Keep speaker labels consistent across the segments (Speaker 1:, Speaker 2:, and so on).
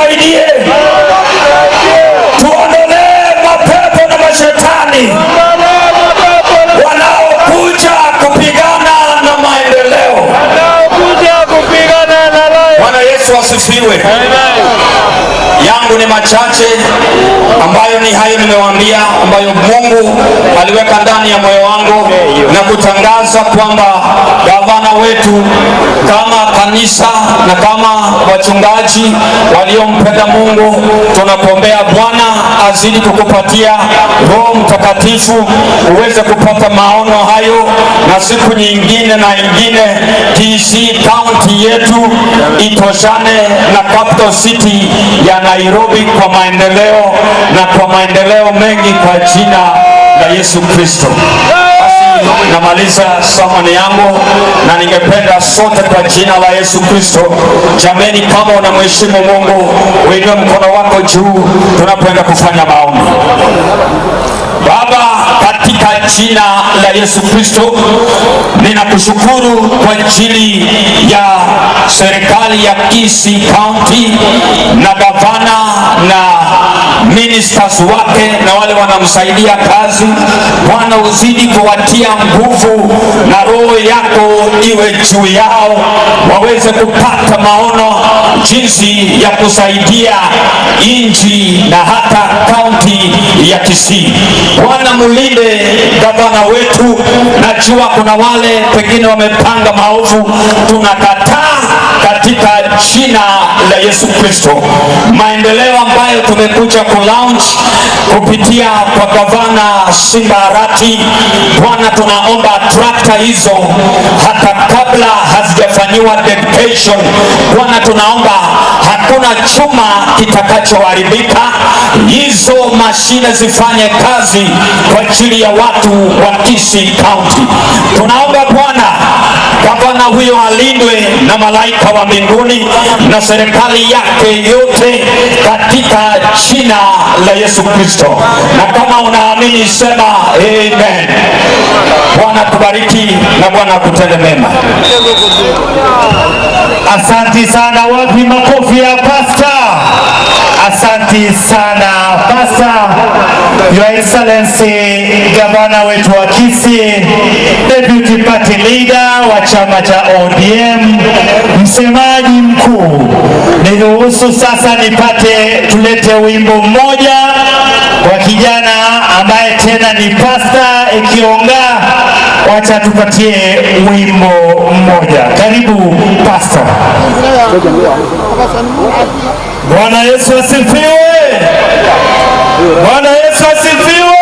Speaker 1: atusaidie. Tuondolee mapepo na mashetani wanaokuja kupigana na maendeleo. Bwana Yesu asifiwe. Yangu ni machache ambayo ni hayo nimewaambia, ambayo Mungu aliweka ndani ya moyo wangu, na kutangaza kwamba gavana wetu kama kanisa na kama wachungaji waliompenda Mungu, tunakuombea Bwana azidi kukupatia Roho Mtakatifu uweze kupata maono hayo, na siku nyingine na ingine DC county yetu itoshane na capital city ya Nairobi kwa maendeleo na kwa maendeleo mengi kwa jina la Yesu Kristo. Basi namaliza samani yangu, na ningependa sote kwa jina la Yesu Kristo, jameni, kama unamheshimu Mungu, uinue mkono wako juu tunapoenda kufanya maombi. Baba, katika jina la Yesu Kristo, ninakushukuru kwa ajili ya serikali ya Kisii County na gavana na ministers wake na wale wanamsaidia kazi. Bwana, uzidi kuwatia nguvu na Roho yako iwe juu yao, waweze kupata maono jinsi ya kusaidia nchi na hata kaunti ya Kisii. Bwana, mulinde gavana wetu. Najua kuna wale pengine wamepanga maovu, tunakataa katika jina la Yesu Kristo. Maendeleo ambayo tumekuja ku-launch kupitia kwa gavana Simba Arati, Bwana, tunaomba trakta hizo hata kabla hazijafanyiwa dedication, Bwana, tunaomba hakuna chuma kitakachoharibika, hizo mashine zifanye kazi kwa ajili ya watu wa Kisii County. Tunaomba Bwana, gavana huyo alindwe na malaika wa mbinguni na serikali yake yote katika jina la Yesu Kristo. Na kama unaamini sema amen. Bwana kubariki na Bwana kutende mema.
Speaker 2: Asanti sana, wapi makofi ya pastor? Asanti sana pastor. Your Excellency gavana wetu wa Kisii, deputy party leader wa chama cha ODM, msemaji mkuu, niruhusu sasa tulete wimbo mmoja wa kijana ambaye tena ni pastor Ekionga. Wacha tupatie wimbo mmoja. Karibu pastor. Bwana Yesu asifiwe. Bwana Yesu asifiwe.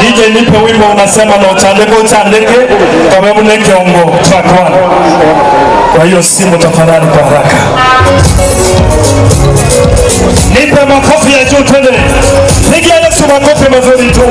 Speaker 2: DJ nipe wimbo unasema na uchandeke kama mune kiongo track 1. Kwa hiyo simu tafadhali kwa haraka. Nipe makofi ya juu twende. Pigia Yesu makofi mazuri tu.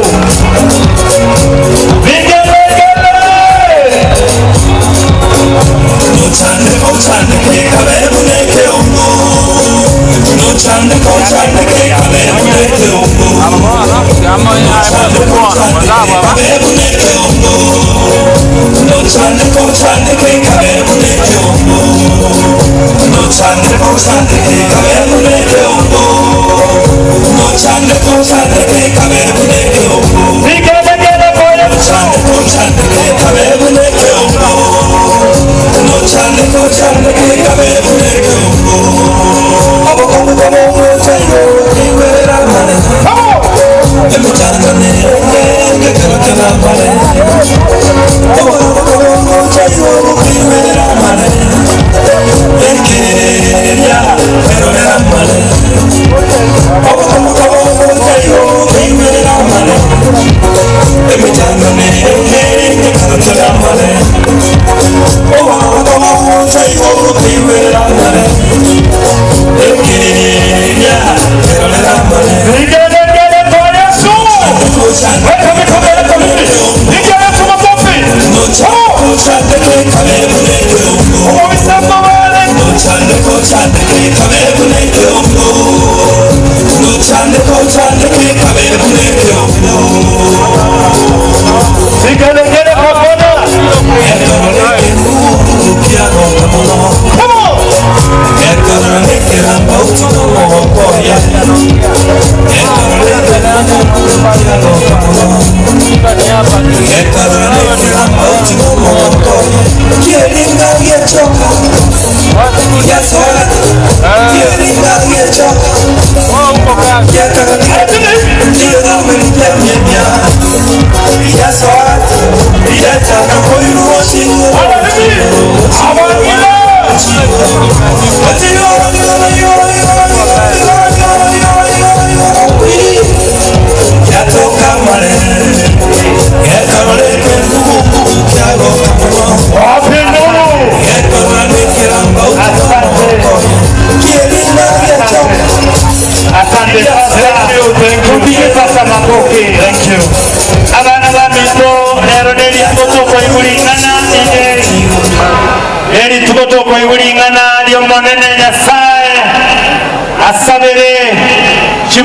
Speaker 2: Come on!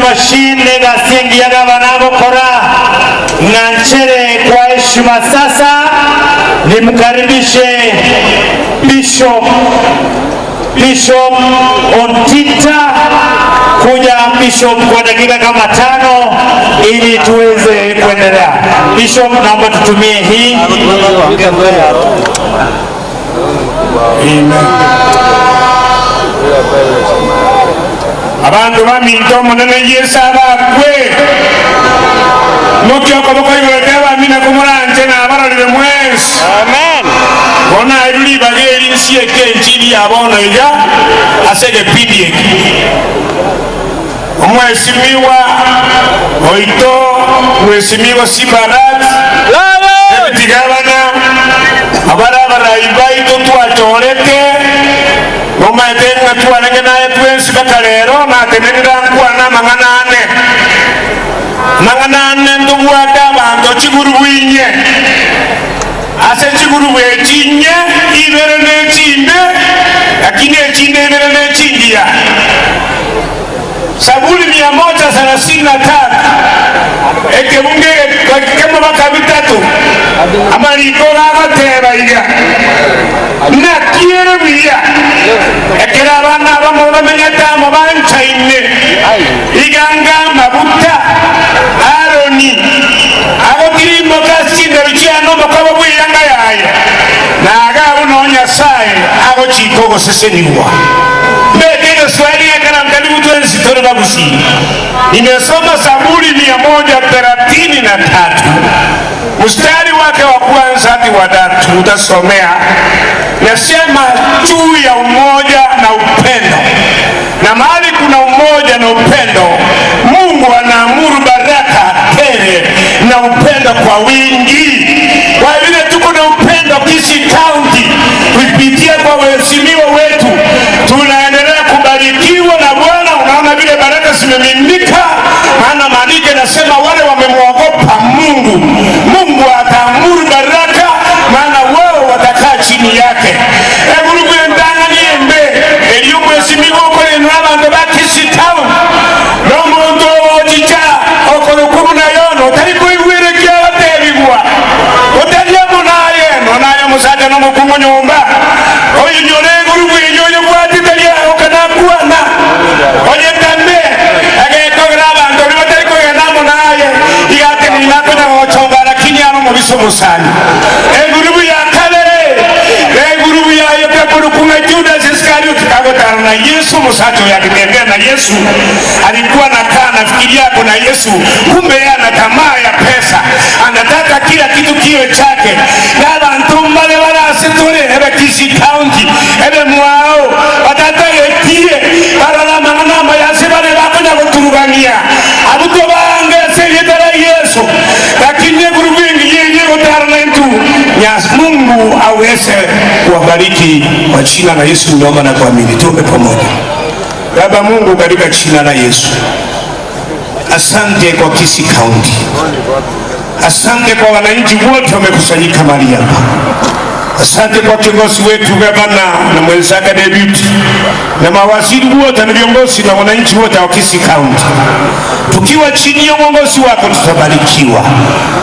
Speaker 2: Mashine gasingi ya gavana Bokora Nganchere. Kwa heshima sasa nimkaribishe Bishop Ontita kuja Bishop kwa dakika kama 5 ili tuweze kuendelea. Bishop, naomba tutumie hii. Amen. Abantu baminto munene Yesu abakwe mutyo ko bokoyibeka bamina kumulanje na abaralire mwesi. Amen. Bona iruli bageri nsiye kenjiri yabona ija asege pidie omwesimiwa oito mwesimiwa Sibarat ebitigabana abarabarayibaito twachoreke omatenga twanenge naye twensi bakalero natenenera nkwana mang'anane ndubwata abantu chiguru bwinye ase chiguru bwetinye ibere nechinde lakini echinde ibere nechindia. Zaburi 133 ekebunge kama bakabitatu amariko gagateba iga na kiere biya ekera bana bamenya tamo banchaine iganga mabuta Aroni agotiri mokasinde bichano bakaba bwiyanga yaye naga unonya sai agochiko goseseniwa mbege Swahili kana mkalimu tuenzi tore babusi. Nimesoma Zaburi 133 mstari wake wa kwanza hadi wa 3 utasomea. Nasema juu ya umoja na upendo, na mahali kuna umoja na upendo Mungu anaamuru baraka tele na upendo kwa wingi. Kwa vile tuko na upendo Kisii County kupitia kwa waheshimiwa wetu tunaendelea kubarikiwa na Bwana. Unaona vile baraka zimemiminika, maana maandiko yanasema wale wamemwogopa Mungu, Mungu ataamuru baraka, maana wao watakaa chini yake. Eguru kwendana niembe eliyo mwesimiwa okole n'abantu ba Kisii Town n'omuntu ojicha okole kumuna yono tali kuiwerekya batebibwa otalyamu naye nonaye musajja n'omukungu nyumba oyinyole eguru bwenyoyo bwati talya okanakuana oyetambe agekogera abantu libatali kugendamu naye igate ninakwenda ngochonga lakini ano mubiso musani egurubu ya kabere egurubu ya yopekulu kunga Judas Iscariot kagotana na Yesu. Musacho yakitembea na Yesu alikuwa nakaa nafikiria kuna Yesu, kumbe yeye ana tamaa ya pesa, anataka kila kitu kiwe chake. Na abantu mbale wala asitule ebe Kisii County ebe mwao watatayetie barala manama yasibale bakonya kuturugania abuto bange seyetara Yesu lakini gurubingi yeye gotarana ntu nyas Mungu aweze kuwabariki kwa jina la Yesu. Naomba na kuamini tuombe pamoja. Baba Mungu, katika jina la Yesu, asante kwa Kisii County, asante kwa wananchi wote wamekusanyika mahali hapa. Asante kwa kiongozi wetu gavana na mwenzake David
Speaker 3: na mawaziri wote na viongozi na wananchi wote wa Kisii County. Tukiwa chini ya uongozi wako tutabarikiwa.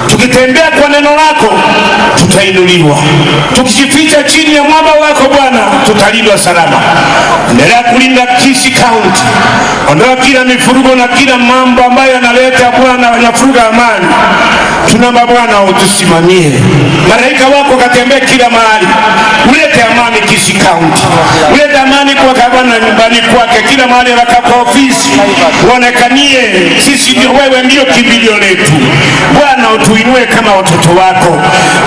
Speaker 3: Tukitembea kwa neno lako tutainuliwa. Tukijificha chini ya mwamba wako Bwana tutalindwa salama. Endelea kulinda Kisii County. Ondoa kila mifurugo na kila mambo ambayo yanaleta Bwana yanafuruga amani. Tunaomba Bwana utusimamie. Malaika wako katembee kila mahali. Ulete amani Kisii County. Ulete amani kwa gavana nyumbani kwake, kila mahali anakapo ofisi. Uonekanie sisi ndio, wewe ndio kimbilio letu. Bwana utuinue kama watoto wako.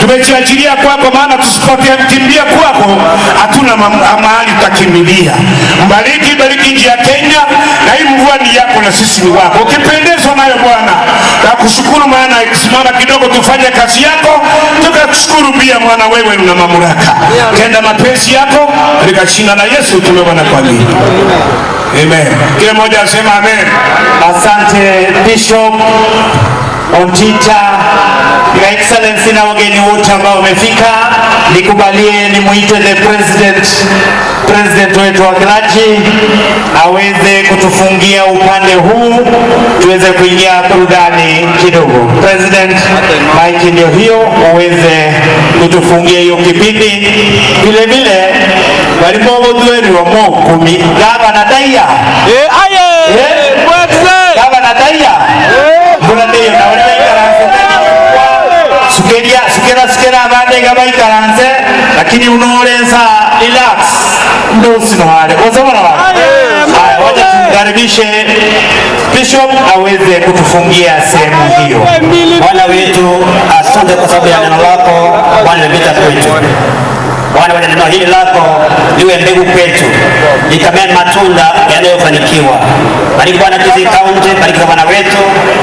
Speaker 3: Tumejiachilia kwako, maana tusipokimbia kwako hatuna mahali tutakimbilia. Bariki nchi ya Kenya, na hii mvua ni yako na sisi ni wako. Ukipendezwa nayo Bwana nakushukuru, maana ikisimama kidogo tufanye kazi yako. Tukakushukuru pia Bwana, wewe una mamlaka. Tenda mapenzi yako katika jina la Yesu tumeomba na kuamini. Amen. Kila mmoja asema amen.
Speaker 4: Asante Bishop Ontita, Your Excellency na wageni wote ambao wamefika. Nikubalie nimuite the president wetu wa Kirachi aweze kutufungia upande huu tuweze kuingia burudani kidogo. President, mic ndio hiyo, uweze kutufungia hiyo kipindi. Vile vile walimogo dueni wa mokumi Gavana Daya Gavana Daya mbona ndio na wale sukera abande gabaikaranze, lakini unaolenza relax ndio usinohale ozabona baba. Haya, wacha tumkaribishe Bishop aweze kutufungia sehemu hiyo.
Speaker 5: Bwana wetu, asante kwa sababu ya neno lako Bwana, limepita kwetu Bwana. Wewe neno hili lako liwe mbegu kwetu, likamee matunda yanayofanikiwa. Bariki Bwana Kisii County, bariki Bwana wetu,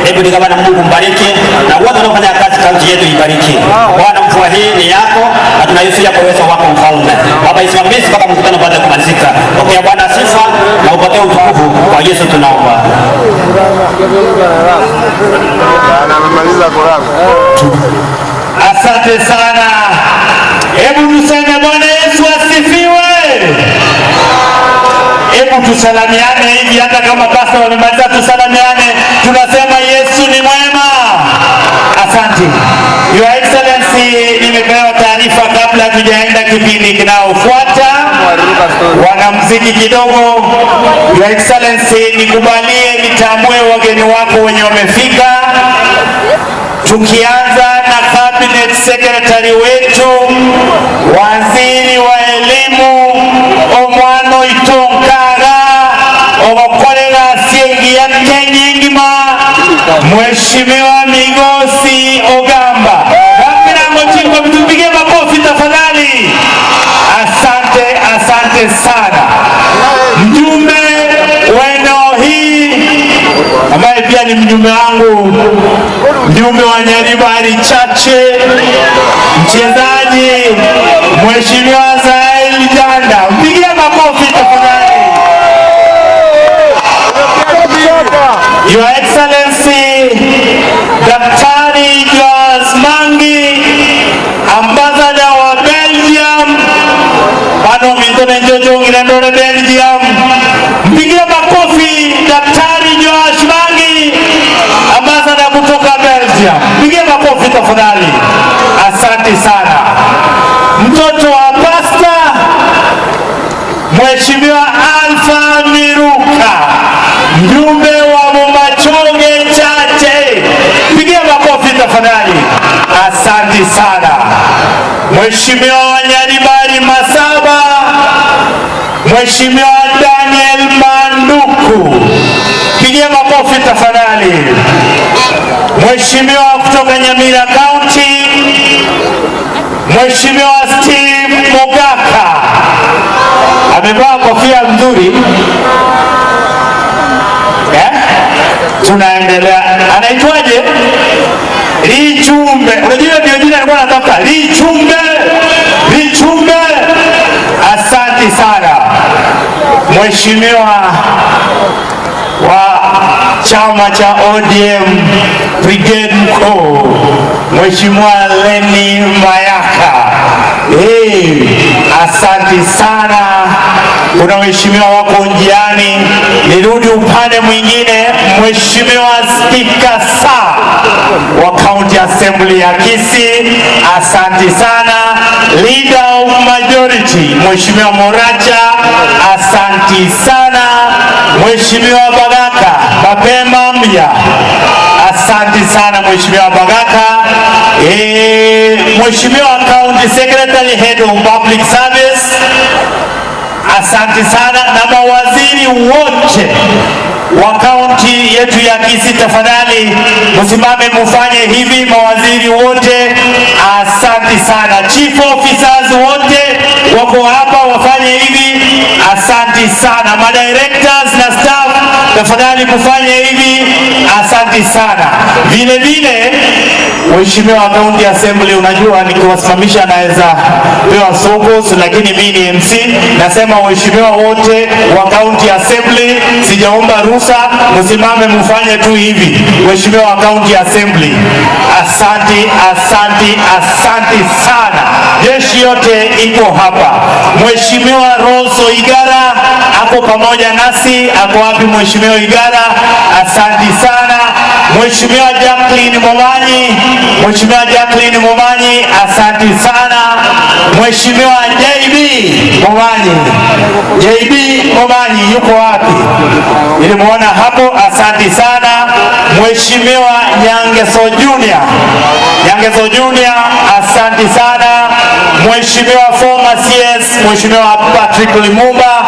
Speaker 5: hebu ni Bwana Mungu mbariki, na wote wanaofanya kazi kaunti yetu ibariki. Bwana, mvua hii ni yako na tunaisuia kwa uwezo wako mfalme. Baba, isimamishe mpaka mkutano baada ya kumalizika. Pokea Bwana sifa na upokee utukufu kwa Yesu tunaomba.
Speaker 4: Asante sana. Hebu tuseme Bwana Yesu asifiwe. Hebu tusalamiane hivi, hata kama pasta wamemaliza tusalamiane. Tunasema Yesu ni mwema. Asante. Your Excellency, nimepewa taarifa kabla tujaenda kipindi kinaofuata. Wanamuziki kidogo. Your Excellency, nikubalie nitambue wageni wako wenye wamefika. Tukianza na Cabinet Secretary wetu, Waziri wa Elimu Omwano Itonkara ogokorera siengi ya Kenya ngima, Mheshimiwa Migosi Ogamba. Tupige makofi tafadhali. Asante sana. Mjumbe wa eneo hii ambaye pia ni mjumbe wangu, mjumbe wa Nyaribari Chache, mchezaji Mheshimiwa Zael Janda. Mpigie makofi tafadhali. Your Excellency Daktari Joas Mangi, Ambassador wa Belgium, bado mitone jojo ngirendore Belgium. Mpigie makofi Daktari Joas Mangi, Ambassador kutoka Belgium. Mpigie makofi tafadhali. Asante sana. Mtoto wa pasta Mheshimiwa Alfa Miruka, mjumbe wa Mumachonge Chache. Pigia makofi tafadhali. Asante sana. Mheshimiwa Nyaribari Masaba, Mheshimiwa Daniel Manduku. Pigia makofi tafadhali. Mheshimiwa kutoka Nyamira County, Mheshimiwa Steve Mogaka. Amevaa kofia nzuri. Tunaendelea. Anaitwaje? Lichumbe. Unajua ndio jina alikuwa anatafuta. Lichumbe. Asante sana. Mheshimiwa wa chama cha ODM Brigade Mkuu, Mheshimiwa Leni Mayaka. Asanti sana. Kuna waheshimiwa wako njiani, nirudi upande mwingine. Mheshimiwa Spika Saa wa County Assembly ya Kisii, asanti sana. Leader of Majority Mheshimiwa Moracha, asanti sana. Mheshimiwa Bagaka mapema mpya, asanti sana Mheshimiwa Bagaka. Mheshimiwa County Secretary Head of Public Service, asanti sana, na mawaziri wote wa kaunti yetu ya Kisii, tafadhali msimame mufanye hivi. Mawaziri wote asanti sana. Chief officers wote wako hapa wafanye hivi, asanti sana. Madirectors na staff tafadhali mufanye hivi, asanti sana. Vile vile Mheshimiwa County Assembly, unajua nikiwasimamisha naweza pewa sokos, lakini mimi ni MC. Nasema waheshimiwa wote wa County Assembly, sijaomba ruhusa, msimame mufanye tu hivi. Mheshimiwa wa County Assembly, asanti, asanti, asanti sana. Jeshi yote iko hapa. Mheshimiwa Roso Igara ako pamoja nasi. Ako wapi Mheshimiwa Igara? Asanti sana. Mheshimiwa Jacqueline Momanyi, Mheshimiwa Jacqueline Momanyi, asanti sana. Mheshimiwa JB Momanyi, JB Momanyi yuko wapi? Nilimuona hapo, asanti sana. Mheshimiwa Nyangeso Junior, Nyangeso Junior, asanti sana. Mheshimiwa former CS Mheshimiwa Patrick Limumba,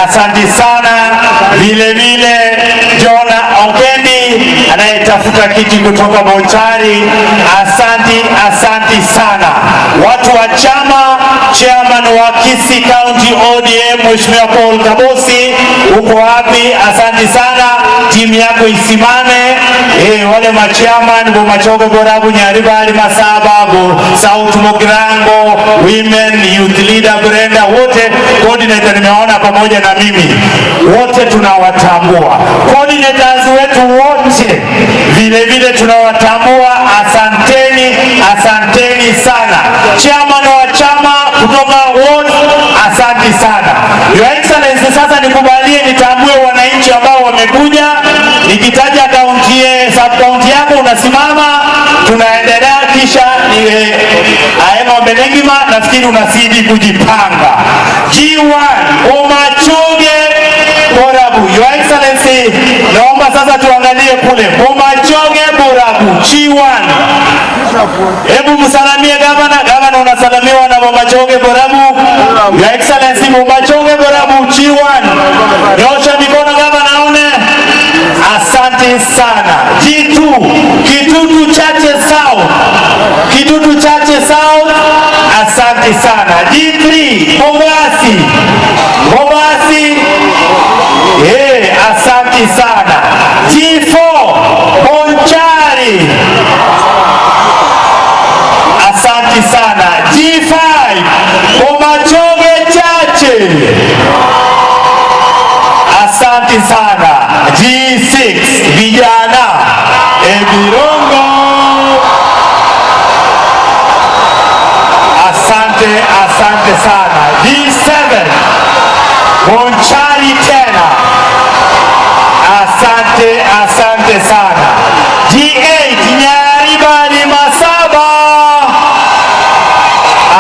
Speaker 4: asanti sana. Vile vile John Ongendi anayetafuta kiti kutoka Bonchari, asanti, asanti sana. Watu wa chama, chairman wa Kisii County ODM Mheshimiwa Paul Kabosi, uko wapi? Asanti sana. Timu yako isimame. Wale machairman bo Machoge Borabu Nyaribali Masabago South Mogirango, women youth leader Brenda, wote coordinator nimeona pamoja na mimi, wote tunawatambua. Coordinators wetu wote vile vile tunawatambua, asanteni, asanteni sana. Chairman wa chama kutoka ward, asanti sana. Your Excellency, sasa nikubalie nitambue wananchi ambao wamekuja. Nikitaja kaunti sub county yako unasimama, tunaendelea, kisha Aema Benengima nafikiri unasidi kujipanga. G1 Bomachoge Borabu. Your Excellency, naomba sasa tuangalie kule Bomachoge Borabu G1. Hebu msalamie gavana. Gavana unasalamiwa na Bomachoge Borabu. Your Excellency, Bomachoge Borabu G1. Nyosha mikono gavana aone. Asante sana. G2 Kitutu Chache South, Kitutu Chache South, asante sana. G3 Bobasi, Bobasi, asante sana. G4 Bonchari, asante sana. G5 Bomachoge Chache, asante sana. G6 vijana Ebirongo, asante, asante sana. G7 Bonchari tena, asante, asante sana. G8 Nyaribali Masaba,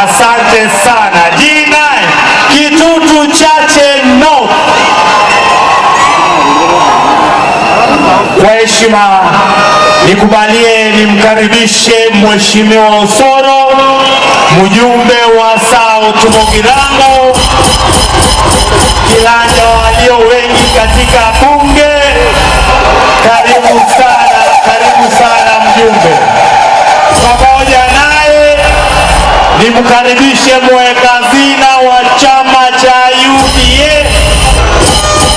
Speaker 4: asante sana. G9 Kitutu Chache North. Kwa heshima nikubalie nimkaribishe Mheshimiwa Osoro, mjumbe wa South Mogirango, kiranja walio wengi katika bunge. Karibu sana, karibu sana mjumbe. Pamoja naye nimkaribishe mweka hazina wa chama cha UDA,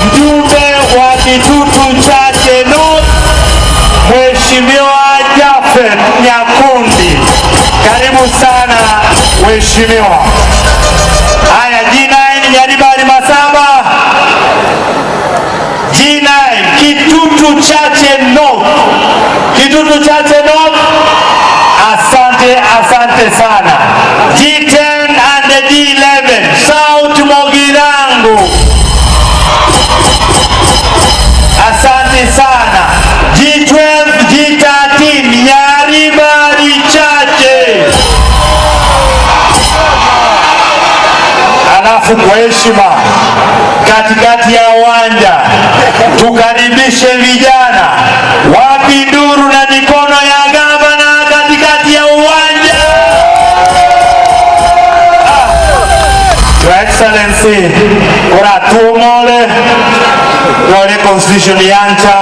Speaker 4: mjumbe wa Kitutu Chache North, Mheshimiwa Jafet Nyakundi. Karibu sana Mheshimiwa. Haya, G9 Nyaribali Masaba. G9 Kitutu Chache North, Kitutu Chache North, asante, asante sana. G10 and the G11 Alafu kwa heshima katikati ya uwanja tukaribishe vijana. Wapi nduru na mikono ya gavana katikati ya uwanja? Your Excellency, ora tuomole yole constitution yancha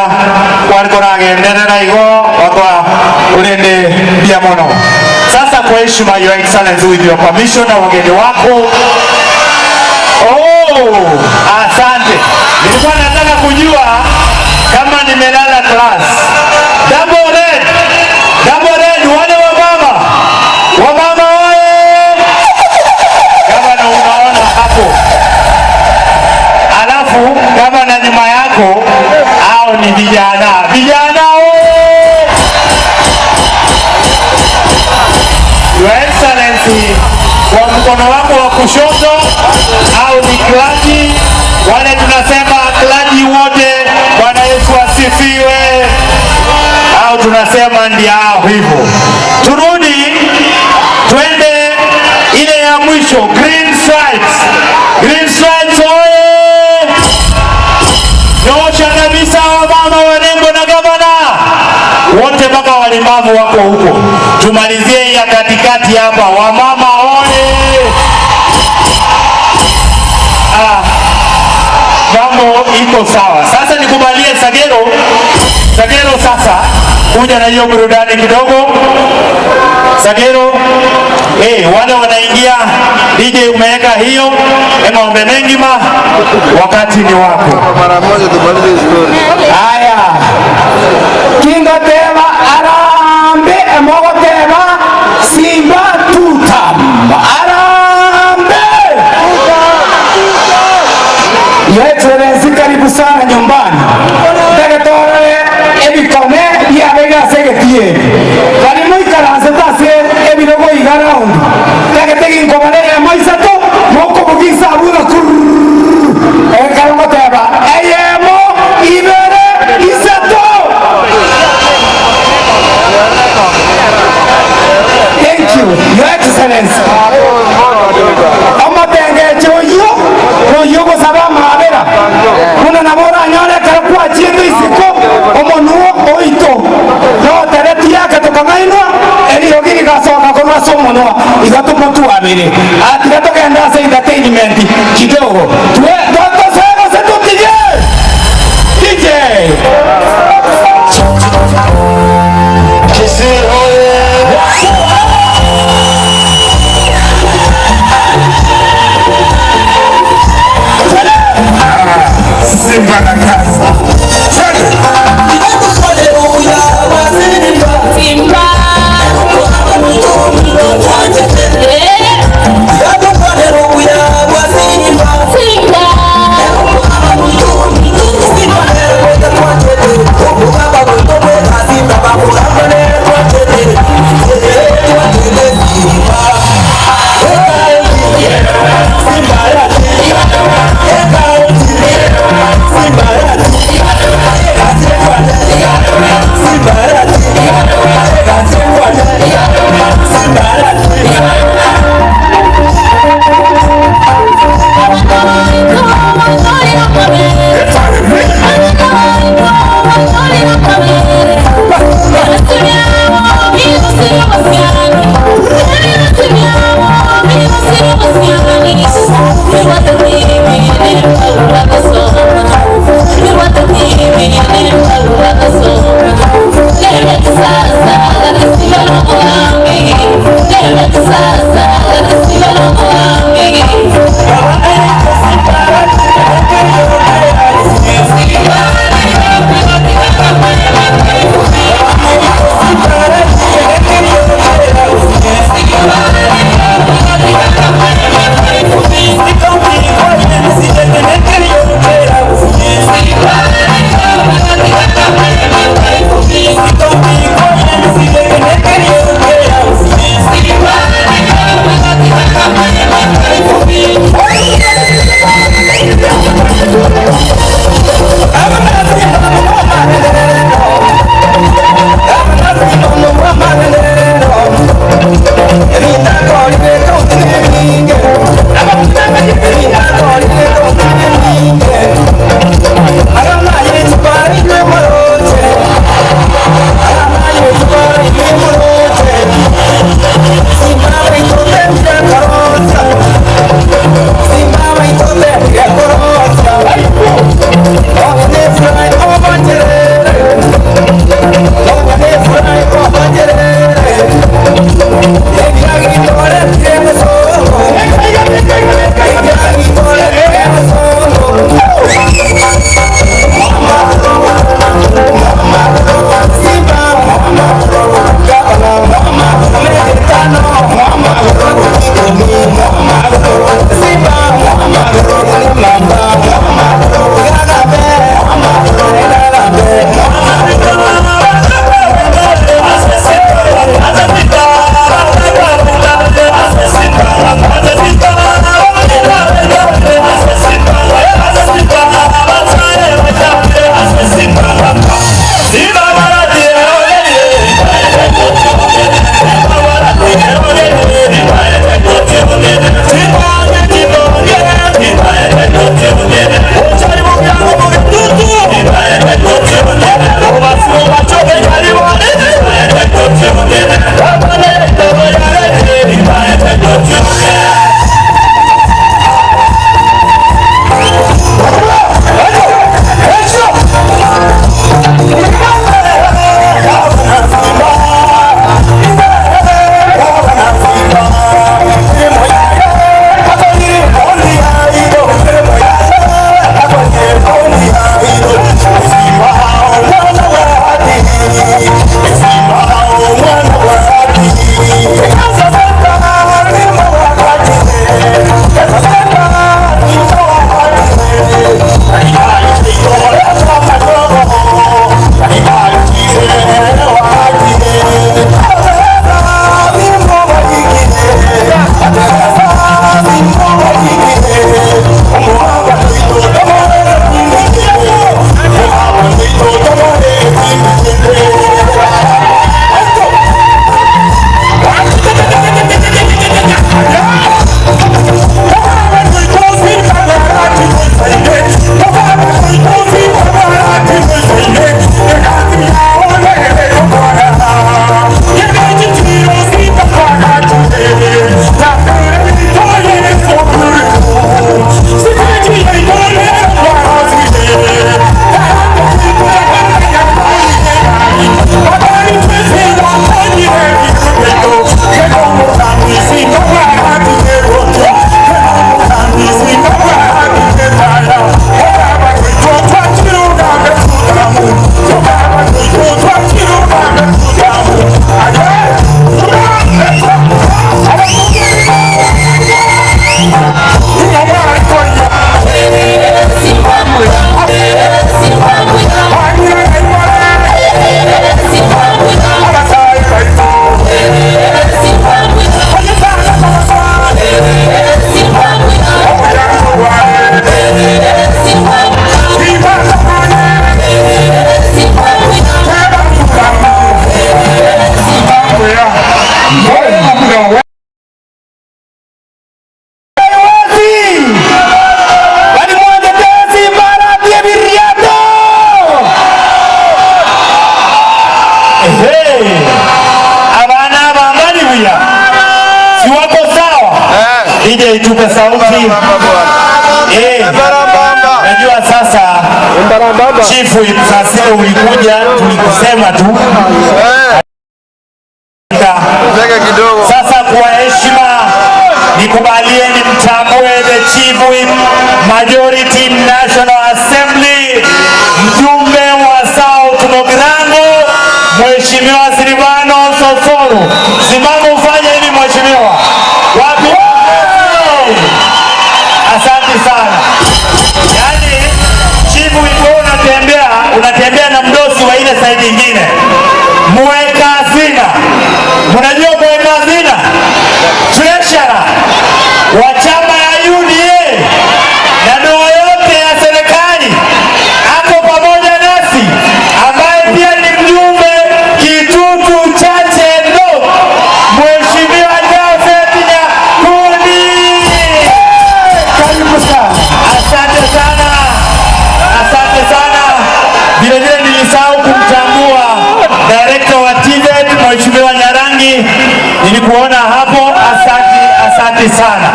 Speaker 4: waliko nagenderera igo wakwa ulende bia mono. Sasa kwa heshima, Your Excellency, with your permission na wageni wako. Oh, asante. Nilikuwa nataka kujua kama nimelala class. Double red, wale wa mama oye. Gavana, unaona hapo. Alafu gavana nyuma yako hao ni vijana Your Excellency, kwa mkono wako wa kushoto au ni klaji, wale tunasema klaji wote, Bwana Yesu asifiwe, au tunasema ndio hivyo. Turudi twende ile ya mwisho, green stripes oye. Nyosha kabisa wamama, warembo na gavana wote mpaka walemavu wako huko. Tumalizie ya katikati hapa, wamama oye. Mambo iko sawa. Sasa nikubalie Sagero sasa kuja na hiyo burudani kidogo. Sagero, wale wanaingia, DJ umeweka hiyo, ng'ombe mengi wakati ni wako.
Speaker 6: Mara moja tumalize story.
Speaker 7: Haya. Kinga tema arambe emogo tema Simba tutamba arambe. Your Excellency, karibu sana nyumbani. Tegetore ebikome ya bega segetie. Karibu ikaranze tase ebirogo igaraund. Tegetegi ngomane ya maisato moko bugisa abuna kuru. Kalmo teba eyemo ibere isato. Thank you, Your Excellency. Yogo saba mabera kuna nabora nyore karapua chiendo isiko omonuo oito no tereti yake tukangainwa eli yogiri gasoka kwa somo no igatu mtu abiri atikato kenda sa entertainment kidogo tuwe toto sema setu DJ
Speaker 3: Simba na kaza.
Speaker 8: Simba
Speaker 4: tupe sauti. Najua sasa chifu sasa ulikuja tulikusema tu. Sasa kwa heshima nikubalieni mtambue the chief whip majority National Assembly, mjumbe wa South Mugirango, Mheshimiwa Silvano Sosoro. Simama ufanye hivi mheshimiwa. Wapi? Asante sana. Yaani chief whip unatembea na mdosi wa ile side nyingine. Mweka hazina. Mnajua mweka hazina? Treasurer wa chama ya UDA na ndoa yote ya serikali hapo pamoja nasi, ambaye pia ni mjumbe Kitutu Chache ndo Mheshimiwa Joseph Nyakundi. Karibu sana. Asante sana. Asante sana. Vile vile nilisahau kumtambua director wa TVET Mheshimiwa Nyarangi, nilikuona hapo. Asante sana.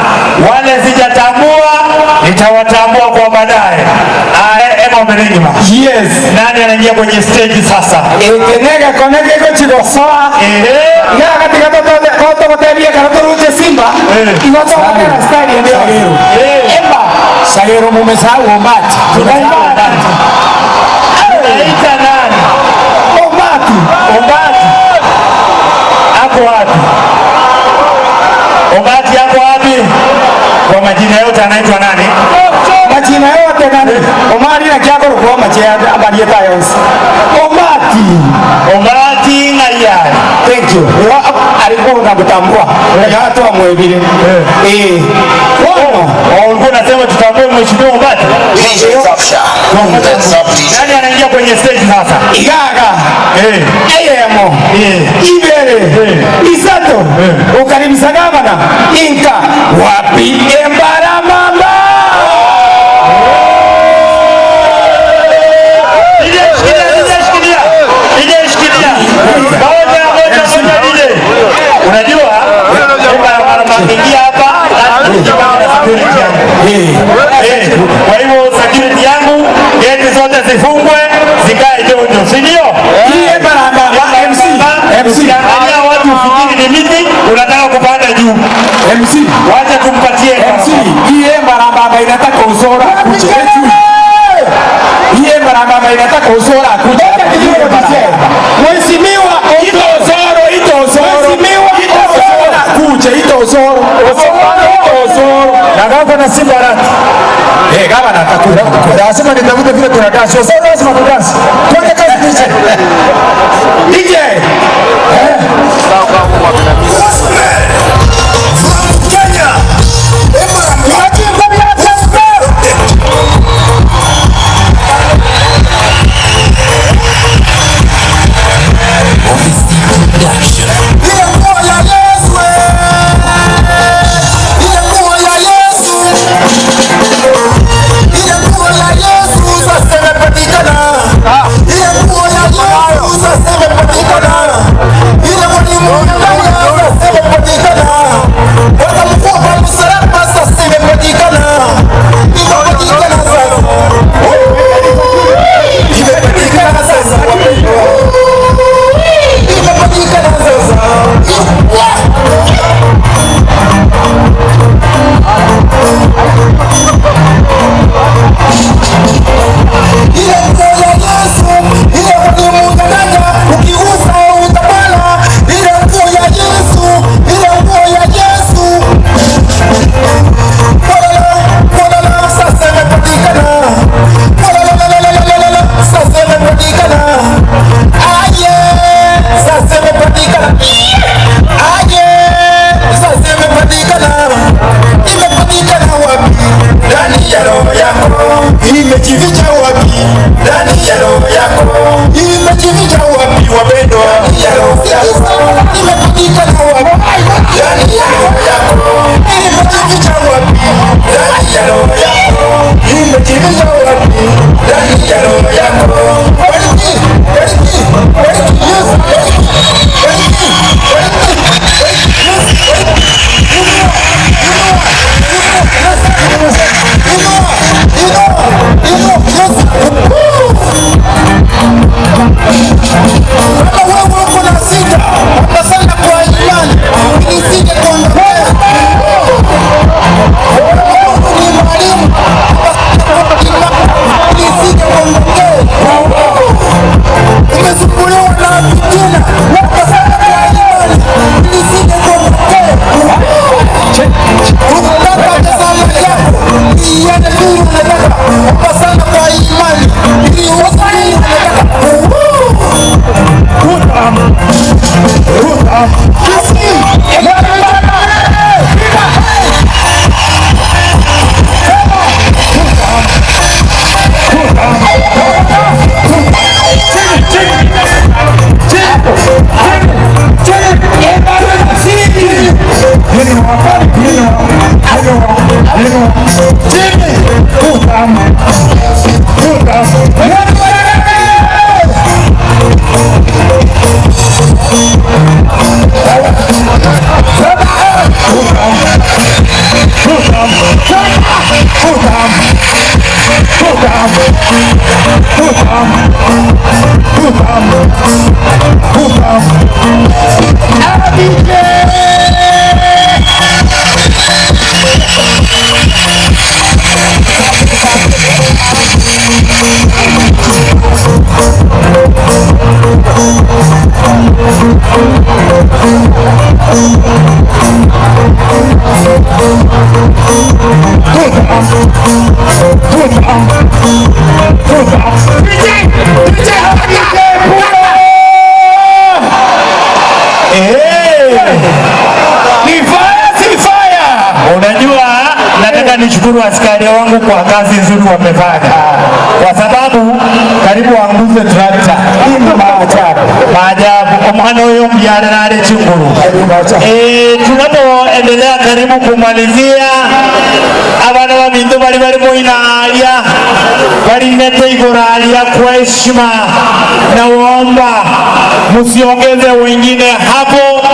Speaker 4: Wale sijatambua nitawatambua kwa baadaye. Yes. Nani anaingia kwenye stage sasa?
Speaker 7: Kenega konege ko chigosoa. Ya katika toto kotebia karotoruche Simba. Igoto kana stadi ndio. Emba. Sagero mumesahau Ombati. Tunaita
Speaker 4: nani?
Speaker 7: Ombati.
Speaker 4: Ako wapi? Ombati yako wapi? Kwa majina yote anaitwa nani?
Speaker 7: Majina yote nani? Omari na kiako kwa majina abadieta yonsi. Ombati ngaya. Thank you. Alikuwa anakutambua. Watu wa mwebile.
Speaker 4: Ulikuwa unasema tutambue mheshimiwa Ombati? Nani anaingia kwenye stage sasa?
Speaker 7: Igaga. Eyemo. Ibere. Isato. Ukaribisha gavana. Inka. Wapi? Embara mama.
Speaker 4: Unajua ingia hapa security yangu. Kwa hivyo security yangu geti zote zifungwe zikae jojo, si ndio? Usiangalia watu ufikiri ni miti unataka kupanda juu.
Speaker 7: MC
Speaker 4: wacha tumpatie
Speaker 7: MC hii barabara inataka usora kuja. Hii barabara inataka usora kuja. Mheshimiwa
Speaker 2: na gavana Simba Arati.
Speaker 7: Gavana atakuja.
Speaker 2: Lazima nitafute vile kuna dance. Sasa lazima tudansi. Twende kazi DJ.
Speaker 4: Nishukuru askari wangu kwa kazi nzuri wamefanya, kwa sababu karibu waanguze trakta. Hii ni maajabu. Omwana huyo mjana na ale chunguru. Tunapoendelea karibu kumalizia, abana wa bintu bali muinalia bali nete igoralia kwa heshima, na waomba msiongeze wengine hapo.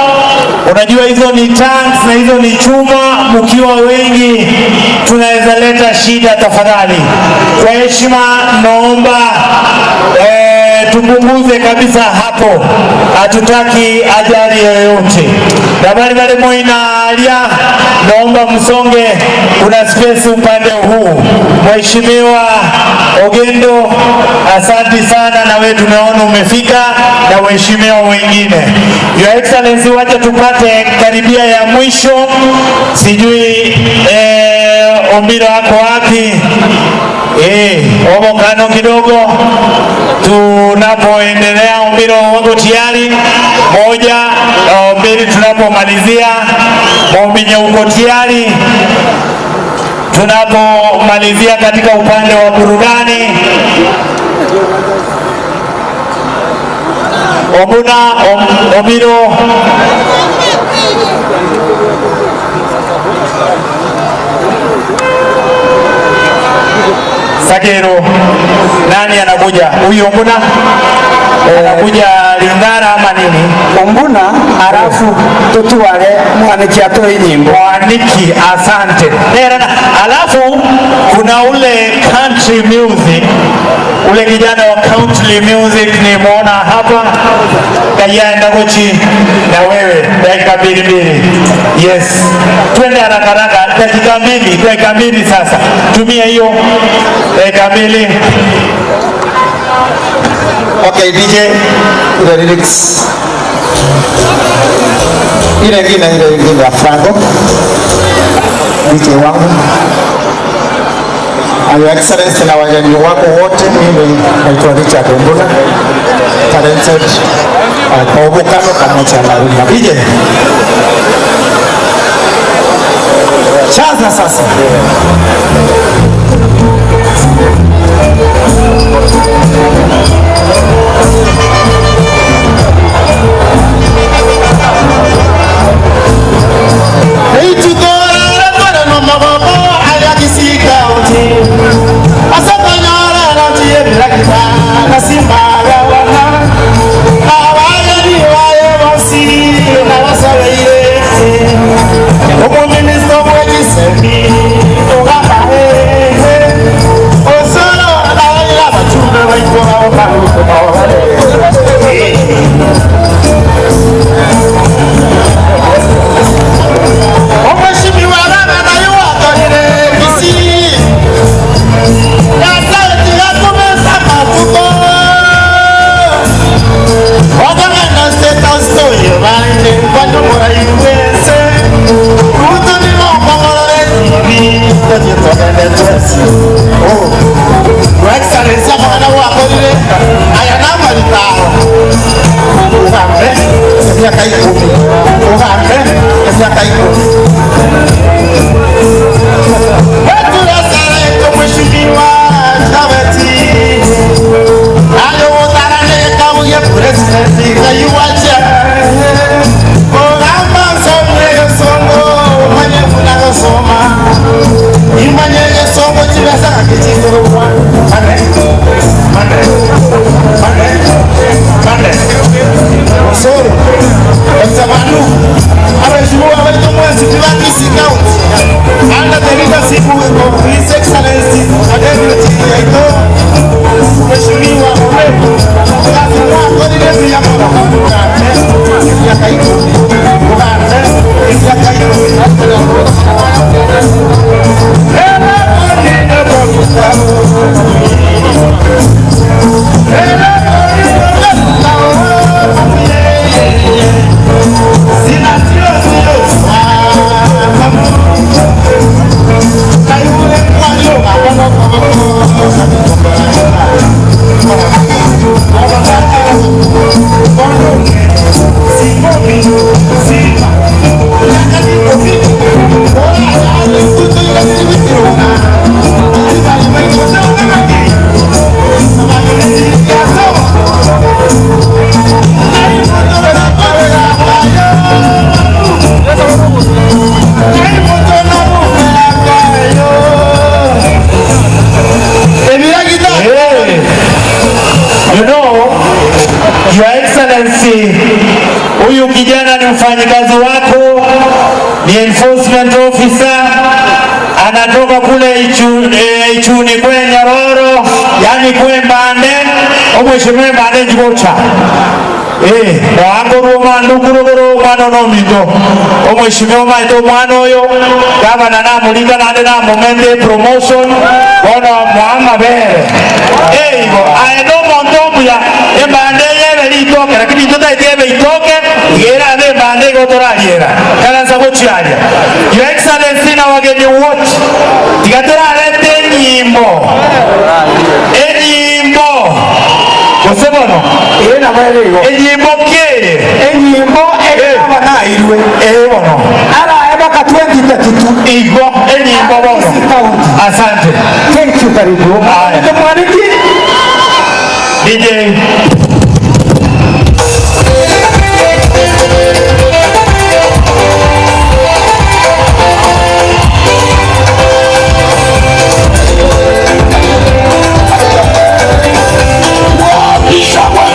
Speaker 4: Unajua hizo ni tanks na hizo ni chuma, mkiwa wengi tunaweza leta shida. Tafadhali kwa heshima naomba tupunguze kabisa hapo, hatutaki ajali yoyote. Na bali muinalia, naomba msonge, kuna space upande huu. Mheshimiwa Ogendo, asante sana, na wewe tumeona umefika, na waheshimiwa wengine. Your Excellency, wacha tupate karibia ya mwisho, sijui Ombiro wako wapi? Omokano kidogo tunapoendelea. Ombiro wako tayari? Moja, mbili, tunapomalizia. Mombinyo uko tayari? Tunapomalizia katika upande wa burudani. Obuna, Ombiro. Sagero, nani anakuja? Huyu Ombuna anakuja Lingara ama nini?
Speaker 7: Ombuna arafu tutuwale mwaniki atoe nyimbo.
Speaker 4: Mwaniki, asante. Alafu kuna ule country music, ule kijana wa country music nimeona hapa. Kayaenda kochi na wewe dakika mbili. Yes, twende haraka dakika mbili sasa. Tumia hiyo dakika mbili.
Speaker 8: Okay, DJ, the lyrics. Ile ya Franco. DJ wangu. Your Excellency na wageni wako wote, mimi naitwa Richard Ombuna, talented kwa Obokano pamoja na Runa. DJ, chaza sasa.
Speaker 4: huyu kijana ni mfanyikazi wako, ni enforcement officer, anatoka kule Ichuni kwe Nyororo, yani kwe Mbande, omweshimwe Mbande Njibocha. Wango roma ndukuru mwana nomito omweshimwe maito mwana oyo gavana namulika nande namumende promotion bona mwama bere eigo aendo montombuya embande yebe litoke lakini tutaitiebe itoke yera ade mbande gotoraliera kalanza gochialia Your Excellency na wageni wote tigatera alete nyimbo enyimbo Kosebono
Speaker 7: ena bayego
Speaker 4: enyimbo ke
Speaker 7: enyimbo ekaba nairwe
Speaker 4: bono
Speaker 7: ara eba ka 2032
Speaker 4: igo enyimbo bono. Asante.
Speaker 7: Thank you karibu mwaniki
Speaker 4: DJ
Speaker 9: Sama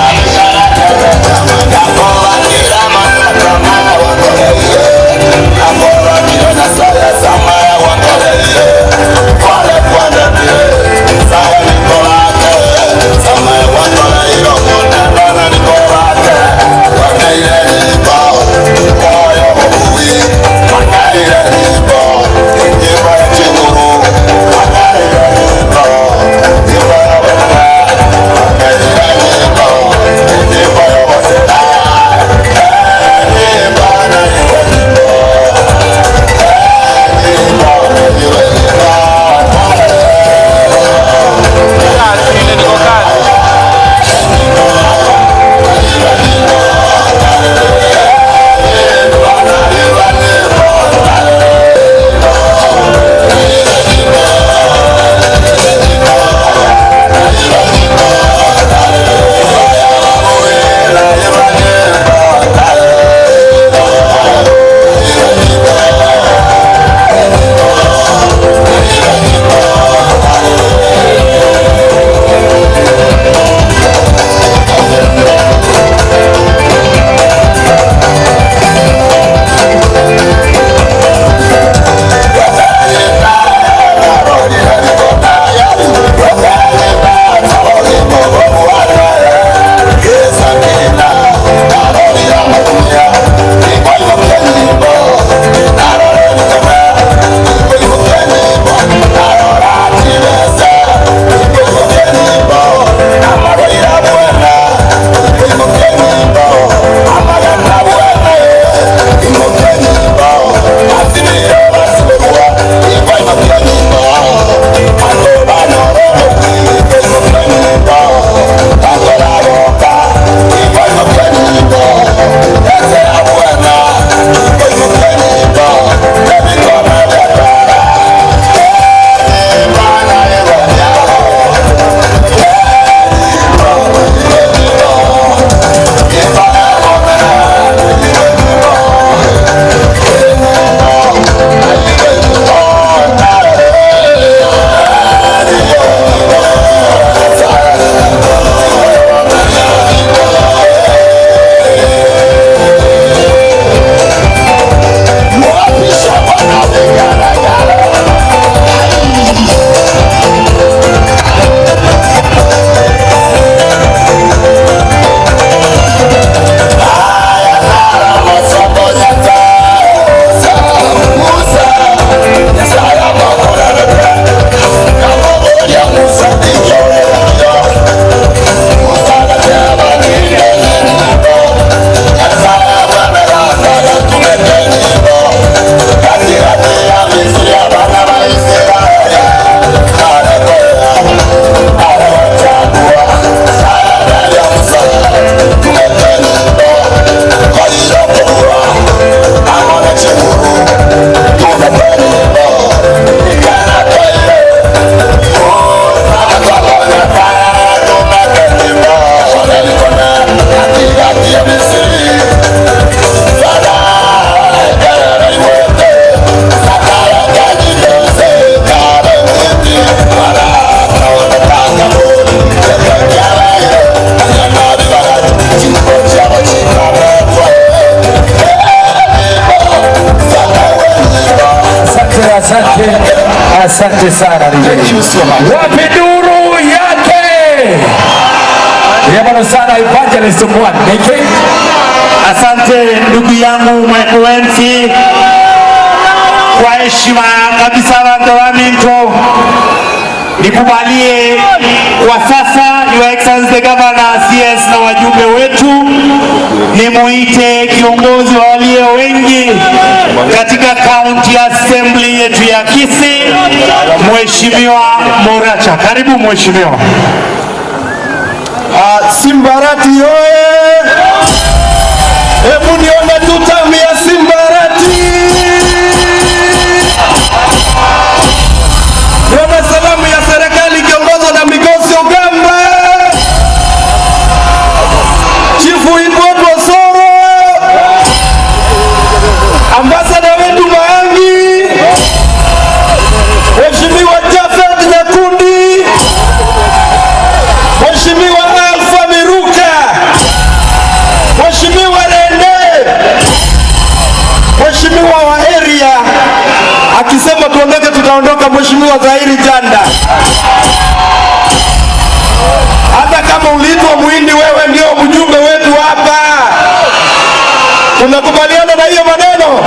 Speaker 2: Asante sana. Wapi nuru yake? Yabana sana Evangelist Mwan.
Speaker 4: Asante ndugu yangu Mwekuenzi, kwa heshima kabisa watu wa Minto, nikubalie kwa sasa Your Excellency the Governor, CS na wajumbe wetu, nimuite kiongozi wa walio wengi katika County Assembly yetu ya Kisii, Mheshimiwa Moracha. Karibu Mheshimiwa.
Speaker 7: Simbarati oye! Hebu nione tutamia Simbarati. Nione salamu ya serikali kiongozwa na Migosi Ogamba, Chifu Ibwetu Osoro, ambasada wetu Maangi, Mheshimiwa Jafet Nyakundi, Mheshimiwa Alfa Miruka, Mheshimiwa Rene, Mheshimiwa wa area akisema tuondoke tutaondoka, Mheshimiwa Zahiri Janda. Hata kama uliitwa Muhindi, wewe ndio mjumbe wetu hapa. Tunakubaliana na hiyo maneno?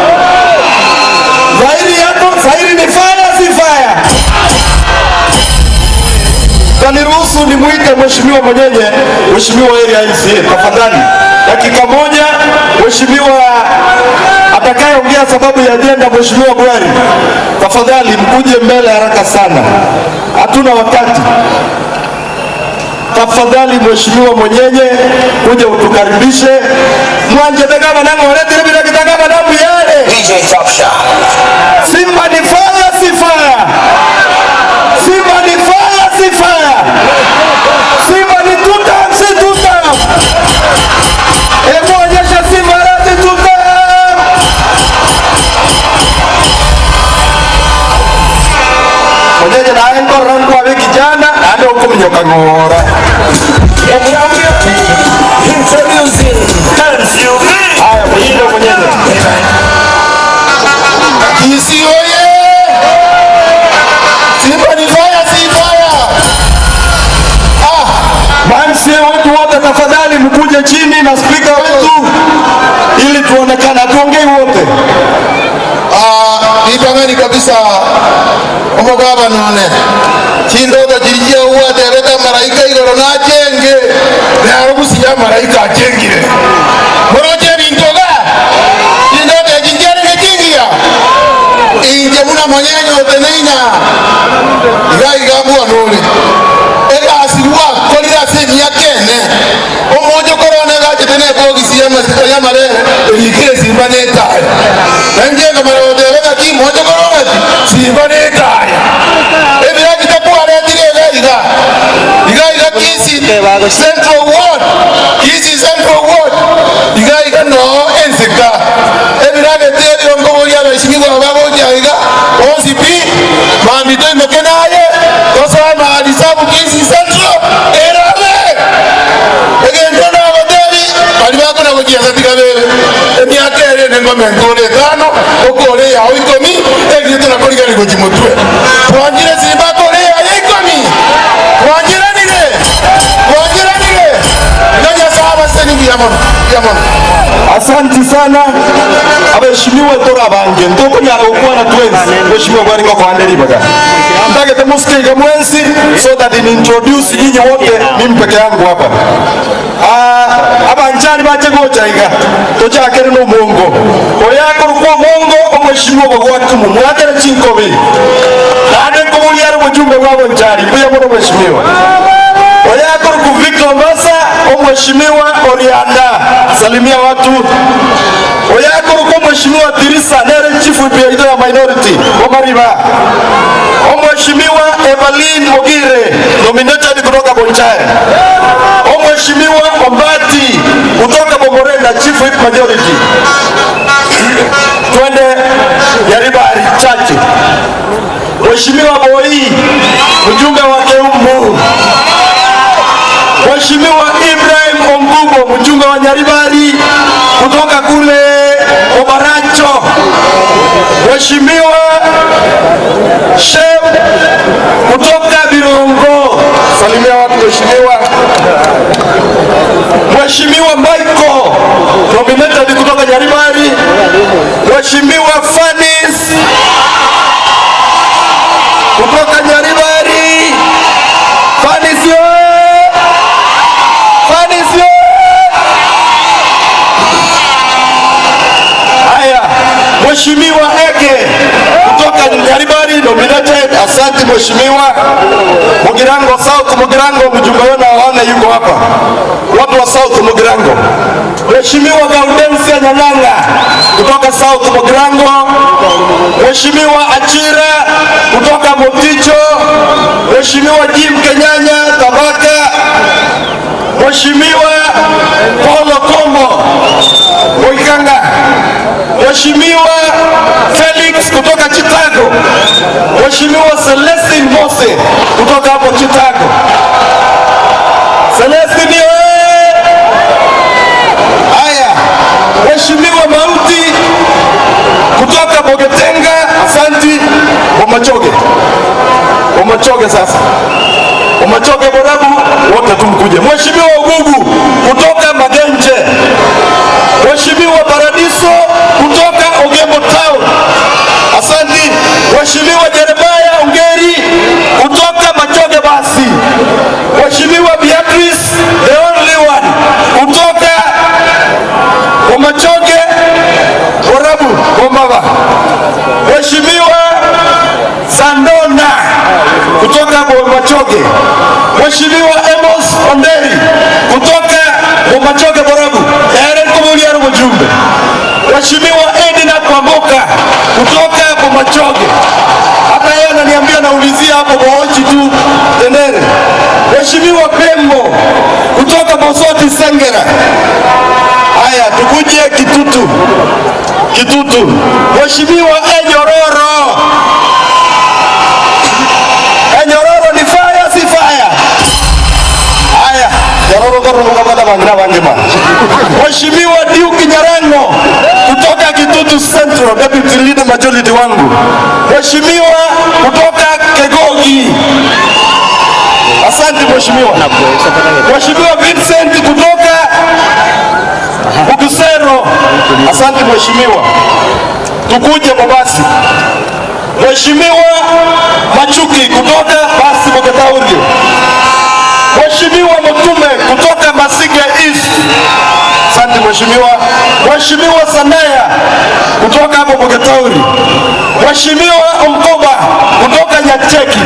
Speaker 7: Zahiri yako, Zahiri ni fire si fire? Kaniruhusu nimuite Mheshimiwa mwenyewe, Mheshimiwa area MCA tafadhali. Dakika moja, Mheshimiwa atakayeongea sababu ya ajenda, Mheshimiwa Bwari, tafadhali mkuje mbele haraka sana, hatuna wakati. Tafadhali Mheshimiwa mwenyewe kuja utukaribishe. Mwanje tegama nango lete bila kitagama damu yale. DJ Topsha. Simba ni fire si fire? Simba ni fire si fire? Simba ni tutam si tutam? Hebu onyesha Simbarati tutam. Mwenyewe na engo rangu wa wiki jana na ndio kumnyoka ngora. Haya mwenyewe. Kisii oye! Simba ni fire si fire? Mansi wetu wote tafadhali mkuje chini na speaker wetu ili tuonekane, tuongee wote.
Speaker 6: Nipameni kabisa omogaba none chindoga jirijia uwa tereta maraika igoro na chenge na arubusi ya maraika achengire moroje bintoga chindoga jinjani ngekingia inje muna mwenyenyo teneina igaigamua nole ega asiwa kolira semi yakene omojo korone gaje tene bogisi ya mare ikire simba neta nanjenga marode ega ki mojo korone simba neta ebi akitakuwa redirega iga Kisii Central Ward, Kisii Central Ward iga no ensika ebi rage teri ongo ya bashimigwa baboja iga OCP mami to imekenaye kosa mahali sabu Kisii Central erabe egendo na hoteli bali bako na kujia katika wewe emiaka ere ngome ngole tano okole ya oikomi egi tunakoliga ni kujimutwe tuanjire simba kole ya ikomi tuanjire nile nanya sawa seni ya mono.
Speaker 7: Asanti sana abeshimiwa tora bange ndoko nyako kuwa na twenzi beshimiwa bwari ngo kwa nderi baga ndage te muskega mwensi so that in introduce nyinyi wote mimi peke yangu hapa. Abanjani baje gocha iga tocha akere no mongo oyako ruko mongo omweshimiwa bagwatu mu mwagere chinkobe nade ko muri yaro mujumbe wabo njari buya mono mheshimiwa oyako ruko Victor Mbasa omweshimiwa Orianda salimia watu oyako ruko mheshimiwa Tirisa nere chifu ya minority Omariba omweshimiwa Evelyn Mogire nominated kutoka Bonchari omweshimiwa Ombati kutoka Bomorenda chief whip majority. Twende Yaribari chache. Mheshimiwa Boi mjumbe wa Keumbu, Mheshimiwa Ibrahim Ombugo mjumbe wa Nyaribari kutoka kule Obaracho,
Speaker 6: Mheshimiwa Shem kutoka Birongo. Salimia watu mheshimiwa. Mheshimiwa Michael nominated kutoka Nyaribari. Mheshimiwa Fanis kutoka Nyaribari. Fanis yo! Fanis yo! Haya, Mheshimiwa Ege kutoka Nyaribari nominated. Asante mheshimiwa. Mugirango South, Mugirango mjumbe wenu hawana yuko hapa. Watu wa South Mugirango. Mheshimiwa Gaudensia Nyang'anga kutoka South Mugirango. Mheshimiwa Achira kutoka Moticho. Mheshimiwa Jim Kenyanya Tabaka. Mheshimiwa Paulo Kombo Moikanga. Mheshimiwa Felix kutoka Chicago. Mheshimiwa Celestine Mose kutoka hapo Chicago. Celestine haya. Mheshimiwa Mauti kutoka Bogetenga. Asanti. Umachoge sasa. Umachoge Borabu wote tumkuje. Mheshimiwa Ugugu kutoka Magenje. Mheshimiwa Paradiso kutoka Ogembo Town. Asante. Mheshimiwa Jeremiah Ongeri kutoka Machoge Basi. Mheshimiwa Beatrice the only one kutoka Machoge Borabu Bombaba. Mheshimiwa Sandona kutoka Machoge. Mheshimiwa Amos Onderi kutoka Machoge Borabu. Eren Kumulia mjumbe. Mheshimiwa Edina Kwamboka kutoka Machoge. Hata yeye ananiambia naulizia hapo Bohochi tu Tenere. Mheshimiwa Pembo kutoka Bosoti Sengera. Haya tukuje Kitutu. Mheshimiwa Enyororo. Enyororo ni fire si fire. Haya, Enyororo kwa mkabala wangina wangema. Mheshimiwa Duke Nyarango kutoka Kitutu Central, Deputy Leader Majority wangu. Mheshimiwa kutoka Kegogi. Asante mheshimiwa. Mheshimiwa Vincent kutoka Bugusero. Asante mheshimiwa. Tukuje Mabasi. Mheshimiwa Machuki kutoka Basi Bogatauri. Mheshimiwa Mutume kutoka Masige East. Asante mheshimiwa. Mheshimiwa Sanaya kutoka hapo Bogatauri. Mheshimiwa Mkoba kutoka Nyacheki.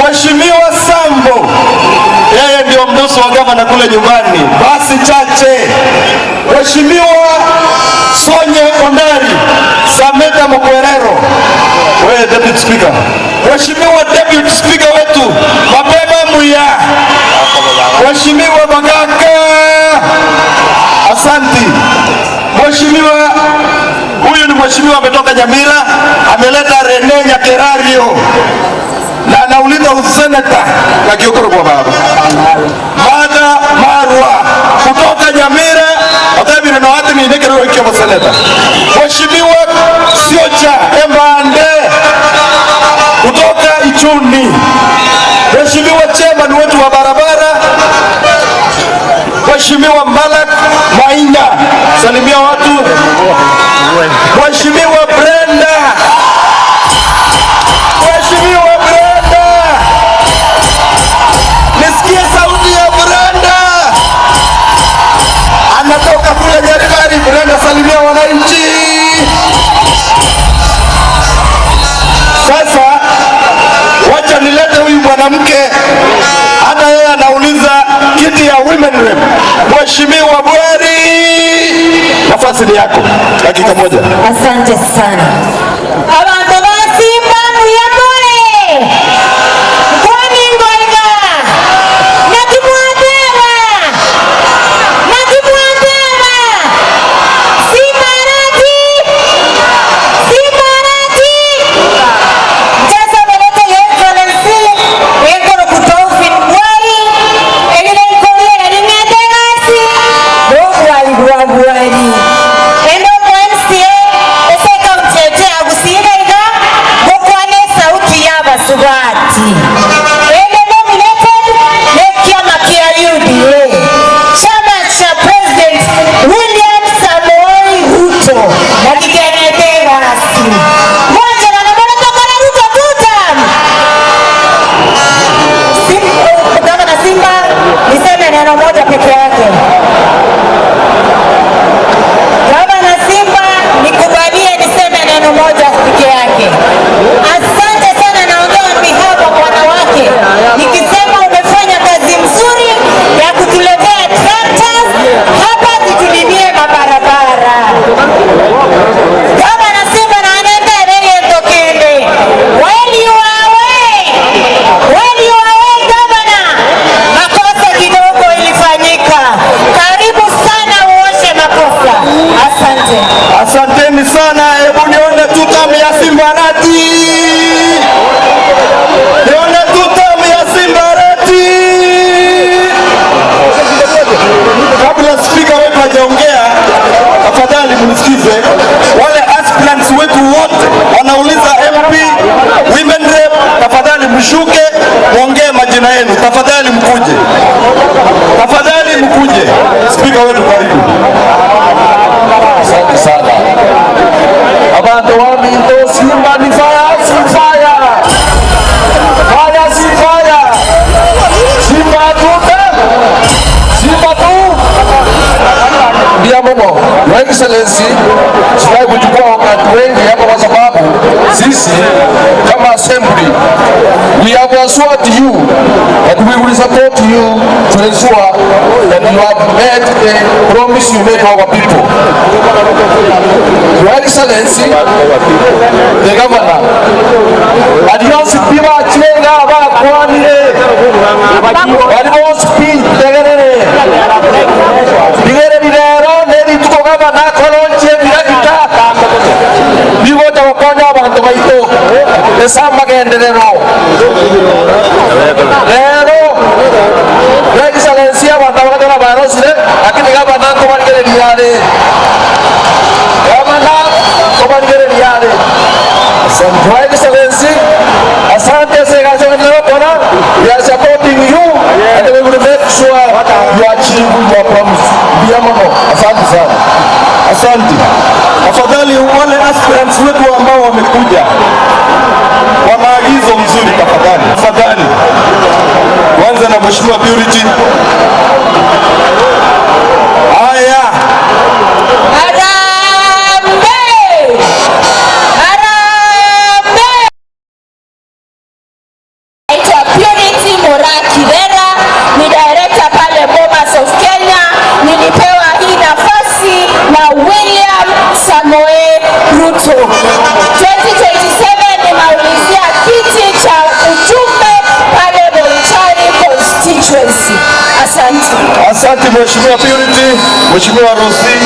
Speaker 6: Mheshimiwa Sambo, yeye ndio mdosi wa gavana kule nyumbani. Basi chache. Mheshimiwa Sonye Ondari Sameta Mkwerero. Wewe Deputy Speaker. Mheshimiwa Deputy Speaker wetu Mapema Muya. Mheshimiwa Bagaka. Asanti. Mheshimiwa huyu ni mheshimiwa ametoka Nyamira, ameleta Rene Nyakerario. Na anauliza useneta na Kiokoro kwa baba. Mada Marwa kutoka Nyamira, atabiri na watu ni nekero ikiwa seneta. Mheshimiwa Siocha Embande kutoka Ichuni. Mheshimiwa chairman wetu wa barabara Mheshimiwa Malak Maina, salimia watu. Mheshimiwa Brenda. Mheshimiwa Brenda. Nisikie sauti ya Brenda. Anatoka kule Nyaribari. Brenda, salimia wananchi. Sasa wacha nilete huyu mwanamke. Hata yeye anauliza kiti ya women rep. Mheshimiwa Bwari, nafasi ni yako. Dakika moja.
Speaker 9: Asante sana. Abantu basimba muyakole. Kwani ngoiga. Nakimwatera. Simarati. Jaza melete Excellency. Yekoro kutofi Bwari. Elile ikolia ya ringadegasi. Bwari. Endo MCA. Eseka mchetea neno moja peke yake. Gavana Simba, nikubalie niseme neno moja peke yake. Asante sana, naongea on behalf of wanawake nikisema umefanya kazi mzuri ya kutuletea tractors hapa zitulimie mabarabara. Gavana Simba na anenda rege tokende. When you are away, Gavana, makosa kidogo ilifanyika. Karibu sana uoshe makosa. Asante.
Speaker 2: Asanteni sana, hebu nione tutamu ya Simbarati. Nione tutamu ya Simbarati. Kabla spika wetu hajaongea, tafadhali mnisikize. Wale aspirants wetu wote wanauliza MP, women rep, tafadhali mshuke, muongee majina yenu. Tafadhali mkuje. Tafadhali mkuje. Spika wetu karibu. Asante sana. Abantu waminto Simba ni fire, si fire. Fire si fire. Simba tuta. Simba tu. Ndia momo. Your Excellency, sifai kuchukua wakati wengi hapa kwa sababu sisi kama assembly we have assured you that we will support you to ensure that you have met the promise you made to our people. Your Excellency, the Governor, adios piwa chenga bakwanire, adios pi tegerere, digere bidero neri tuko Governor kolonche birakita, bigo tawakonya abantu baito, esamba genderero, lero, Your Excellency abantu bakatona barosire, lakini Governor komarikere biyare. Your Excellency, asante sekasonelokona, we are supporting you and we will make sure you achieve your promise. Biamono, asante sana. Asante. Tafadhali wale aspirants wetu ambao wamekuja kwa maagizo mzuri, tafadhali. Tafadhali. Kwanza na Mheshimiwa Purity. Haya. Asante Mheshimiwa Purity, Mheshimiwa Rosi.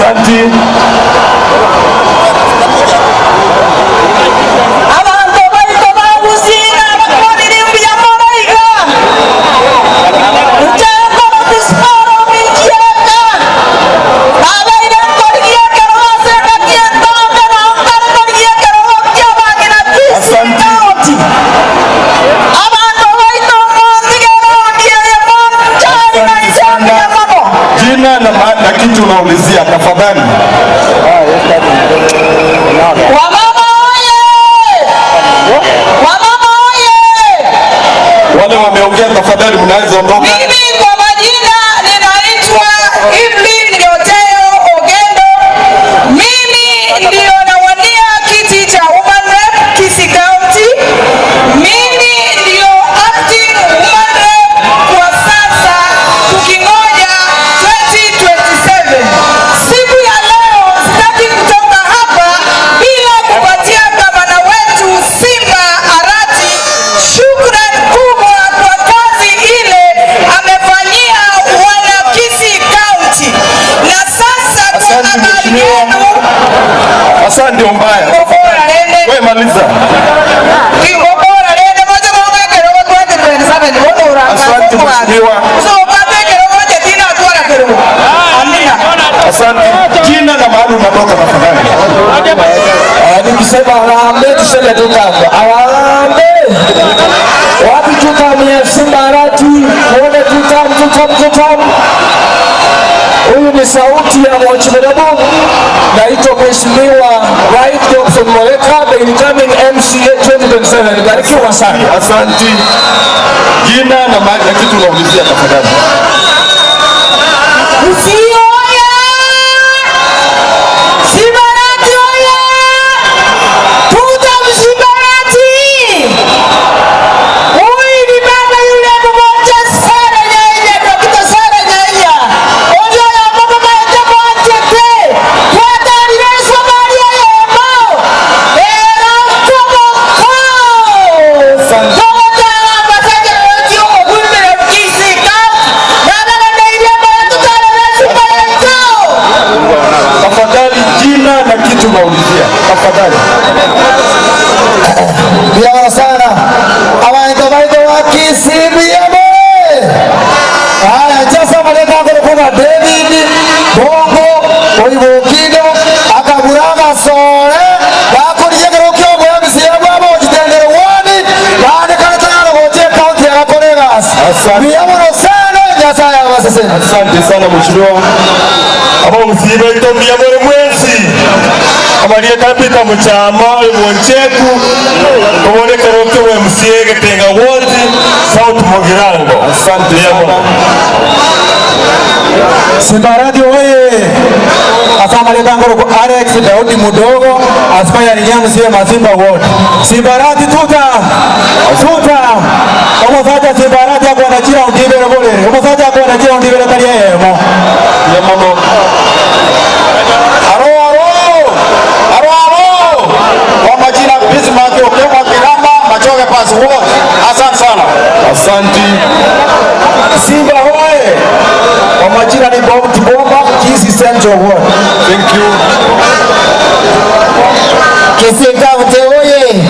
Speaker 2: Asante. Na kitu unaulizia tafadhali.
Speaker 9: Wamama oye! Wamama oye!
Speaker 2: Wale wameongea tafadhali mnaweza ondoka.
Speaker 9: Mimi kwa majina ninaitwa Evelyn Yoteo Ogendo. Mimi ndio nawania kiti cha Woman Rep Kisii County. Mimi ndio acting Woman Rep kwa sasa tukingoja 2027. Siku ya leo sitaki kutoka hapa bila kupatia gavana wetu Simba Arati shukrani kubwa kwa kazi ile amefanyia wana Kisii County. Na sasa kwa habari yenu,
Speaker 2: asante mbaya. Wewe maliza. Asante mheshimiwa. Asante. Jina na mahali unatoka tafadhali. Nikisema harambee tuseme tu kama harambee. Wapi tu
Speaker 7: Mheshimiwa Right Dobson Moleka, the incoming MCA 2027. Barikiwa sana.
Speaker 6: Asante. Jina na kitu unaulizia tafadhali. Tunaulizia tafadhali.
Speaker 8: Biara sana. Abaito wakisibiamo. Haya jasa maleka kuna David Bongo Oibokido akaburaga sore bakuriyegero kyogo yabisiabo abo jitendere wani bane kanatana boje county ya Koregas. Biara sana jasa ya wasese.
Speaker 6: Asante sana mheshimiwa.
Speaker 2: Abo msibaito biamore mwezi. Amaria kapita mchama mwoncheku kuboneka roke we msiege tenga wote South Mogirango. Asante yamo.
Speaker 8: Simba Radio wewe. Asama leta ngoro kwa Alex Daudi Mudogo aspire nyamu siye Masimba wote. Simba Radio tuta. Omosaja Simba Radio kwa nachira undibere bole. Omosaja kwa nachira undibere kali yemo.
Speaker 6: Yamo.
Speaker 1: Asante sana.
Speaker 6: Asante.
Speaker 8: Simba hoye. Kwa majina ni Bob Tibomba, Kisi Central Ward.
Speaker 6: Thank you.
Speaker 8: Kisi County hoye.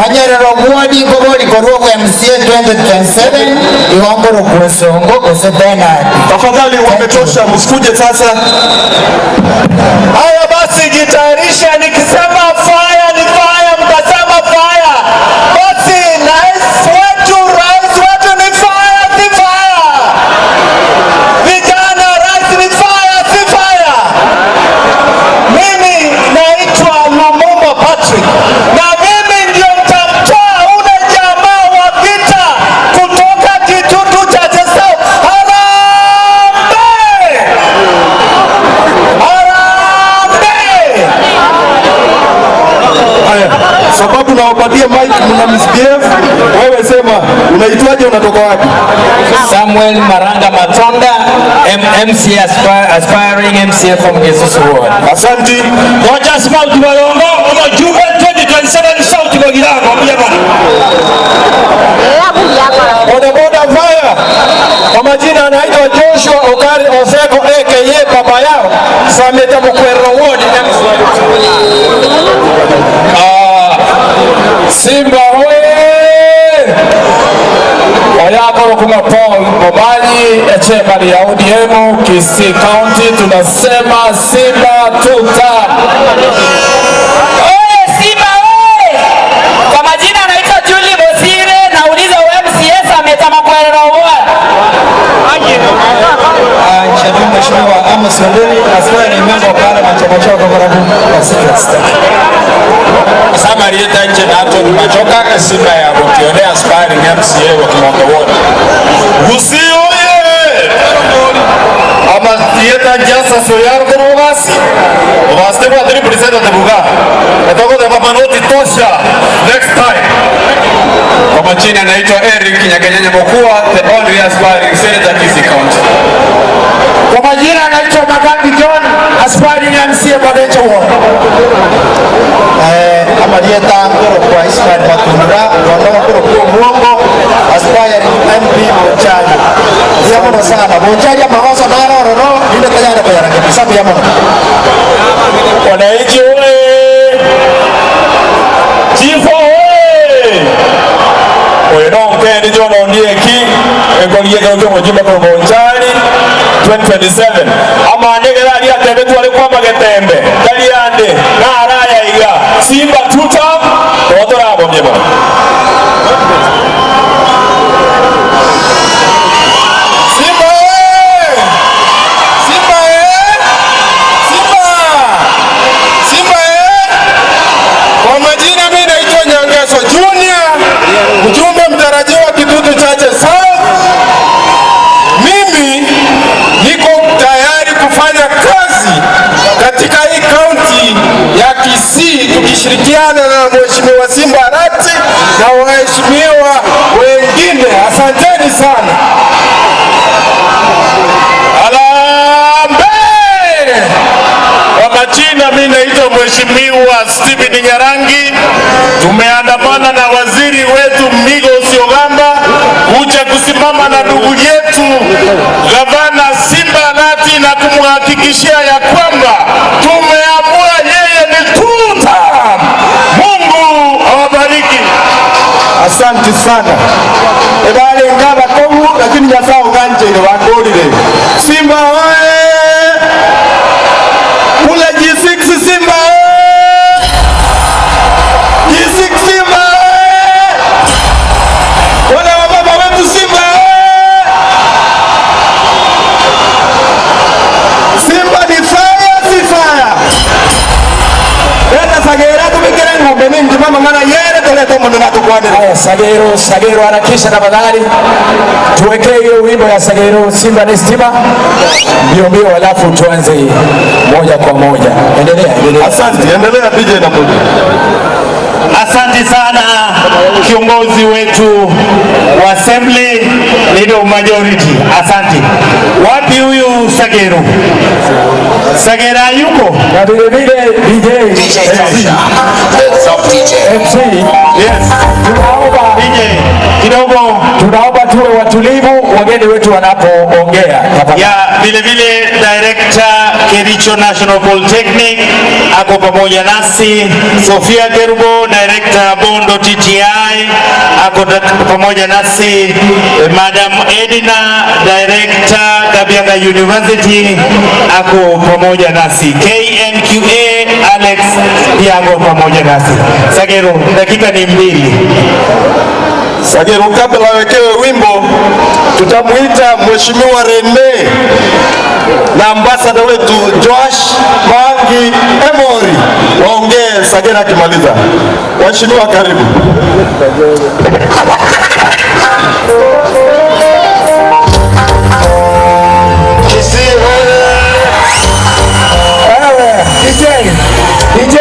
Speaker 8: Manyerero mwadi kogoli korugo MCA 2027. Iwamboro kuwesongo kuse Bernard.
Speaker 6: Tafadhali wametosha, msikuje sasa.
Speaker 2: Haya basi jitayarisha, nikisema fire ni fire, mtasema fire. Basi rais wetu ni fire, si fire. Vijana, rais ni fire, si fire. Mimi naitwa Lumumba Patrick na mimi ndio mtamtoa ule jamaa wa vita kutoka Kitutu cha South.
Speaker 6: Sababu nawapatia mic, mna misbehave. Wewe sema unaitwaje, unatoka wapi?
Speaker 1: Samuel Maranga Matonda, MC aspiring MCA from Jesus Ward.
Speaker 6: Asante.
Speaker 2: Ngoja South Balongo, Jumbe 2027 South Mogirango, pia bwana.
Speaker 6: Bodaboda fire. Kwa majina anaitwa Joshua Okari Oseko aka baba yao Sameta Mkwero Ward.
Speaker 1: Simba hoye! Wayako kuma Paul Mobanyi echema ya ODM Kisii County, tunasema Simba tuta.
Speaker 9: Oye Simba oye! Kwa majina anaitwa Julie Bosire, nauliza MCS ametama kwa Rawa.
Speaker 8: Chairman Mheshimiwa Amos Wanderi, aspire ni member of parliament wa Machoka kwa Secretary.
Speaker 1: Samarieta nje na hato ni Machoka Simba ya Bokione aspiring MCA wa Kimonge Ward.
Speaker 2: Usioye!
Speaker 6: Ama tieta jasa soyar kurugasi. Waste kwa tri presenta de buga. Etoko de papanoti tosha. Next time.
Speaker 1: Kwa majina anaitwa Eric Nyaganyanya Mokua, the only aspiring senator Kisii County.
Speaker 8: Kwa majina anaitwa Magandi John, aspiring MCA Badecho Ward. Amalieta ngoro kwa Ismail Matunda, wanoa ngoro kwa Mwongo, aspiring MP Mchani. Yamono sana, Mchani mahosa na roro, ndio tayari kwa yarake. Sabu yamono.
Speaker 2: Wananchi oye! Chief oye! Oye nonke ni John Ondieki, engoliye kwa mjumbe kwa Mchani 2027. Ama negera ali atebe tu alikuwa magetembe. Dali ande na araya iga. Simba tuta, totora abo mjema. Simba!
Speaker 3: Mheshimiwa Stephen Nyarangi, tumeandamana na waziri wetu Migos Ogamba kuja kusimama na ndugu yetu Gavana Simba Arati na kumhakikishia ya kwamba tumeamua yeye ni tuta. Mungu awabariki.
Speaker 8: Asante sana. Ebale ngaba komu lakini nyasao ganje ile wangolile. Simba oye! Kula G6 Simba oye! G6 Simba oye! Wale wababa wetu Simba oye! Simba ni fire, si fire. Eta Sagera tumekera ngombe mingi mama ngana yere toleta mwana na tukwane.
Speaker 7: Haya, Sagero harakisha tafadhali. Tuwekee hiyo wimbo ya Sagero Simba ni Stima. Mbio alafu tuanze moja kwa moja. Endelea.
Speaker 8: Asante, endelea DJ na moja.
Speaker 4: Asante sana kiongozi wetu wa assembly leader majority. Asante. Wapi huyu Sagero? Sagera yuko?
Speaker 7: Na vile vile DJ MC.
Speaker 4: Yes. Kidogo
Speaker 7: tunaomba tuwe watulivu wageni wetu wanapoongea.
Speaker 4: Ya vile vile director Kericho National Polytechnic ako pamoja nasi. Sofia Kerubo, director Bondo TTI ako pamoja nasi. Madam Edina, director Kabianga University ako pamoja nasi. KNQA Alex pia ako pamoja nasi. Sagero, dakika ni 2.
Speaker 8: Sagero kabla wekewe wimbo, tutamuita Mheshimiwa Rene na ambassador wetu Joash Mangi Emori waongee Sagero akimaliza. Waheshimiwa karibu.
Speaker 7: DJ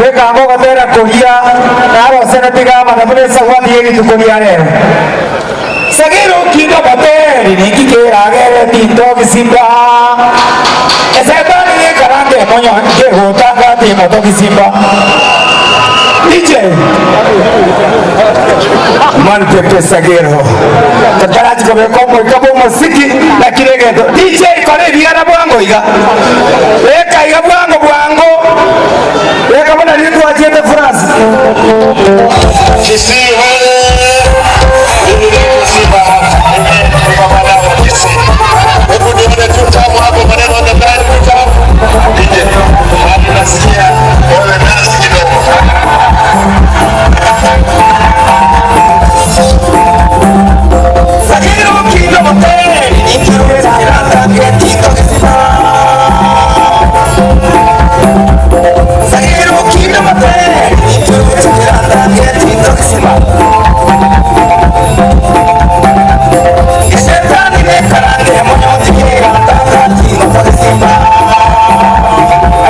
Speaker 7: weka ngoga tera kugia naro senatiga manamune sawadi yegi tukugia leo Sagero kinga bateri ni kikera gere tinto kisimba esetani ni karange monyo ke hotaka ti moto kisimba DJ man pepe Sagero tataraji kwa mkopo ikapo muziki na kiregedo DJ kore viara bwango iga eka iga bwango eka mwana nitu ajete France
Speaker 3: Kisi wale Simba Baba wa Kisi. Hebu nione tutamu hapo maneno ya ndani tutamu. DJ hadi nasikia wewe nasi kidogo.
Speaker 7: Sagero kinga bateri ikiweza kirata kietiko kisima Sagero kinga bateri ikiweza kirata kietiko kisima Esetani ne karande monyo tikira takati moto kisima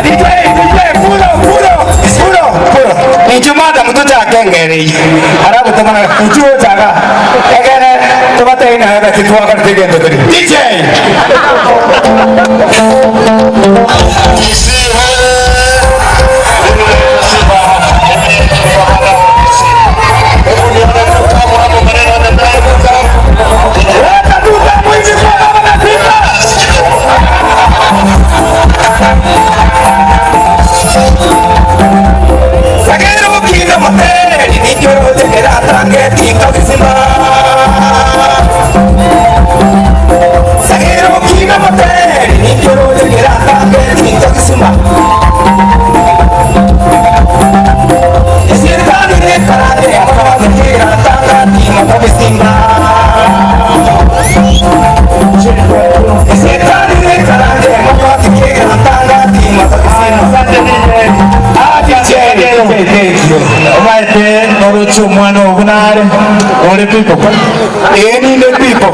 Speaker 7: DJ puro Nichumada mtuta kengeri harabu tamana nichuo chaga egere tomate ina hada kitwa karte gendo kari DJ
Speaker 3: Kisi Simba Baba wa Kisi. Hebu nione tutamu hapo maneno ya ndani tutamu.
Speaker 7: weka duka mwingi kwa baba na Simba Sagero kinga materi nichuo tikira takati moto kisima Sagero kinga materi nichuo tikira takati moto kisima Esirkani ne karate mono tikira takati moto kisima Esirkani ne karate mono tikira takati moto kisima
Speaker 4: Omaete noruchu mwana obunare ore pipo
Speaker 7: Eni ndio pipo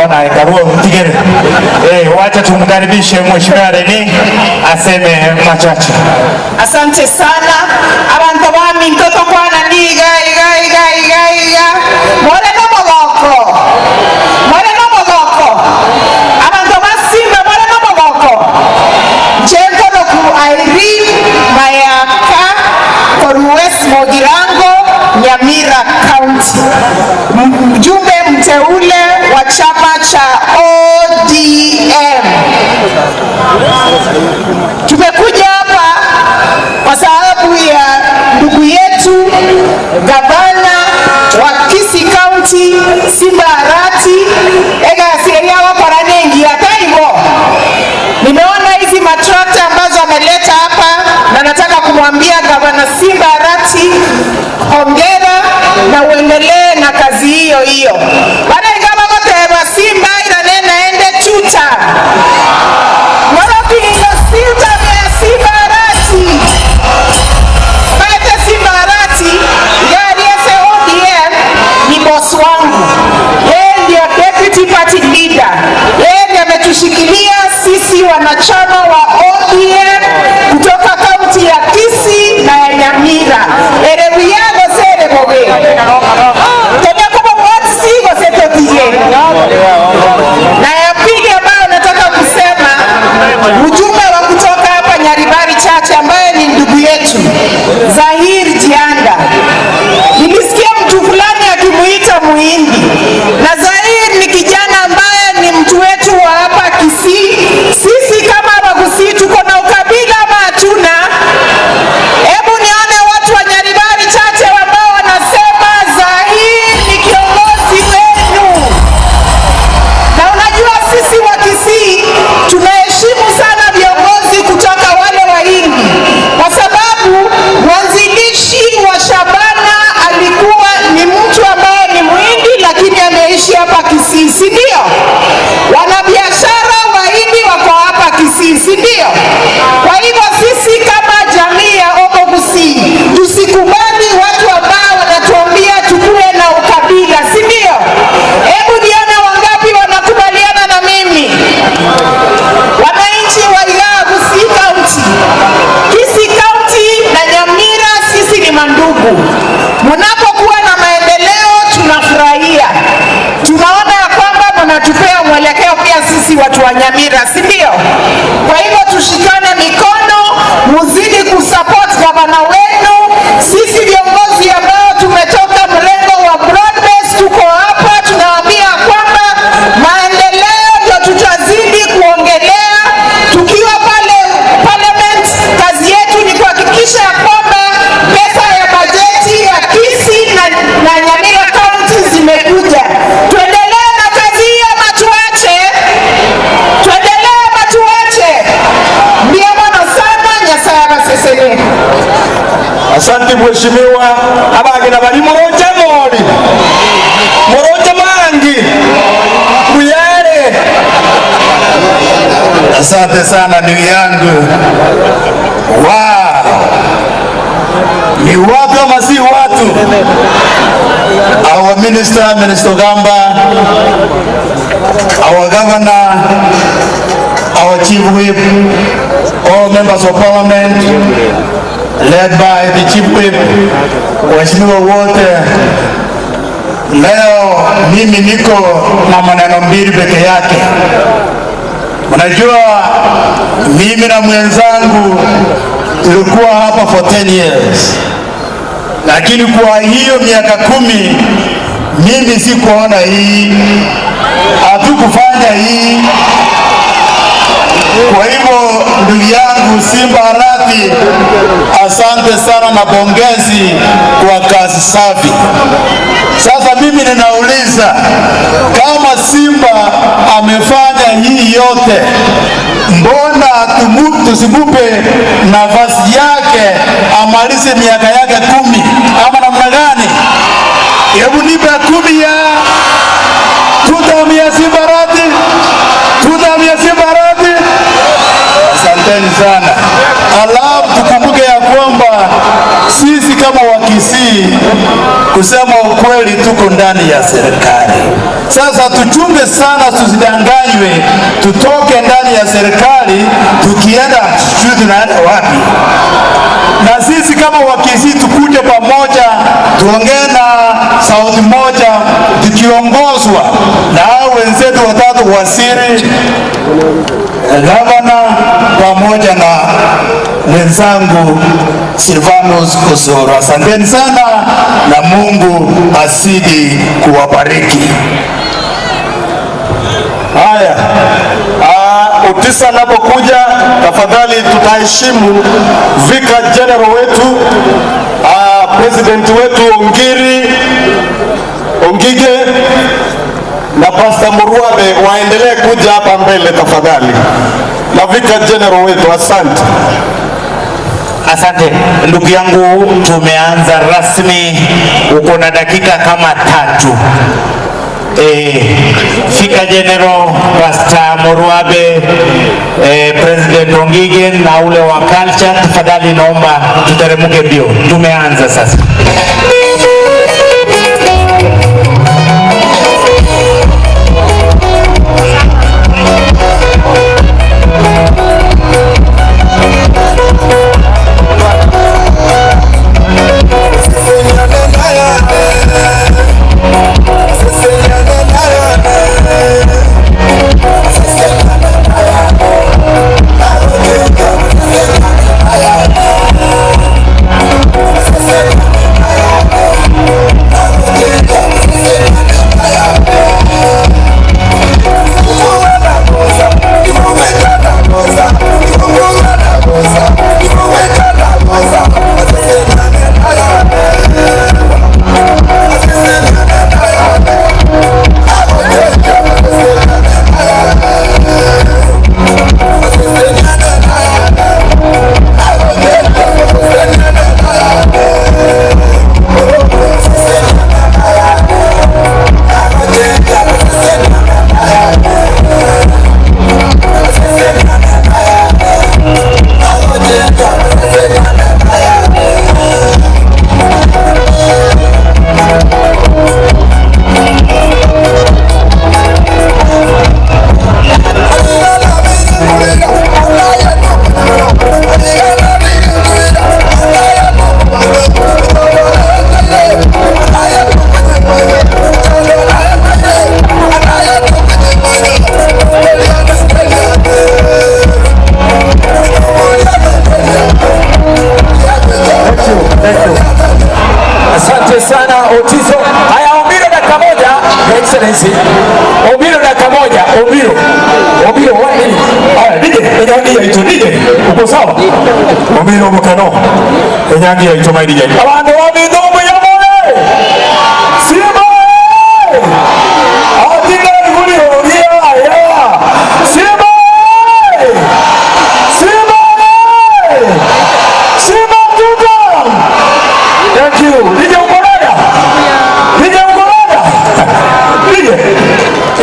Speaker 4: wana ikaruo tigere wacha tumkaribishe mheshimiwa Rene aseme machache.
Speaker 9: Asante sana abantu bami mtoto kwana niga mwale no mogoko abantu basimba mwale no mogoko Irene
Speaker 10: mteule wa chama cha ODM. Tumekuja hapa kwa sababu ya ndugu yetu gavana wa Kisii County Simba Arati egasiria waparanengi ataigo. Nimeona hizi matrakta ambazo ameleta hapa na nataka kumwambia gavana Simba Arati hongera na uendelee na kazi hiyo hiyo. Bana ingaba goteba Simba iranena ende chuta. Mwana pinga Simba ya Simba Arati. Baada Simba Arati yaliese ODM ni boss wangu. Yeye ndiye deputy party leader. Yeye ndiye ametushikilia sisi wanachama wa ODM kutoka kaunti ya Kisii na ya Nyamira. Erewiago sere bobe. Tena kama watu sigo setotie. Na ya pili ambayo nataka kusema, ujumbe wa kutoka hapa Nyaribari Church ambaye ni ndugu yetu Zahir Jianda. Nilisikia mtu fulani akimuita Muhindi. Na Zahir ni kijana ambaye ni mtu wetu wa hapa Kisii. Sisi kama Wakusii tuko na ukabila ama hatuna? Hebu nione watu wa Nyaribari Church ambao wanasema Zahir ni kiongozi wenu. Na unajua sisi wa Kisii tunaheshimu sana viongozi kutoka wale Wahindi, kwa sababu mwanzilishi wa Shabana alikuwa ni mtu ambaye ni Mhindi lakini ameishi hapa Kisii, si ndio? Wanabiashara Wahindi wako hapa Kisii, si ndio? Kwa hivyo sisi kama jamii ya Obokusii tusikubali watu ambao wanatuambia tukue na ukabila, si ndio? Hebu nione wangapi wanakubaliana na mimi. Wananchi wa Kisii County, Kisii County na Nyamira, sisi ni mandugu. Mnapokuwa na maendeleo tunafurahia. Tunaona ya kwamba mnatupea mwelekeo pia sisi watu wa Nyamira, si ndio? Kwa hivyo tushikane mikono, muzidi kusupport gavana wenu. Sisi viongozi ambao tumetoka mrengo wa broad-based tuko hapa, tunawaambia kwamba maendeleo ndio tutazidi kuongelea. Tukiwa pale parliament, kazi yetu ni kuhakikisha kwamba pesa ya bajeti ya Kisii na Nyamira County zimekuja. Tuendelee na kazi hiyo ama tuache? Tuendelee ama tuache? Ndio maana sana Nyasaye asesele.
Speaker 2: Asante mheshimiwa. Abagina bali moroja mori. Moroja mangi. Kuyare.
Speaker 6: Asante sana ndugu yangu. Ni watu ama si watu? Our minister, Minister Gamba, our governor, our chief whip, all members of parliament, led by the chief whip, waheshimiwa wote. Leo mimi niko na maneno mbili peke yake. Mnajua mimi na mwenzangu tulikuwa hapa for 10 years. Lakini kwa hiyo miaka 10 mimi sikuona hii. Hatukufanya hii. Kwa hivyo ndugu yangu Simba Arati, asante sana na pongezi kwa kazi safi. Sasa mimi ninauliza, kama Simba amefanya hii yote, mbona tusimupe nafasi yake amalize miaka yake 10 ama namna gani? Hebu nipe 10 ya tutamia Simba Arati. Tutamia Simba Arati. Asanteni sana. Alafu tukumbuke ya kwamba sisi kama Wakisii, kusema ukweli, tuko ndani ya serikali. Sasa tuchunge sana, tusidanganywe, tutoke ndani ya serikali tukienda sijui tunaenda wapi. Na sisi kama Wakisii tukuje pamoja, tuongee na sauti moja, tukiongozwa na hao wenzetu watatu, waziri, gavana pamoja na
Speaker 8: mwenzangu Silvanus Kosoro. Asanteni sana na Mungu asidi kuwabariki.
Speaker 11: Haya, Utisa anapokuja tafadhali tutaheshimu Vicar General wetu, President wetu Ongige na Pastor Muruabe waendelee kuja hapa mbele tafadhali, na Vicar General wetu. Asante.
Speaker 4: Asante ndugu yangu, tumeanza rasmi, uko na dakika kama 3. Vicar General, Pastor Muruabe, President Ongige na ule wa culture, tafadhali naomba tuteremke mbio. Tumeanza sasa.
Speaker 7: Asante sana Otizo. Haya, Omiro dakika moja. Your Excellency. Omiro dakika moja. Omiro wapi? Haya, DJ. Uko sawa? Omiro mukano. Enyangi ya ito my DJ. Abantu wabidombo ya mole. Simba. Adina nguli oria ya. Simba. Thank you. DJ Ukoraga.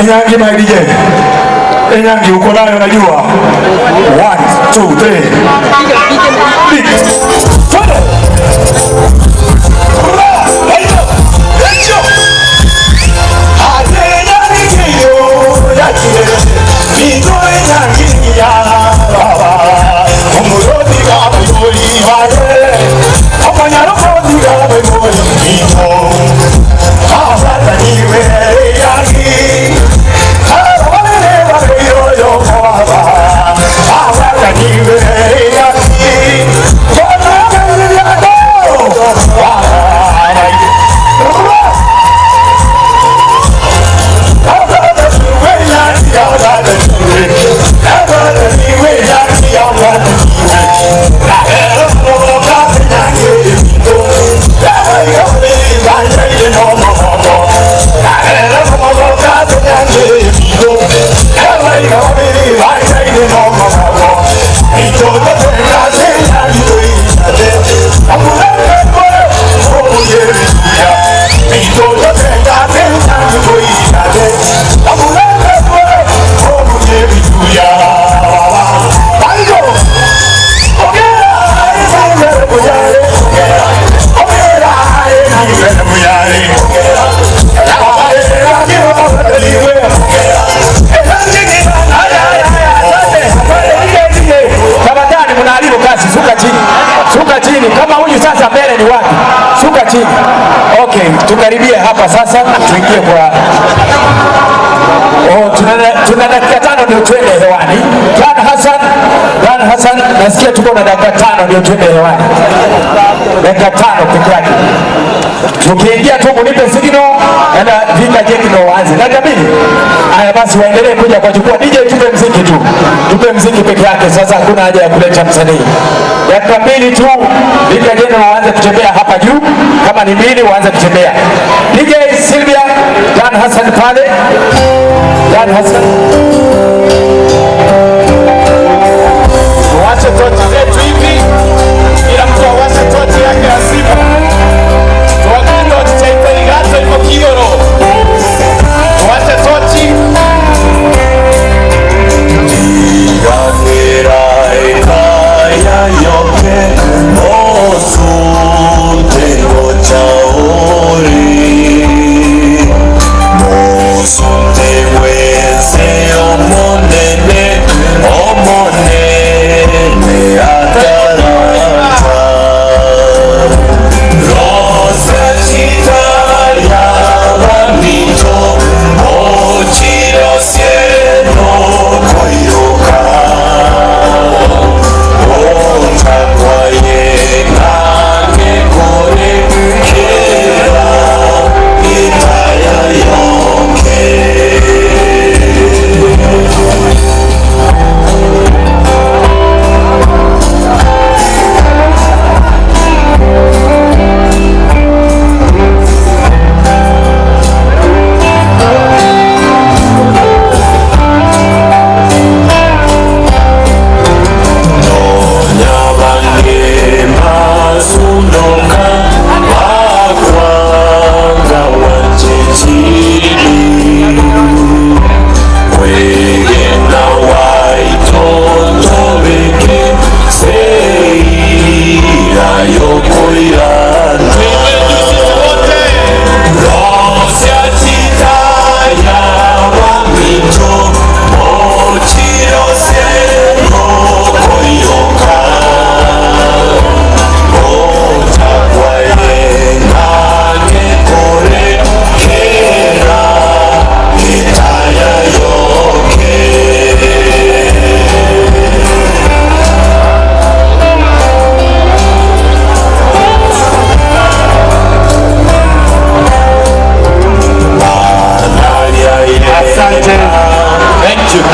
Speaker 7: Enyangi my DJ. Enyangi uko nayo najua. 1 2 3. Big. Twende. Okay, tukaribie hapa sasa, tuingie kwa tuna dakika 5 ndio twende hewani. Jan Hassan Dan Hassan, nasikia tuko na dakika 5 ndio tuende hewani. Dakika 5 peke yake. Tukiingia tu munipe signal na vika jeki ndio waanze. Dakika 2. Haya basi waendelee kuja kwa jukwaa. DJ tupe muziki tu. Tupe muziki peke yake. Sasa hakuna haja ya kuleta msanii. Dakika 2 tu vika jeki ndio waanze kutembea hapa juu. Kama ni 2 waanze kutembea. DJ Sylvia, Dan Hassan pale. Dan Hassan.
Speaker 2: Tuache tochi zetu hivi, ila mtu awashe tochi yake ya simu. Tuwake tochi cha Iperigato hivyo Kigoro. Tuache tochi.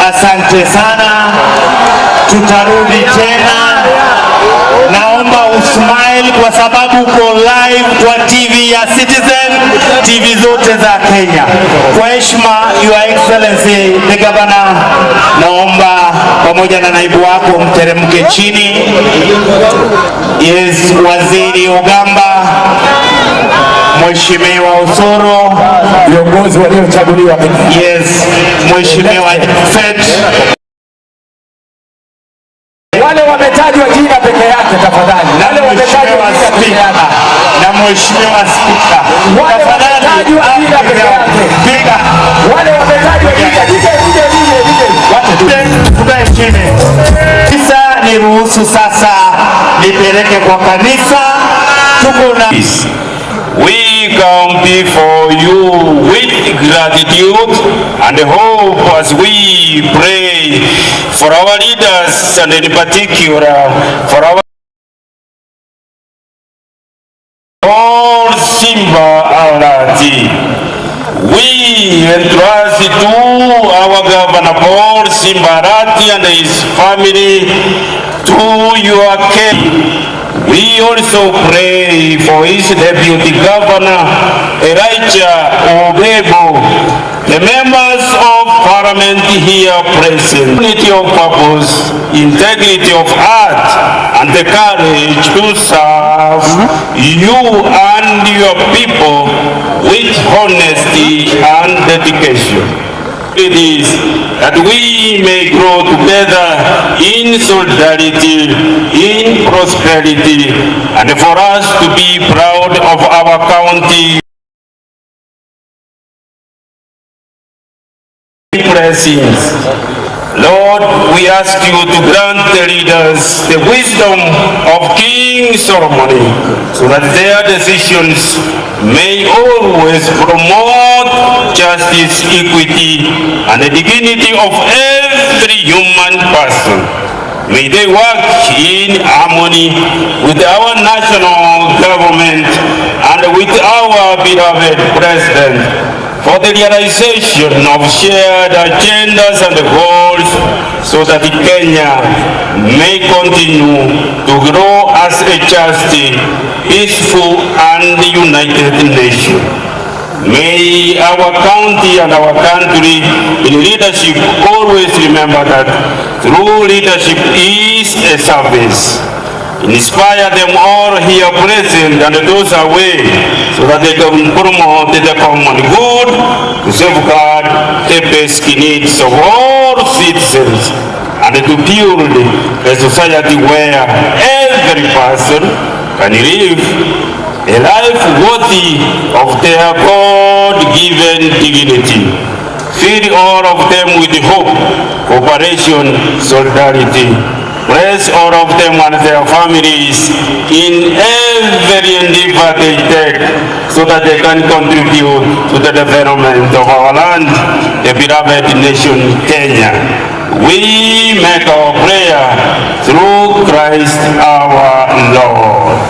Speaker 4: Asante sana, tutarudi tena. Naomba usmile kwa sababu uko live kwa TV ya Citizen, TV zote za Kenya. Kwa heshima, Your Excellency the Governor, naomba pamoja na naibu wako mteremke chini. Yes, Waziri Ogamba, Mheshimiwa Osoro,
Speaker 7: viongozi waliochaguliwa.
Speaker 4: Yes, Mheshimiwa Fed.
Speaker 7: Wale wametajwa jina peke yake tafadhali. Wale wametajwa jina peke yake.
Speaker 4: Na Mheshimiwa Spika.
Speaker 7: Wale wametajwa jina peke yake.
Speaker 4: Spika.
Speaker 7: Wale wametajwa jina.
Speaker 4: Tukae chini. Kisa niruhusu sasa nipeleke kwa kanisa. Tuko na
Speaker 12: We come before you with gratitude and hope as we pray for our leaders and in particular for our Paul Simba Arati. We entrust to our Governor Paul Simba Arati and his family to your care. We also pray for his deputy governor, Elijah Obebo, the members of parliament here present, unity of purpose, integrity of heart, and the courage to serve you and your people with honesty and dedication. It is that we may grow together in solidarity, in prosperity, and for us to be proud of our county. Blessings. Lord, we ask you to grant the leaders the wisdom of King Solomon, so that their decisions may always promote justice, equity, and the dignity of every human person. May they work in harmony with our national government and with our beloved President for the realization of shared agendas and goals so that Kenya may continue to grow as a just, peaceful and united nation. May our county and our country in leadership always remember that true leadership is a service. Inspire them all here present and those away so that they can promote the common good to safeguard the basic needs of all citizens and to build a society where every person can live a life worthy of their God-given dignity. Fill all of them with hope, cooperation, solidarity. Bless all of them and their families in every endeavor they take so that they can contribute to the development of our land, the beloved nation Kenya. We make our prayer through Christ our Lord.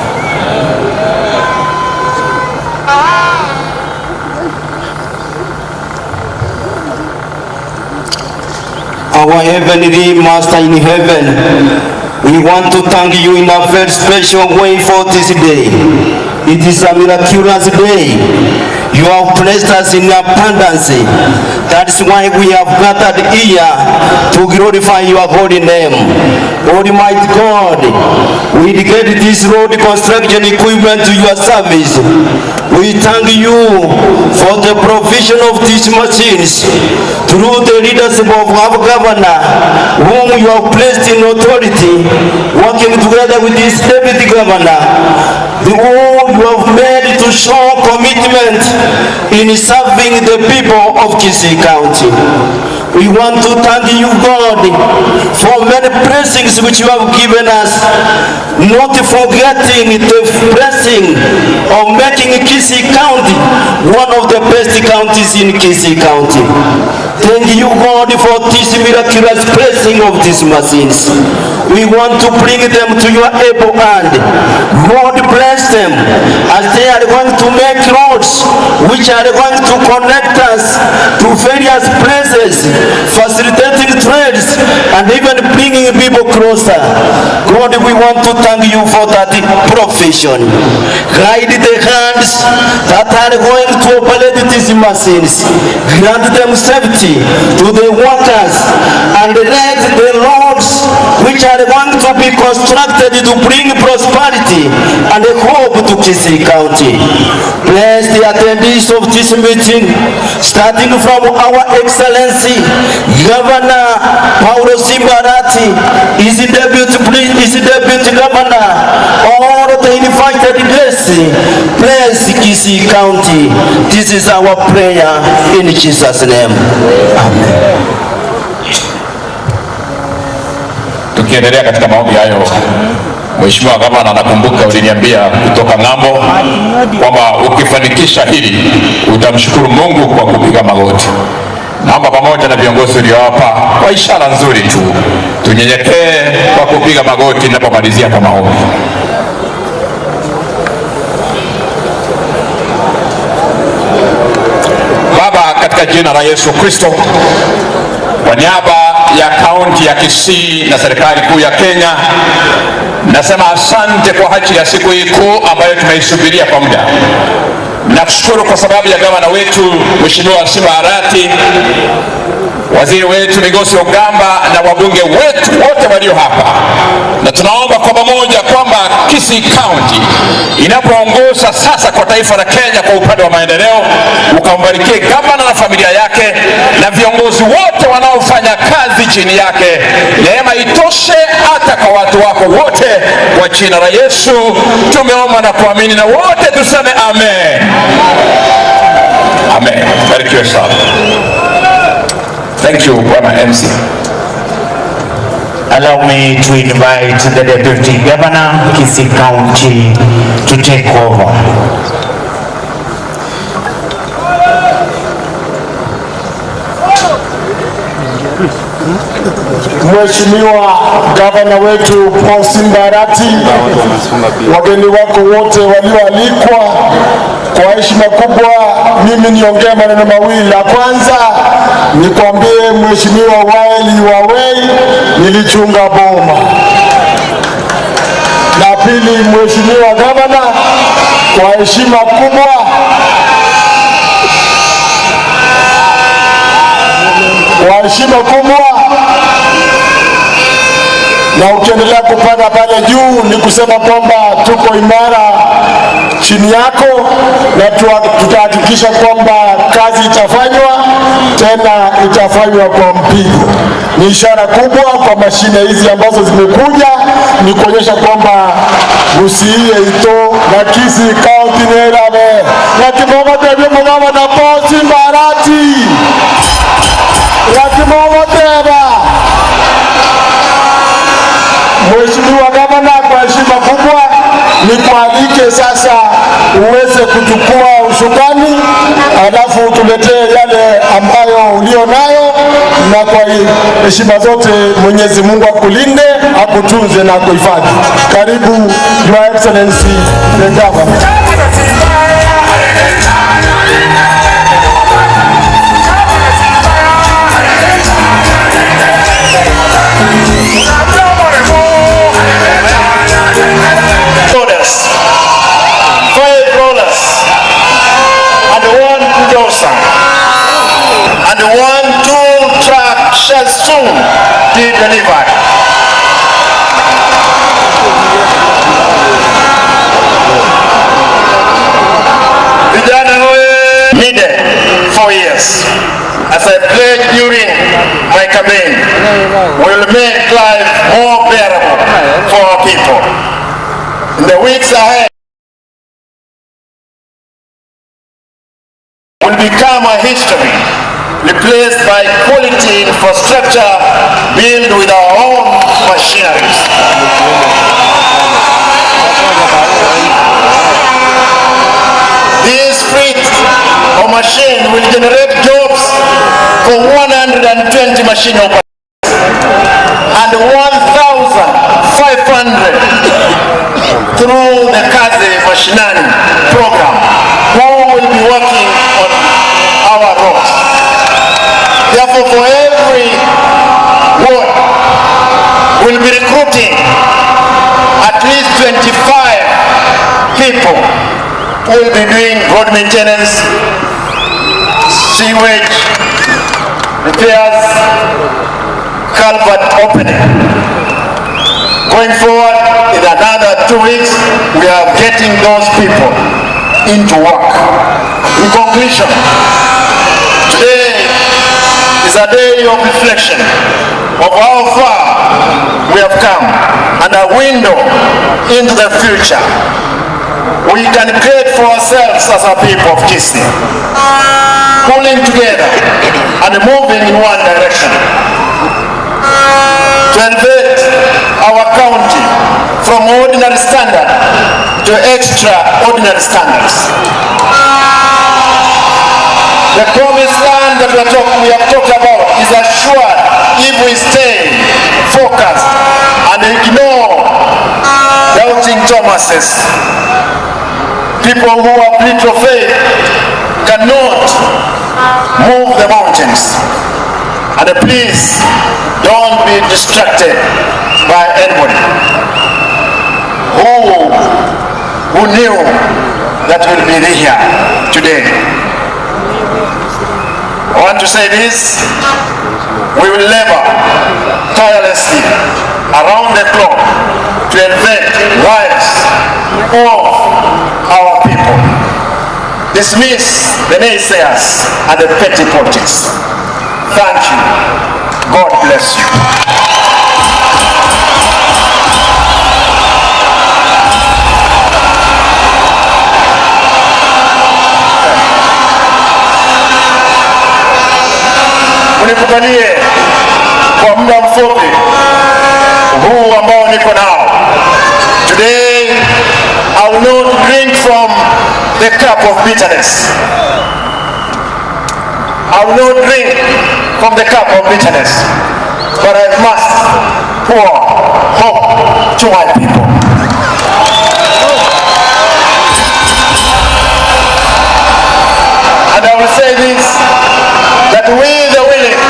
Speaker 13: Our Heavenly Master in heaven, we want to thank you in a very special way for this day. It is a miraculous day. You have blessed us in abundance. That's why we have gathered here to glorify your holy name. Almighty God, we dedicate this road construction equipment to your service. We thank you for the provision of these machines through the leadership of our governor, whom you have placed in authority, working together with this deputy governor, whom you have made to show commitment in serving the people of Kisii County. We want to thank you, God, for many blessings which you have given us, not forgetting the blessing of making Kisii County one of the best counties in Kisii County. Thank you, God, for this miraculous blessing of these machines. We want to bring them to your able hand. God bless them as they are going to make roads which are going to connect us to various places, facilitating trades and even bringing people closer. God, we want to thank you for that profession. Guide the hands that are going to operate these machines. Grant them safety to the workers and let the roads which are going to be constructed to bring prosperity and hope to Kisii County. Bless the attendees of this meeting, starting from our Excellency Governor Paulo Simbarati, is the Deputy Governor, all the invited guests. Bless Kisii County. This is our prayer in Jesus' name. Amen.
Speaker 1: Tukiendelea katika maombi hayo, Mheshimiwa Gavana, nakumbuka uliniambia kutoka ng'ambo kwamba ukifanikisha hili utamshukuru Mungu kwa kupiga magoti. Naomba pamoja na viongozi uliowapa kwa ishara nzuri tu tunyenyekee kwa kupiga magoti ninapomalizia kwa maombi. Baba, katika jina la Yesu Kristo, kwa niaba ya kaunti ya Kisii na serikali kuu ya Kenya, nasema asante kwa ajili ya siku hii kuu ambayo tumeisubiria kwa muda. Nakushukuru kwa sababu ya gavana wetu Mheshimiwa Simba Arati, waziri wetu Migosi Ogamba na wabunge wetu wote walio hapa, na tunaomba kwa pamoja kwamba Kisii County inapoongoza sasa kwa taifa la Kenya kwa upande wa maendeleo, ukambarikie gavana na familia yake na viongozi wote wanaofanya kazi chini yake. Neema itoshe hata kwa watu wako wote, kwa jina la Yesu tumeomba na kuamini, na wote tuseme amen. Amen. Barikiwe sana. Thank you, Bwana MC.
Speaker 4: Allow me to invite the Deputy Governor, Kisii County, to take over.
Speaker 14: Mheshimiwa gavana wetu Paul Simbarati, wageni wako wote walioalikwa, kwa heshima kubwa mimi niongee maneno mawili. La kwanza nikwambie Mheshimiwa Waeli Wawei, nilichunga boma. La pili, Mheshimiwa gavana, kwa heshima kubwa na ukiendelea kupanda pale juu, ni kusema kwamba tuko imara chini yako na tutahakikisha kwamba kazi itafanywa, tena itafanywa kwa mpigo. Ni ishara kubwa kwa mashine hizi ambazo zimekuja, ni kuonyesha kwamba Busia ito na Kisii County nerabe na kimogo tebye mugaba na Paul Simbarati kimogo teba. Mheshimiwa gavana, kwa heshima kubwa nikualike sasa uweze kuchukua usukani, alafu tuletee yale ambayo ulio nayo, na kwa heshima zote Mwenyezi Mungu akulinde, akutunze na kuhifadhi. Karibu Your Excellency the Governor.
Speaker 3: And one tool truck shall soon be delivered. Vijana hoye needed 4 years. As I pledged during my campaign, will make life more bearable for our people. In the weeks ahead, will become a history, replaced by quality infrastructure built with our own machineries. This fleet or machine will generate jobs for 120 machine operators and 1,500 through the Kazi Mashinani program, who will be working on our roads. Therefore, for every ward, we'll be recruiting at least 25 people who will be doing road maintenance, sewage repairs, culvert opening. Going forward, in another 2 weeks, we are getting those people into work. In conclusion, today is a day of reflection of how far we have come and a window into the future we can create for ourselves as a people of Kisii, pulling together and moving in one direction to elevate our county from ordinary standard to extraordinary standards. The promised land that we have talked about is assured if we stay focused and ignore doubting Thomases. People who have little faith cannot move the mountains. And please don't be distracted by anybody who knew that we'll be here today. I want to say this: we will labor tirelessly around the clock to elevate lives of our people, dismiss the naysayers and the petty politics. Thank you. God bless you. Unikubalie kwa muda mfupi huu ambao niko nao. Today I will not drink from the cup of bitterness. I will not drink from the cup of bitterness.
Speaker 15: but I must pour hope to my people. And I will say this, that we the willing,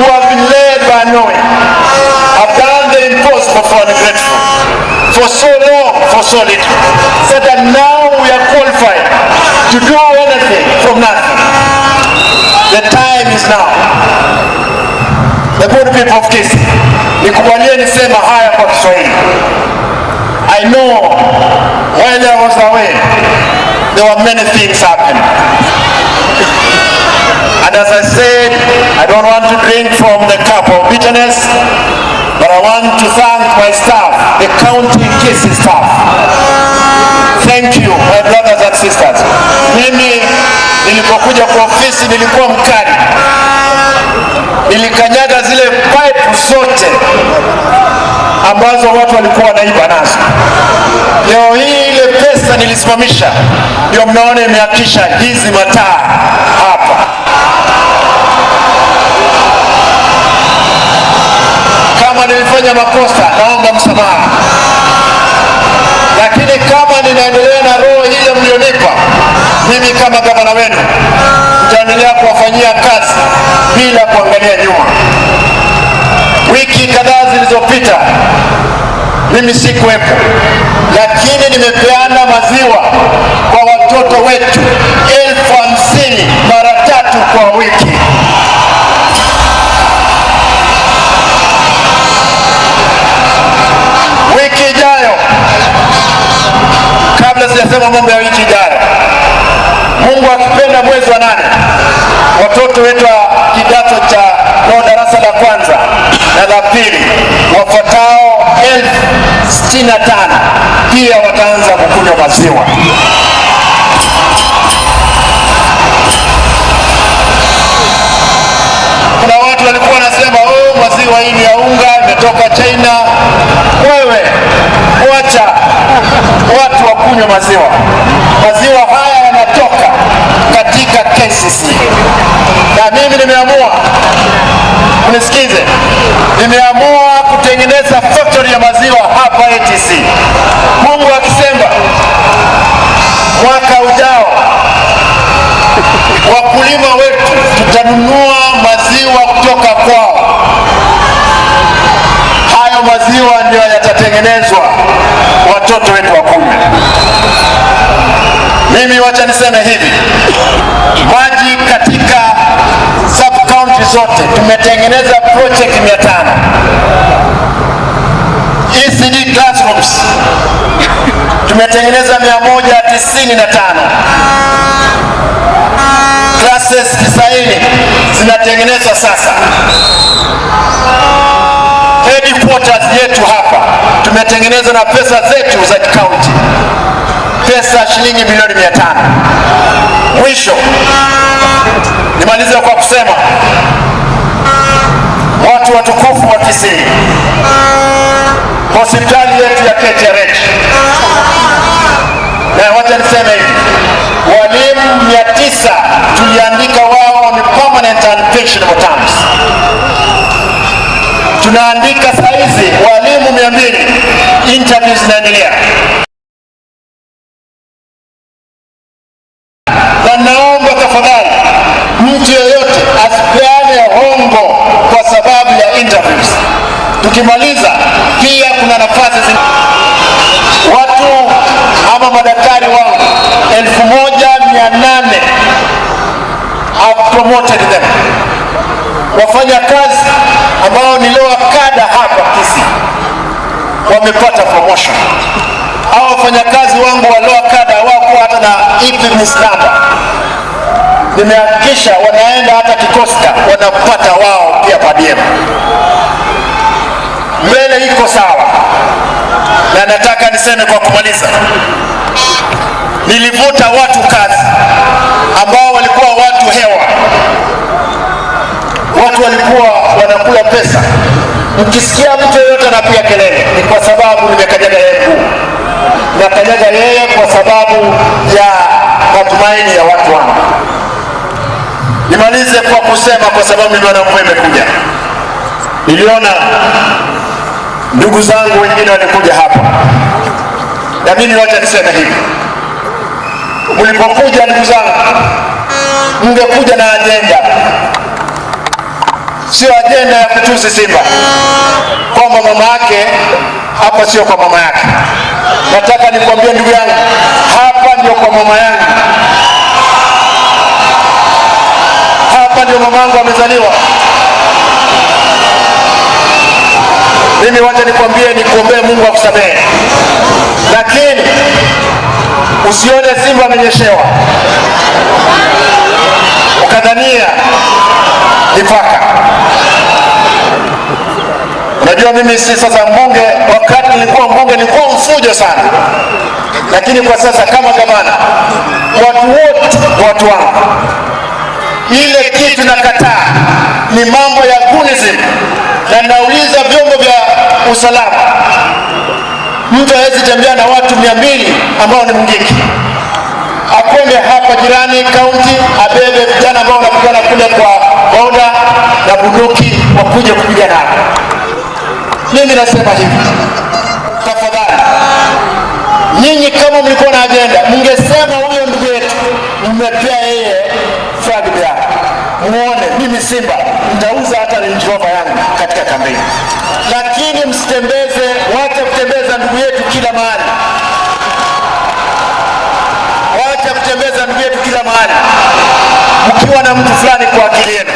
Speaker 15: who have been led by knowing, have done the impossible for the grateful, for so long, for so little, so that now we are qualified to do anything from nothing. The time is now. The good people of Kisii, nikubalieni sema haya kwa Kiswahili. I know while I was away, there were many things happening. And as I said, I don't want to drink from the cup of bitterness, but I want to thank my staff, the County Kisii staff. Thank you, my brothers and sisters. Mimi nilipokuja kwa ofisi nilikuwa mkali. Nilikanyaga zile pipe zote ambazo watu walikuwa wanaiba nazo. Leo hii ile pesa nilisimamisha, ndio mnaona imeakisha hizi mataa hapa. Kama nilifanya makosa, naomba msamaha. Lakini kama ninaendelea na roho ile mlionipa, mimi kama gavana wenu nitaendelea kuwafanyia kazi bila kuangalia nyuma. Wiki kadhaa zilizopita mimi sikuwepo, lakini nimepeana maziwa kwa watoto wetu 50,000 mara 3 kwa wiki. Wiki ijayo, kabla sijasema mambo ya wiki ijayo, Mungu akipenda, mwezi wa 8, watoto wetu wa kidato cha darasa la kwanza na la pili wafuatao 65,000 pia wataanza kukunywa maziwa. Kuna watu walikuwa wanasema maziwa hii ni ya unga, imetoka China. Wewe wacha watu wakunywe maziwa. Maziwa haya yanatoka katika KCC, na mimi nimeamua, unisikize, nimeamua kutengeneza factory ya maziwa hapa ATC. Mungu akisema, mwaka ujao wakulima wetu tutanunua maziwa kutoka kwao. Hayo maziwa ndio yatatengenezwa watoto wetu wakunywe. Mimi wacha niseme hivi, maji katika sub county zote tumetengeneza project 500. ECD classrooms tumetengeneza 195. Classes 90 zinatengenezwa sasa. Headquarters yetu hapa tumetengeneza na pesa zetu za county, pesa shilingi milioni 500. Mwisho nimalize kwa kusema, watu watukufu wa Kisii, hospitali yetu ya KTRH, na wacha niseme hivi, walimu 900 tuliandika wao ni permanent and pensionable terms. Tunaandika saizi walimu 200, interviews zinaendelea. Na naomba tafadhali, mtu yeyote asipeane hongo kwa sababu ya interviews. Tukimaliza pia kuna nafasi watu ama madaktari wangu 1,800 I've promoted them. Wafanya kazi ambao ni lower kada hapa Kisii wamepata promotion. Hao wafanyakazi wangu wa lower kada wako hata na EPMIS number. Nimehakikisha wanaenda hata kikosta wanapata wao pia padiem. Mbele iko sawa. Na nataka niseme kwa kumaliza, nilivuta watu kazi ambao walikuwa watu hewa, watu walikuwa wanakula pesa. Mkisikia mtu yeyote anapiga kelele, ni kwa sababu nimekanyaga yeye mguu. Nakanyaga yeye kwa sababu ya matumaini ya watu wangu. Nimalize kwa kusema, kwa sababu nimeona mvua imekuja, Niliona ndugu zangu wengine walikuja hapa, na mimi wacha niseme hivi, mlipokuja ndugu zangu, mngekuja na ajenda, sio ajenda ya kutusi Simba kwamba mama yake hapa sio kwa mama yake. Nataka nikwambie ndugu yangu, hapa ndio kwa mama yangu, hapa ndio mama yangu amezaliwa. Mimi wacha nikwambie, nikuombee Mungu akusamehe, lakini usione Simba amenyeshewa ukadhania ni paka. Unajua mimi si sasa mbunge, wakati nilikuwa mbunge nilikuwa mfujo sana, lakini kwa sasa kama gavana, watu wote watu wangu. Ile kitu nakataa ni mambo ya gunism, na nauliza vyombo vya usalama, mtu hawezi tembea na watu 200 ambao ni Mungiki, akwende hapa jirani kaunti abebe vijana ambao wanapigana kule kwa boda na bunduki wakuje kupigana hapa. Mimi nasema hivi, tafadhali nyinyi kama mlikuwa na agenda, mngesema huyo ndugu yetu mmepea yeye flag yake, muone mimi Simba nitauza hata Range Rover yangu katika kampeni, lakini msitembeze, wacha kutembeza ndugu yetu kila mahali, wacha kutembeza ndugu yetu kila mahali mkiwa na mtu fulani kwa akili yenu.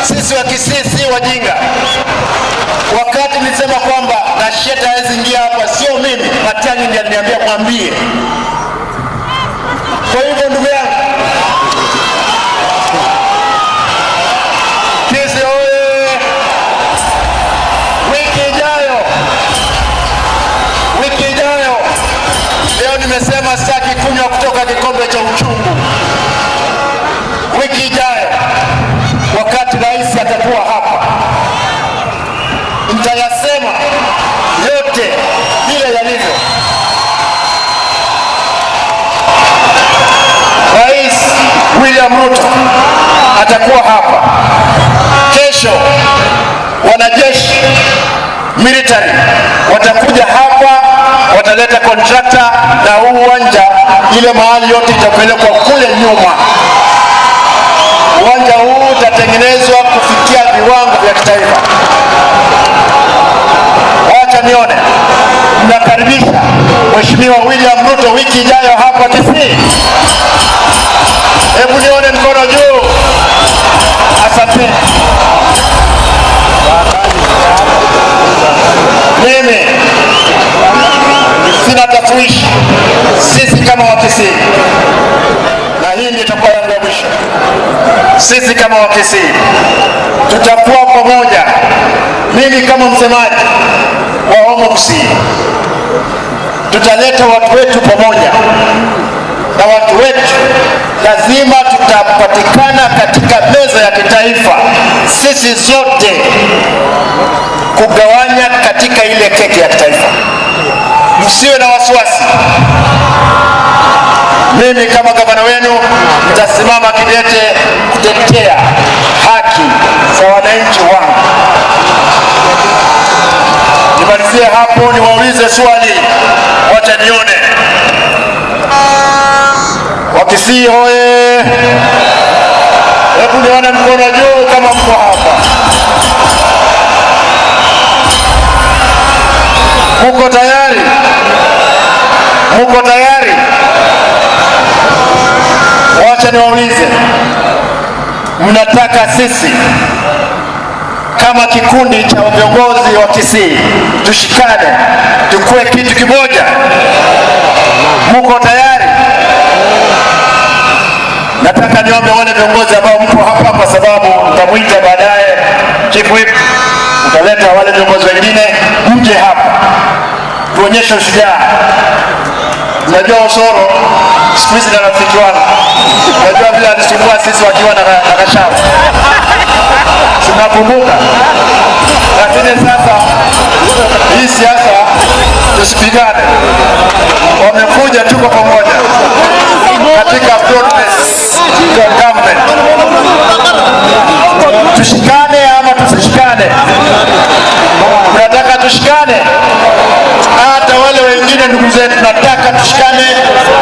Speaker 15: Sisi wa Kisii si wajinga. Wakati nilisema kwamba Gasheta hawezi ingia hapa, sio mimi, Matiang'i ndiye aliniambia mwambie. Kwa hivyo ndugu yangu, Kisii oye! Wiki ijayo, leo nimesema sitaki kunywa kutoka kikombe cha uchungu. Wiki ijayo, wakati rais atakuwa hapa, nitayasema yote vile yalivyo. Rais William Ruto atakuwa hapa kesho, wanajeshi military watakuja hapa, wataleta contractor na huu uwanja, ile mahali yote itapelekwa kule nyuma. Uwanja huu utatengenezwa kufikia viwango vya kitaifa. Wacha nione mnakaribisha Mheshimiwa William Ruto wiki ijayo hapa Kisii. Hebu nione mkono juu. Asante. Mimi sina tafwishi, sisi kama Wakisii, na hii ndio itakuwa yangu ya mwisho. Sisi kama Wakisii tutakuwa pamoja. Mimi kama msemaji wa Homo Kisii, tutaleta watu wetu pamoja, na watu wetu lazima tutapatikana katika meza ya kitaifa, sisi zote kugawanya katika ile keki ya kitaifa. Msiwe na wasiwasi. Mimi kama gavana wenu nitasimama kidete kutetea haki za wananchi wangu. Nimalizie hapo, niwaulize swali, wacha nione. Wakisii hoye! Hebu nione mkono juu kama mko hapa. Muko tayari? Muko tayari? Wacha niwaulize, mnataka sisi kama kikundi cha viongozi wa Kisii tushikane, tukue kitu kimoja? Muko tayari? Nataka niombe wale viongozi ambao mko hapa, kwa sababu nitamuita baadaye Chief Whip, utaleta wale viongozi wengine, mje hapa tuonyeshe ushujaa. Unajua Osoro siku hizi na rafiki wangu, unajua vile alisumbua sisi wakiwa na Gachagua, tunakumbuka. Lakini sasa hii siasa tusipigane, wamekuja tuko pamoja katika broadness government. Tushikane ama tusishikane? tushikane. Hata wale wengine ndugu zetu nataka tushikane,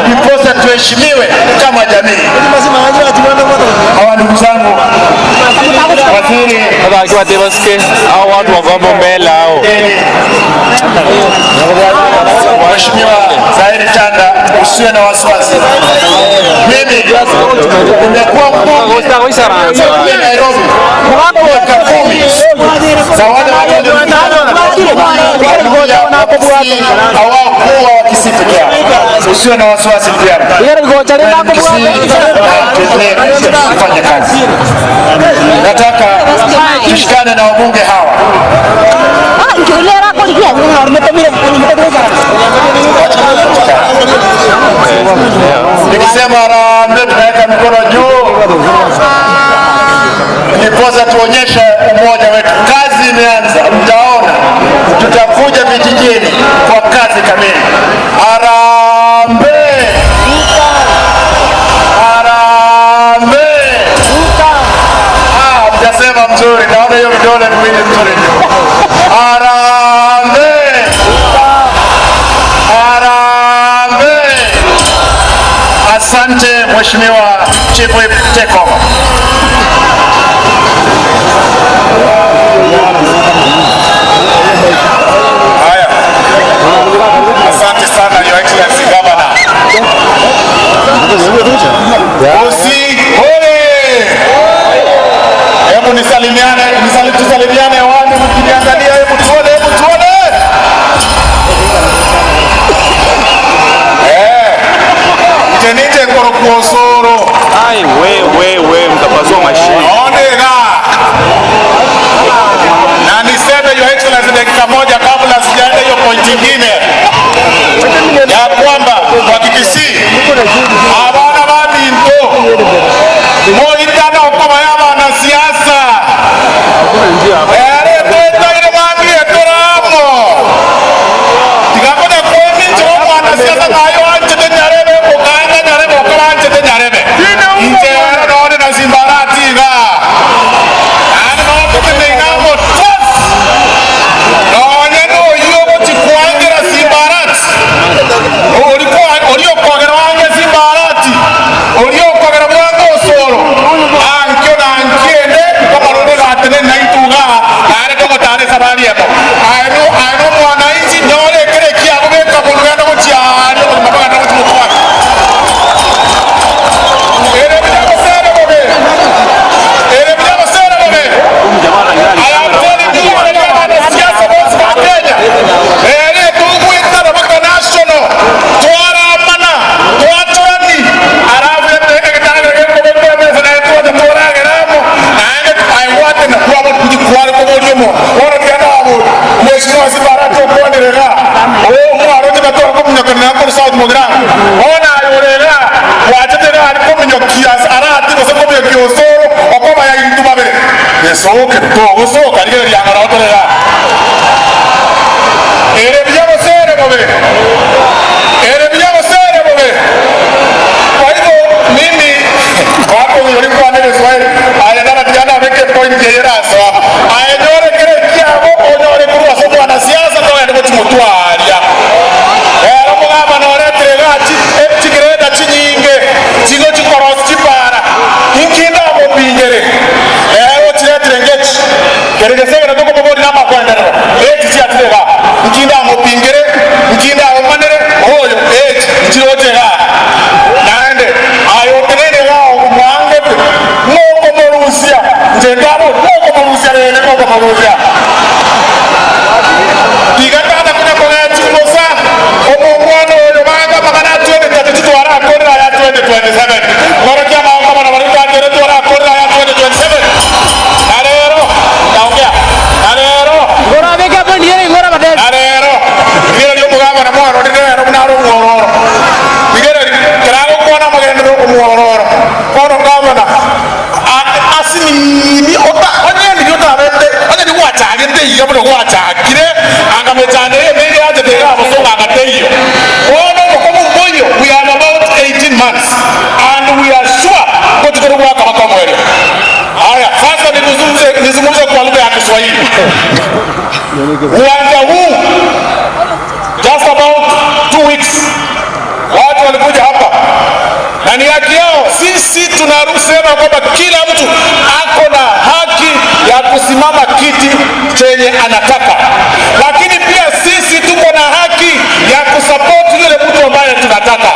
Speaker 15: ndiposa tuheshimiwe kama jamii. Hawa ndugu zangu waziri
Speaker 16: akiwa Tebaske au watu wako mbele hao.
Speaker 15: Mheshimiwa Zahiri Tanda, usiwe na wasiwasi. Mimi nimekuwa mbunge Nairobi miaka 10. Za wale hawakuwa wakisifu yao. Usiwe na wasiwasi pia. Fanya kazi. Nataka tushikane na wabunge hawa. Nikisema harambee tunaweka mikono juu, ndiposa tuonyeshe umoja wetu. Kazi imeanza, mtaona tutakuja vijijini kwa kazi kamili. Harambee! Harambee! Mjasema mzuri, naona hiyo vidole viwili mzuri. Harambee! Harambee! Asante Mheshimiwa Chief Whip, take over. Haya. Asante sana Your Excellency Governor. Osi, ole! Hebu nisalimiane, tusalimiane hewani mkiniangalia, hebu tuone. Mtenite Ngorokuosoro.
Speaker 16: Ai, we mtapasua mashine.
Speaker 15: Ondega. Na niseme Your Excellency dakika moja kabla sijaenda hiyo point nyingine, ya kwamba kwa Kikisii abana babinto moitana okoma y'abana siasa eretetaire bangie toramo tigakona kwemincho omwana siasa nayo anchete nyarebe okanga nyarebe okaba anchete nyarebe inche none na simbaratiga ani nokete inamo tos nonye noyogo chikwangira simbarati oriokogera wange simbarati oriokogera bwange osoro ankyo nankiende kamarone gatene naituga areke gotare sabarieko aino mwananchi nyorekere kiago beka bulugana gochiari omagana gochimutwaka ere byabasere bobe I am telling you abana siasa bose ba Kenya ere tugwitana baka national twaramana twatwani arabe teketana gekobebeza na tuwa turageramo nange aiwate na kuaba kujikwara ko bolimo ora kana abo mheshimiwa Sibarato konderera mwaro tibatora ko munyakana ko South Modra ona ayorera watetera ari ko munyokia arati ko ko byosoro okoma ya induma bere yesoke to gosoka rigere lyangara otorera ere byabosere bobe kwa hivyo mimi wako nilikuwa nile Swahili ayana tena weke point ya raso ayanyore kile kiago onyore kurwa somo na siasa to ende kutimutwaria era mugamba nore tregachi etigreda chinyinge chigo chikoros chipara inkinda mo bingere otiretrengech kerege sebe ko bobori na makwendero eti atrega inkinda mo bingere inkinda mo manere oyo eti chirotega naende ayotenene wao mwange moko morusia ndengabo moko morusia rene moko morusia tigatana kuna kwa chimosa omongwano oyo banga bakana twende tatu twara akora ya 2027 ngorokia maonga bana barika ndere twara akora ya 2027 narero naongea narero ngora beka bandiere ngora bade narero ngiro yo mugamba na mwana ndere munaro ngororo ngiro kirago kuona magendo ngororo kono ngabana asini ota onye ni ota bende onye ni wacha ngende iyo bdo wacha kire anga metane menge ate de abo so anga teyo ono komo moyo we are about 18 months and we are sure kwa tukorwa kama kama wewe sasa nizungumze kwa lugha ya Kiswahili. Uwanja huu sisi tunasema kwamba kila mtu ako na haki ya kusimama kiti chenye anataka, lakini pia sisi tuko na haki ya kusupport yule mtu ambaye tunataka.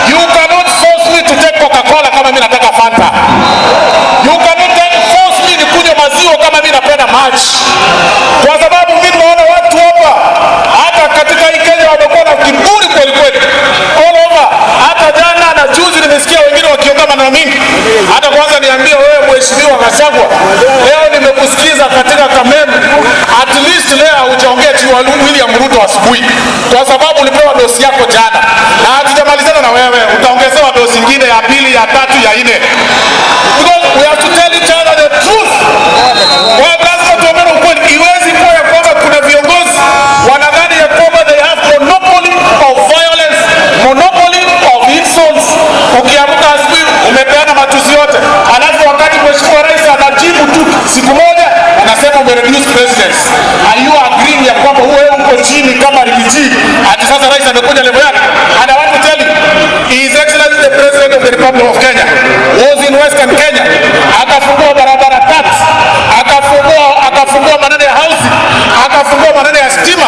Speaker 15: You cannot force me to take Coca-Cola kama mimi nataka Fanta. You cannot force me ni kunywa maziwa kama mimi napenda maji. Kwa sababu mimi naona watu hapa hata katika hii Kenya wamekuwa na kiburi kweli kweli. All over. Hata jana na juzi nimesikia wengine wakiongea maneno mingi. Hata kwanza niambie wewe mheshimiwa Gachagua, leo nimekusikiza katika Kameme. At least leo hujaongea tu William Ruto asubuhi. Kwa sababu ulipewa dosi yako jana. Na hatujamalizana na wewe, utaongezewa dosi nyingine ya pili, ya tatu, ya nne. Because we have to tell each other the truth. Kwa lazima tuombe ukweli. Iwezi kuwa ya kwamba kuna viongozi wanadhani ya kwamba they have monopoly of violence, monopoly of insults. Ukiamka asubuhi umepeana matusi yote, alafu wakati mheshimiwa rais anajibu tu siku moja anasema umereduce presidents. Are you agreeing ya kwamba wewe uko chini kama rigiji ati sasa rais amekuja level yake? And I want to tell you, His Excellency the President of the Republic of Kenya was in Western Kenya, akafungua barabara tatu, akafungua maneno ya housing, akafungua maneno ya stima,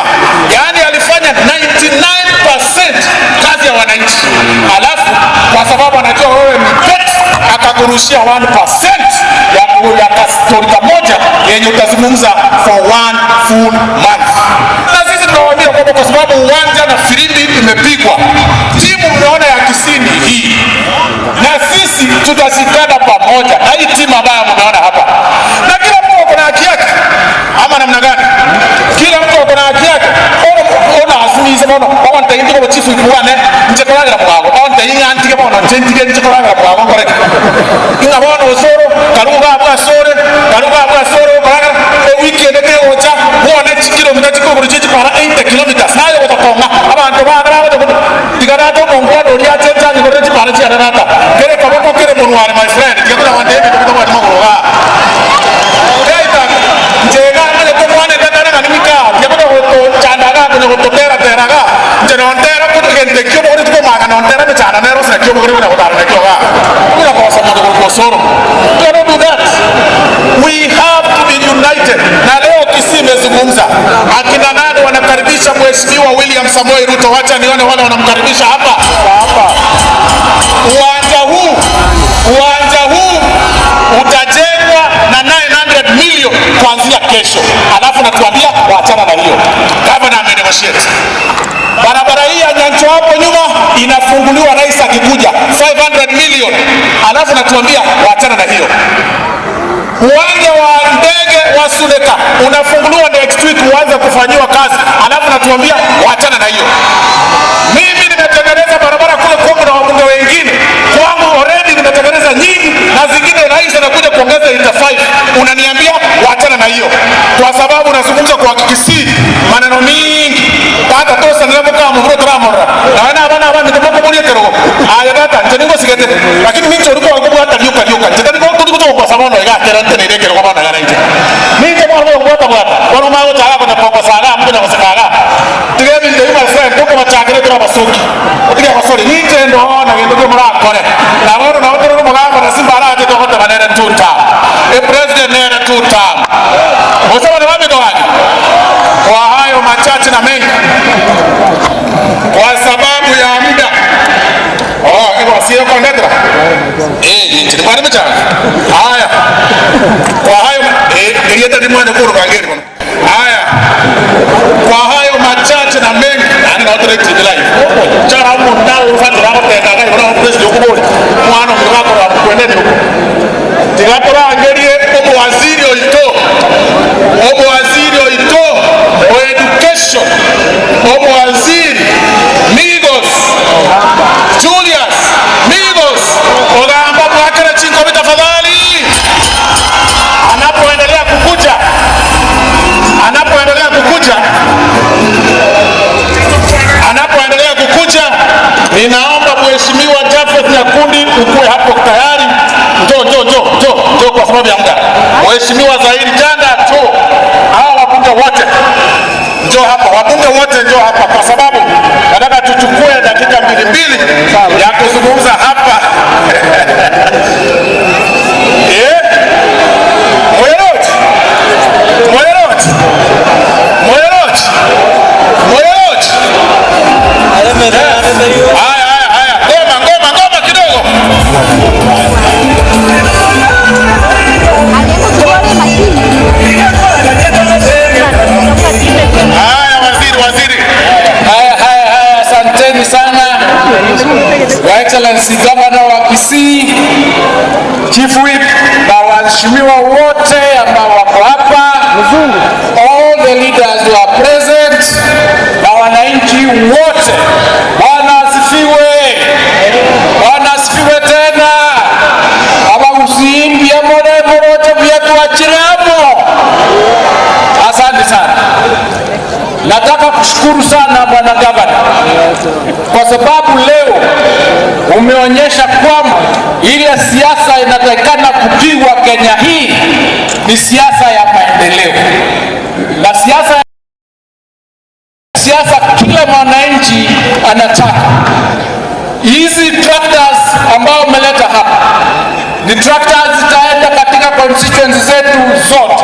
Speaker 15: yani alifanya 99% kazi ya wananchi. Alafu kwa sababu anajua wewe ni pet, akakurushia 1% ya kastori moja yenye utazungumza for 1 full month. Na sisi tunawaambia kwamba kwa sababu uwanja na filimbi imepigwa, timu mmeona ya Kisini hii, na sisi tutashikana pamoja na hii timu ambayo mmeona hapa, na kila mtu ako na haki yake. Ama namna gani? Kila mtu ako na haki yake. Ona asimize mono kwa ntaindi kwa chifu ikuane njekolangira mwago on tainga antike mono njendige njekolangira mwago koreka inga bono osoro karuga abwa soro bana weekend ke ocha wona kilomita chiko buri chichi para 80 kilometers nayo gotokonga abantu bana tigara to mongwa dori achecha ni buri chichi para chi arata kere kaboko kere monware my friend kebula wande bi ko wadi magoroga kaita njega mane to mwane tatana kanimika kebula hoto chandaga kuna hototera teraga njerontera ko gente kyo bori ko maga nontera be chana nero sa kyo bori na hotara ne kyo ga kuna ko sa mo ko soro don't do that. We have to be united. Na leo Kisii imezungumza, akina nani wanakaribisha mheshimiwa William Samoei Ruto? Wacha nione wale wanamkaribisha hapa. Uwanja huu utajengwa na 900 milioni kuanzia kesho. Alafu natuambia waachana na hiyo. Governor amenegotiate. Barabara hii ya Nyancho hapo nyuma inafunguliwa rais akikuja 500 milioni. Alafu natuambia waachana na hiyo. Uwanja wa ndege wa Suleka unafunguliwa next week uanze kufanyiwa kazi. Alafu natuambia waachana na hiyo. Mimi nimetengeneza barabara kule Kongo na wabunge wengine. Kwangu already nimetengeneza nyingi na zingine rais anakuja kuongeza 85. Unaniambia waachana na hiyo. Kwa sababu nazungumza kwa Kisii maneno mingi. Hata tosa nilemo kama mvuro tramora. Na wana abana mitoko muri kero. Aya data njengo sigete. Lakini mimi ndio kwa hata yuka. Njengo kuliko kwa sababu ya kero ntenere kero kwa bana yana nje. Mimi ndio bwata. Kwa maana utaka kuna poko sana mtu na kusaka. Tigemi ndio my friend tuko machakere tuna basuki. Otiga kwa sori ni tendo na ngendo kwa mara kone. Na wao na watu mugamba na simba ara je kwa tabanera tuta. President nera tuta. Mosema ni wapi doani? Kwa hayo machache na mengi, kwa sababu ya muda sio kwa ndedra nchini kwa nime changa haya kwa hayo yeta ni mwana kuru kangeri haya kwa hayo machache na mengi ani na watu rekti live chara hapo ndao ufanye hapo tena kai kuna president ukubole mwana mkako wa kwendeni huko tigapora angerie obo waziri oito o education obo waziri Migos Julius Migos ogamba mwakere chingo tafadhali anapoendelea kukuja ninaomba mheshimiwa Jafet Nyakundi ukue hapo tayari. Njoo kwa sababu ya muda. Mheshimiwa Zahiri Janda hawa wabunge wote njoo hapa kwa sababu nataka tuchukue dakika mbili ya kuzungumza hapa Ngoma kidogo. Waziri. Haya, asanteni sana. Your Excellency Governor wa Kisii, Chief Whip na waheshimiwa wote ambao wako hapa, all the leaders who are present na wananchi wote. Bwana asifiwe. Bwana asifiwe tena. Aba usimbi ya mone wote vyetu achiramo. Asante sana. Nataka kushukuru sana Bwana Gavana kwa sababu leo umeonyesha kwamba ile siasa inatakikana kupigwa Kenya hii ni siasa ya maendeleo, na siasa kila mwananchi anataka. Hizi tractors ambao umeleta hapa ni tractors zitaenda katika constituency zetu zote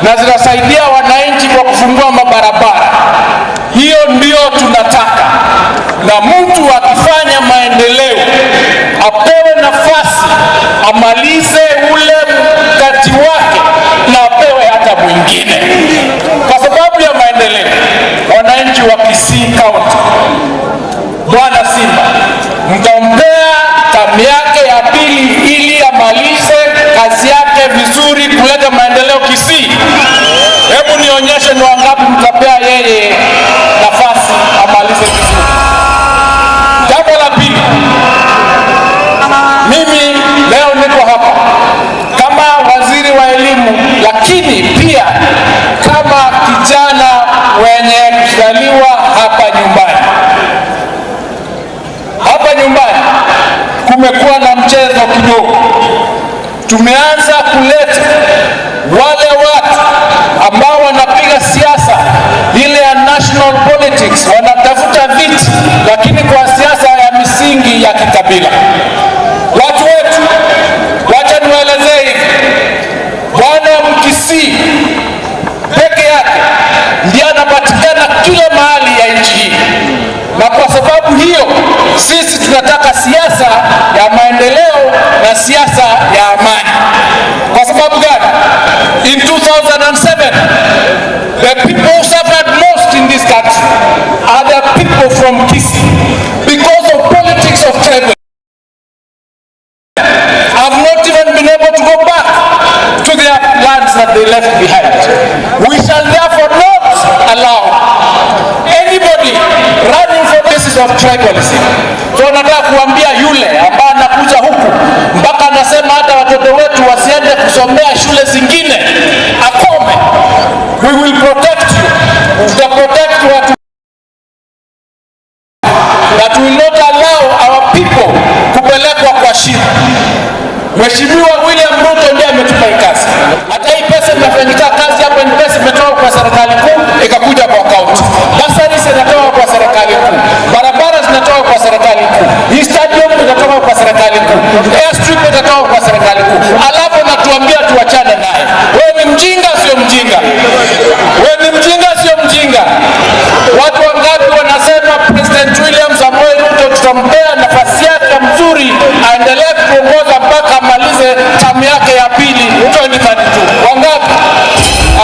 Speaker 15: na zinasaidia wananchi kwa kufungua mabarabara. Hiyo ndio tunataka, na mtu akifanya maendeleo apewe nafasi amalize ule mkati wake na apewe hata mwingine, kwa sababu ya maendeleo. Wananchi wa Kisii County, Bwana Simba mtampea tamu yake ya pili ili amalize kazi yake vizuri kuleta maendeleo Kisii. Hebu nionyeshe ni wangapi mtapea yeye nafasi amalize vizuri. Jambo la pili, mimi leo niko hapa kama waziri wa elimu, lakini pia kama kijana wenye kuzaliwa hapa nyumbani. Hapa nyumbani kumekuwa na mchezo kidogo. Tumeanza kuleta wale watu ambao wanapiga siasa ile ya national politics, wanatafuta viti lakini kwa siasa ya misingi ya kikabila. Watu wetu, wacha niwaelezee hivi, Bwana Mkisii peke yake ndiye anapatikana kila mahali ya nchi hii, na kwa sababu hiyo sisi tunataka siasa ya maendeleo na siasa ya amani. Kwa sababu gani? In 2007, the people who suffered most in this country are the people from Kisii because of politics of tribal. Have not even been able to go back to their lands that they left behind. We shall therefore not allow anybody running for basis of tribalism. So nataka kuambia yule ambaye anakuja huku mpaka anasema hata watoto wetu wasiende kusomea shule zingine, akome. We will protect you. Tuta protect watu, that will not allow our people kupelekwa kwa shida. Mheshimiwa William Ruto ndiye ametupa kazi. Hata hii pesa inafanyika kazi hapa, ni pesa imetoka kwa serikali kuu ikakuja kwa kaunti. Basari zinatoka kwa serikali kuu, barabara zinatoka kwa serikali kuu, hii stadium inatoka kwa serikali kuu, airstrip inatoka kwa serikali kuu. Alafu natuambia tuachane naye. Wewe ni mjinga sio mjinga? Wewe ni mjinga sio mjinga? Watu wangapi wanasema President William Samoei Ruto tutampea nafasi yake mzuri aendelee kuongoza mpaka amalize tamu yake ya pili 2032. Wangapi?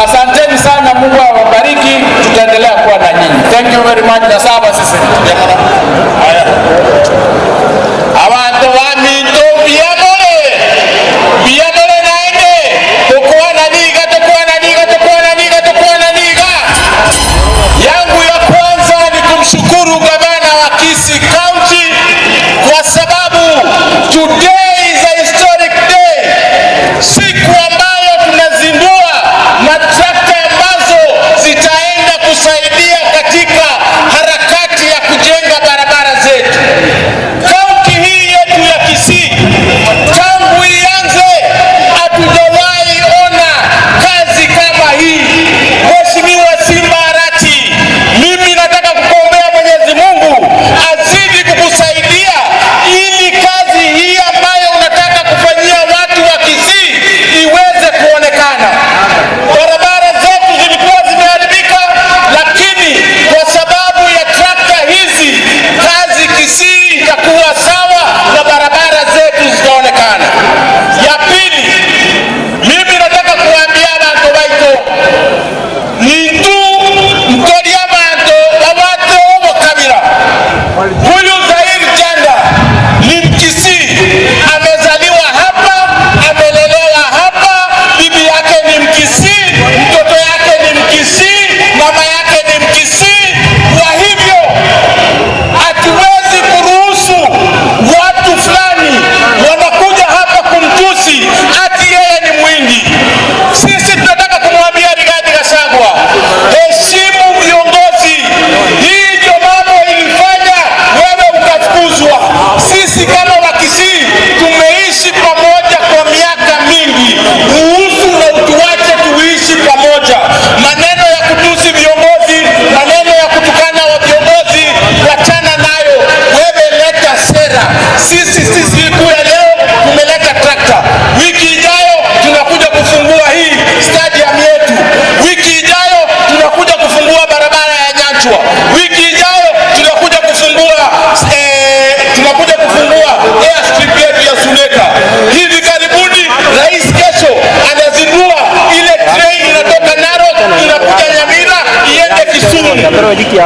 Speaker 15: Asanteni sana, Mungu awabariki, tutaendelea kuwa na nyinyi. Thank you very much. Na saba sisi. Haya. Abantu wa Minto biamole. Biamole naende. Tukua na niga, tukua na niga, tukua na niga, tukua na niga. Yangu ya kwanza ni kumshukuru gavana wa Kisii County kwa sababu today is a historic day. Siku ambayo tunazindua matrakta ambazo zitaenda kusaidia katika harakati ya kujenga barabara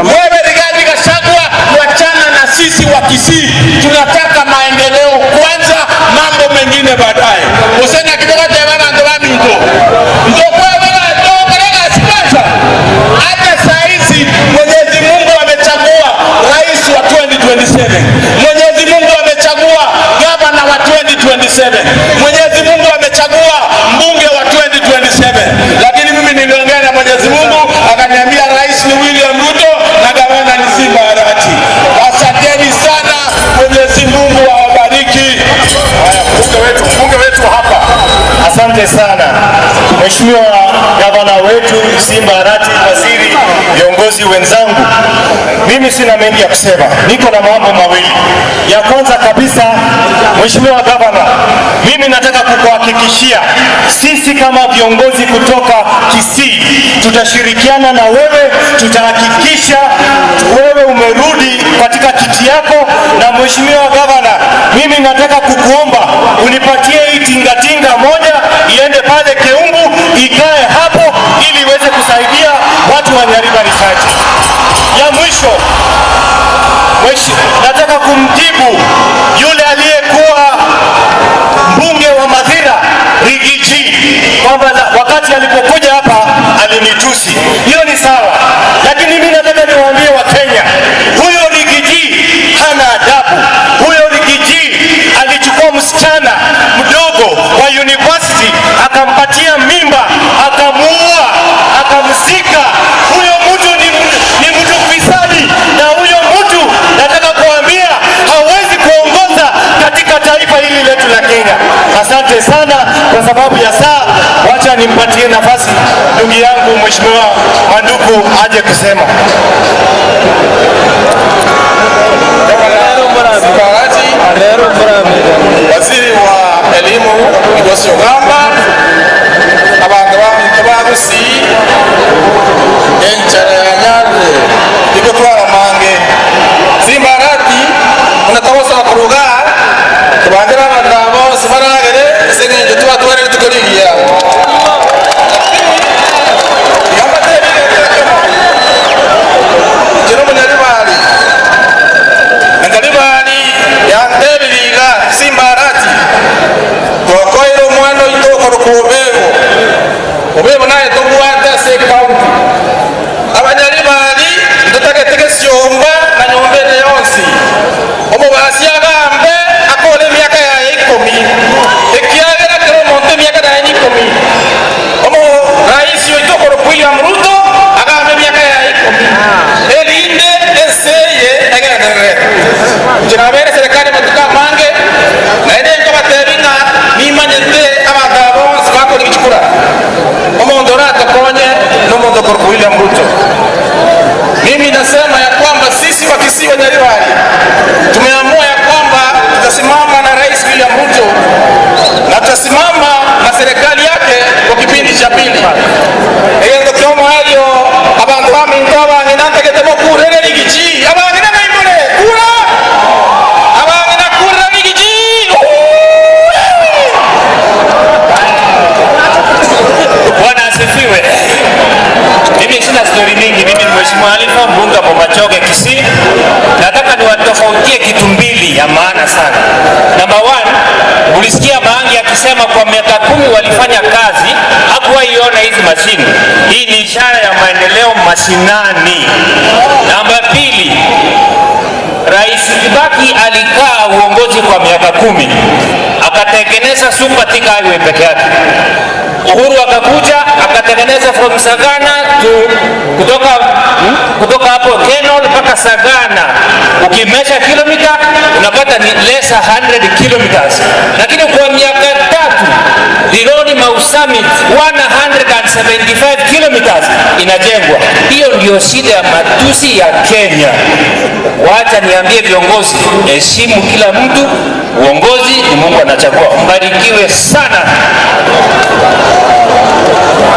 Speaker 15: Wewe Rigathi Gachagua, wachana na sisi wa Kisii, tunataka maendeleo kwanza, mambo mengine baadaye. Usena kitoka tebana ndo minto. Ndio kwa wewe ndio kalega sipasa. Hata saa hizi Mwenyezi Mungu amechagua rais wa 2027. Mwenyezi Mungu amechagua gavana wa 2027. Mwenyezi Mungu amechagua mbunge wa 2027. Lakini mimi niliongea na Mwenyezi Mungu akaniambia rais ni William Ruto na gavana ni Simba Arati. Asanteni sana, Mwenyezi Mungu awabariki.
Speaker 14: Haya, mbunge wetu hapa. Asante sana Mheshimiwa gavana wetu Simba Arati, waziri, viongozi wenzangu, mimi sina mengi ya kusema, niko na mambo mawili. Ya kwanza kabisa, Mheshimiwa gavana, mimi nataka kukuhakikishia sisi kama viongozi kutoka Kisii tutashirikiana na wewe, tutahakikisha wewe umerudi katika kiti yako. Na Mheshimiwa gavana, mimi nataka kukuomba unipatie hii tingatinga moja iende pale Keumbu, ikae hapo ili iweze kusaidia watu wa Nyariba Research. Ya mwisho, nataka kumjibu yule aliyekuwa mbunge wa Mathira Rigiji kwamba wakati alipokuja hapa alinitusi. Hiyo ni sawa, lakini mimi nataka niwaambie Wakenya, huyo Rigiji hana adabu. Huyo Rigiji alichukua msichana mdogo wa university akampatia mimba, akamuua, akamzika. Huyo mtu ni mtu fisadi, na huyo mtu nataka kuambia hawezi kuongoza katika taifa hili letu la Kenya. Asante sana. Kwa sababu ya saa, wacha nimpatie nafasi ndugu yangu Mheshimiwa Manduku aje kusema.
Speaker 6: Waziri wa elimu Migosi Ogamba, abantu babusi enchara ya Nyarwe ikotwara mange Simba Arati unatawosa kuruga kubandira abandabo sibaragere sengenje tuba twere tukoligia jero munyaribali ngalibali yandebiriga Simba Arati twakoiro mwana itoko rukubego ubebo naye tugwata se county abanyaribali ndutagetege syomba na nyombere yonsi omubasi agambe akole miaka ya 10 ekiagera kero monte miaka ya 10 omo rais itoko William Ruto agambe miaka ya 10 elinde eseye egerere jirabere serikali matuka mange na ende ko baterina nimanyete abagabo sibako nichukura omondora atakonye no mondo kwa William Ruto. Mimi nasema ya kwamba sisi wa Kisii wa Nyaribari tumeamua ya kwamba tutasimama na Rais William Ruto na tutasimama na serikali yake kwa kipindi cha pili. Ndio kama hayo abantu bamintoba ninantegete mokurere Rigiji abangina naimone kura abangina kura Rigiji.
Speaker 4: Bwana asifiwe. Mimi sina story mingi. Mimi ni Mheshimiwa Alifa, mbunge wa Machoge Kisii. Nataka niwatofautie kitu mbili ya maana sana. Number one, ulisikia Maangi akisema kwa miaka 10 walifanya kazi, hakuwaiona hizi mashini. Hii ni ishara ya maendeleo mashinani. Namba pili, Rais Kibaki alikaa uongozi kwa miaka 10 akatengeneza Super Thika Highway peke yake. Uhuru akakuja akatengeneza from Sagana kutoka hapo Kenol mpaka Sagana, ukimesha kilomita unapata ni less 100 kilometers, lakini kwa miaka 3 Rironi Mau Summit 175 kilometers inajengwa. Hiyo ndio shida ya matusi ya Kenya. Wacha niambie viongozi, heshimu kila mtu. Uongozi ni Mungu anachagua. Mbarikiwe sana.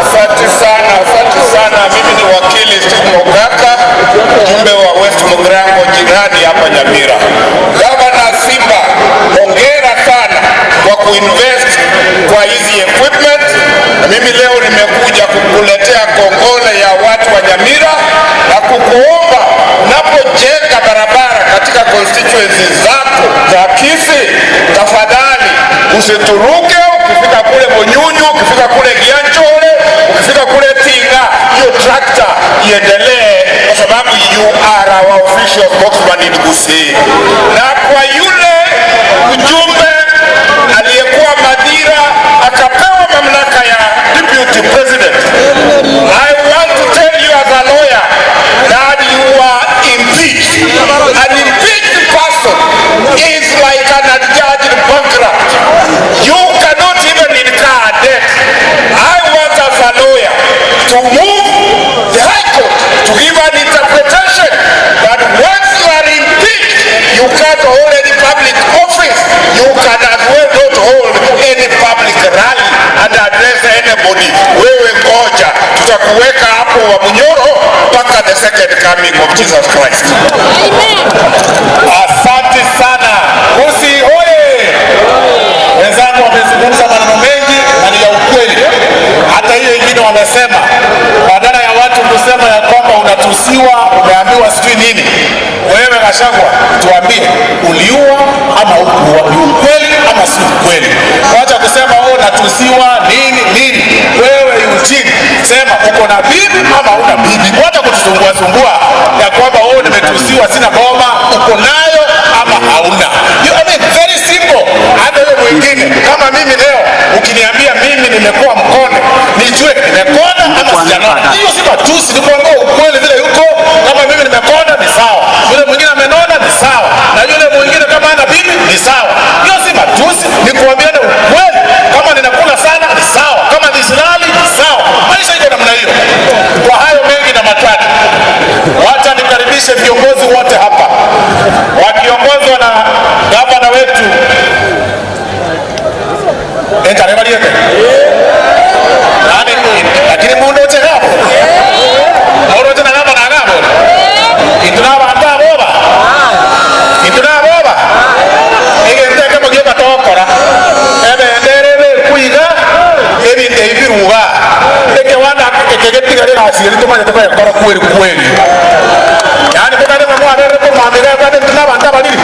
Speaker 6: Asante sana. Mimi ni wakili Steve Mogaka, mjumbe wa West Mugirango jirani hapa Nyamira. Gavana Simba, hongera sana kwa kuinvest kwa hizi equipment. Na mimi leo nimekuja kukuletea kongole ya watu wa Nyamira na kukuomba
Speaker 3: usituruke. Ukifika kule Bonyunyu, ukifika kule Gianchole, ukifika kule Tinga, hiyo trakta iendelee, kwa sababu you are our official spokesman in Gusii. Na kwa yule ujumbe aliyekuwa Madira akapewa mamlaka ya deputy president, I want to tell you as a lawyer that you are impeached. An impeached person is like an adjudged bankrupt. You cannot even incur a debt. I want as a lawyer to move the High Court to give an interpretation that once you are impeached, you can't hold any public office. You can as well not hold any public rally and address anybody. Wewe ngoja, tutakuweka hapo wa Munyoro mpaka the second coming of Jesus Christ. Amen. Asante sana. Gusii oye! Wenzangu wamezungumza maneno mengi na ni ya ukweli. Hata hiyo wengine wamesema badala ya watu kusema ya kwamba unatusiwa, umeambiwa sijui nini, wewe Gachagua tuambie uliua ama hukuua, ni ukweli ama si ukweli. Wacha kusema wewe unatusiwa nini nini. Wewe Eugene sema uko na bibi ama huna bibi. Wacha kutusumbua sumbua ya kwamba wewe nimetusiwa sina boma, uko nayo ama hauna. I mean very simple. Hata wewe mwingine kama mimi leo ukiniambia mimi nimekuwa mkone, nijue nimekona ama sijanona. Hiyo si matusi, ni kuambia ukweli vile yuko. Kama mimi nimekona ni sawa, yule mwingine amenona ni sawa, na yule mwingine kama ana bibi ni sawa. Hiyo si matusi, ni kuambiana ukweli. Kama ninakula sana ni sawa, kama nisilali ni sawa. Maisha iko namna hiyo. Kwa hayo mengi na matatu, wacha nikaribishe viongozi wote hapa wakiongozwa na gavana wetu Enkaremaliete. Lakini mundu uchegabo. Mundu uchena gaba na gabo. Intunaba anta boba. Intunaba boba. Ege kama gyoka tokora. Ebe nderebe kuiga. Ebi ndebiruga. Eke wanda kekegetiga rera asiri tumanye tukaya kora kweli kweli. Yani kutane mwa rere ko mamira bade tunaba anta baliri.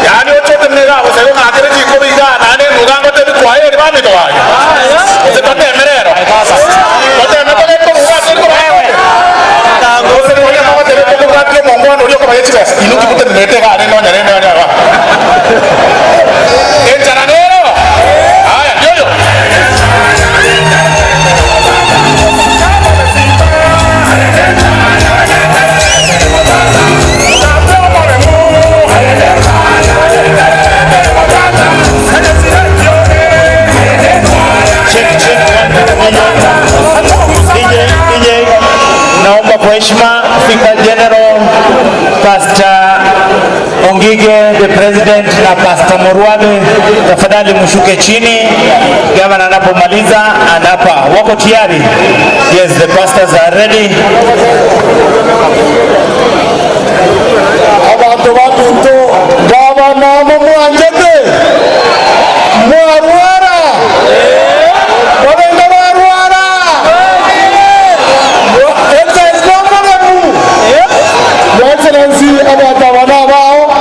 Speaker 3: Yani ochote mnega osero na akere jiko biga nane nugango te kwa hiyo ni mami to hayo. Usipate merero. Kote metoke ko ngati ko wewe. Tango se ni mama te ko ngati mo ngwano ulio kwa yechi basi. Inuki kute nimeteka neno nyane nyane hapa. Enjana nero. Haya yoyo.
Speaker 4: Naomba kwa heshima Speaker General Pastor Ongige the President na Pastor Murwabe, tafadhali mshuke chini. Gavana anapomaliza anapa. Wako tayari? Yes, the pastors are ready.
Speaker 14: Abantu batunto gavana mumwanjete mwarwara wabenda barwara Excellency abatabana bao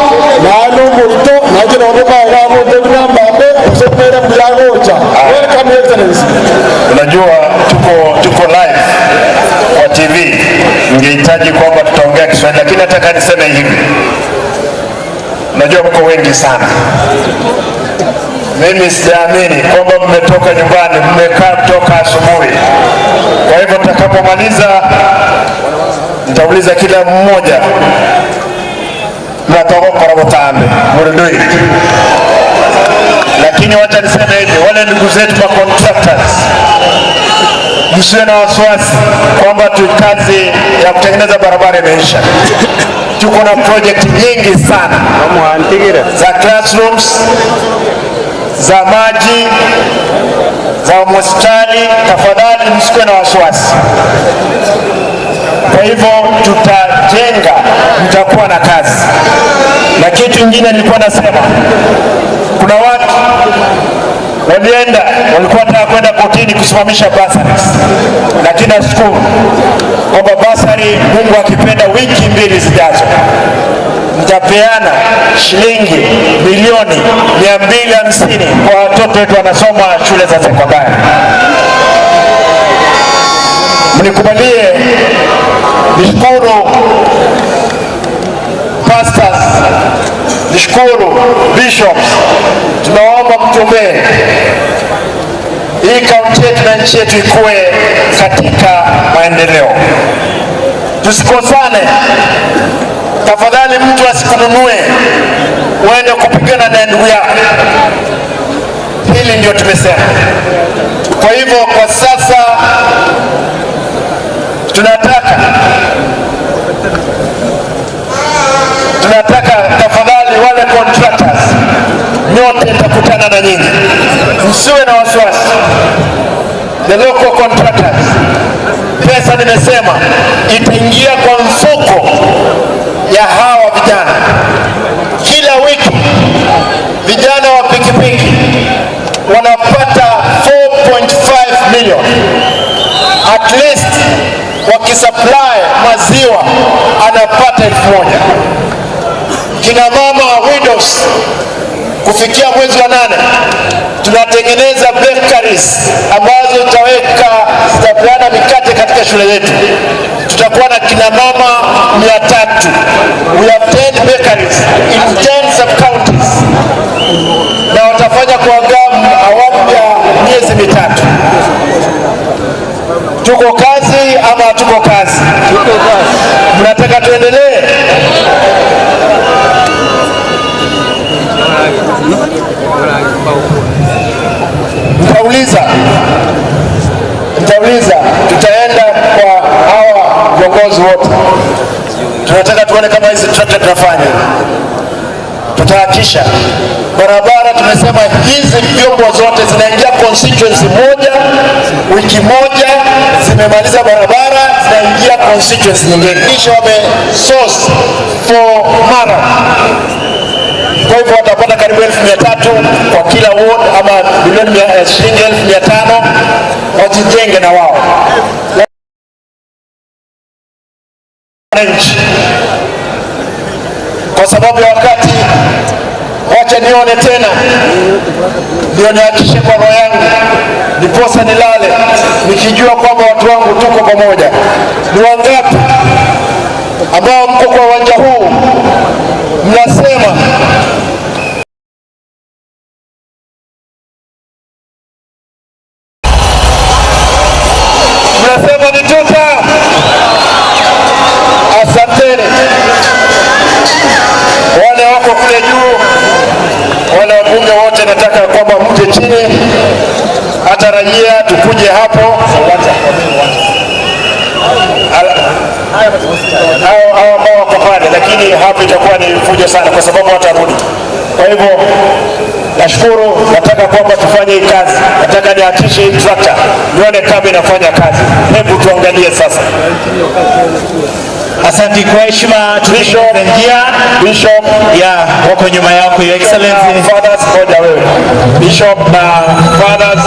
Speaker 14: nalo murito najina onoka ngabo tebina mbambe usepera myangocha. Welcome Excellency.
Speaker 3: Unajua tuko live kwa TV, ningehitaji kwamba tutaongea Kiswahili, lakini nataka niseme hivi. Najua mko wengi sana. Mimi sijaamini kwamba mmetoka nyumbani, mmekaa kutoka asubuhi. Kwa hivyo tutakapomaliza nitauliza kila mmoja mnatoka kwa Botambe Murundui. Lakini wacha niseme hivi, wale ndugu zetu ma contractors, msiwe na wasiwasi kwamba kazi ya kutengeneza barabara imeisha. Tuko na project nyingi sana za classrooms, za maji, za hospitali. Tafadhali msiwe na wasiwasi. Kwa hivyo tutajenga, mtakuwa na kazi. Na kitu kingine nilikuwa nasema, kuna watu walikuwa wanataka kwenda kotini kusimamisha bursaries, lakini nashukuru kwamba bursary, Mungu akipenda, wiki 2 zijazo
Speaker 15: nitapeana shilingi milioni 250 kwa watoto wetu wanasoma shule za sekondari. Mnikubalie nishukuru pastors, nishukuru bishops, tunaomba mtuombee hii kaunti yetu na nchi yetu ikuwe katika maendeleo. Tusikosane tafadhali, mtu asikununue uende kupigana na ndugu yako. Hili ndio tumesema. Kwa hivyo kwa sasa tunataka tafadhali, wale contractors nyote nitakutana na nyinyi, msiwe na wasiwasi. The local contractors, pesa nimesema itaingia kwa mfuko ya hawa vijana. Kila wiki vijana wa pikipiki wanapata 4.5 million at least. Wakisupply maziwa anapata 1,000. Kina mama widows, kufikia mwezi wa 8 tunatengeneza bakeries ambazo zitapeana mikate katika shule zetu. Tutakuwa na kina mama 300. We have 10 bakeries in 10 sub-counties na watafanya kwa awamu ya miezi 3. Tuko kazi ama hatuko kazi? Mnataka tuendelee? Nitauliza, tutaenda kwa hawa viongozi wote. Tunataka tuone kama hizi trakta tunafanya. Tutahakisha barabara, tumesema hizi vyombo zote zinaingia constituency moja, wiki moja zimemaliza barabara, zinaingia constituency nyingine. Kisha wame source for Mara. Kwa hivyo watapata karibu 1,300 kwa kila ward, ama bilioni shilingi 1,500 wajijenge na wao. Kwa sababu ya wakati, wacha nione tena, ndio nihakishe kwa roho yangu, niposa nilale nikijua kwamba watu wangu tuko pamoja. Ni wangapi ambao mko kwa uwanja huu mnasema ni tuta? Asanteni. Wale wako kule juu, wale wabunge wote, nataka kwamba mje chini, atarajia tukuje hapo. Hao ambao wako pale, lakini hapo itakuwa ni fujo sana kwa sababu watarudi. Kwa hivyo nashukuru, nataka kwamba tufanye hii kazi. Nataka nihakikishe hii trakta nione kama inafanya kazi. Hebu tuangalie sasa.
Speaker 4: Asante kwa heshima, tulishoingia Bishop ya wako nyuma yako, Your Excellency.
Speaker 15: Fathers, moja wewe Bishop na Fathers,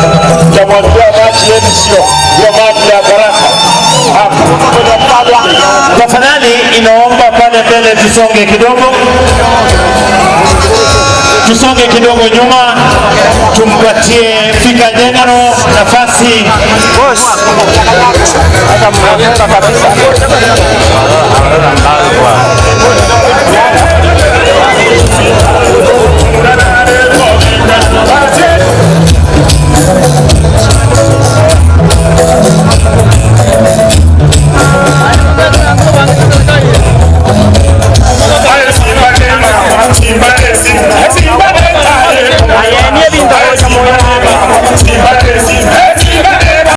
Speaker 15: tamwambia maji yetu sio maji ya baraka.
Speaker 4: Tafadhali inaomba pale mbele tusonge kidogo nyuma, tumpatie Fika General nafasi. Hata mnafunga kabisa.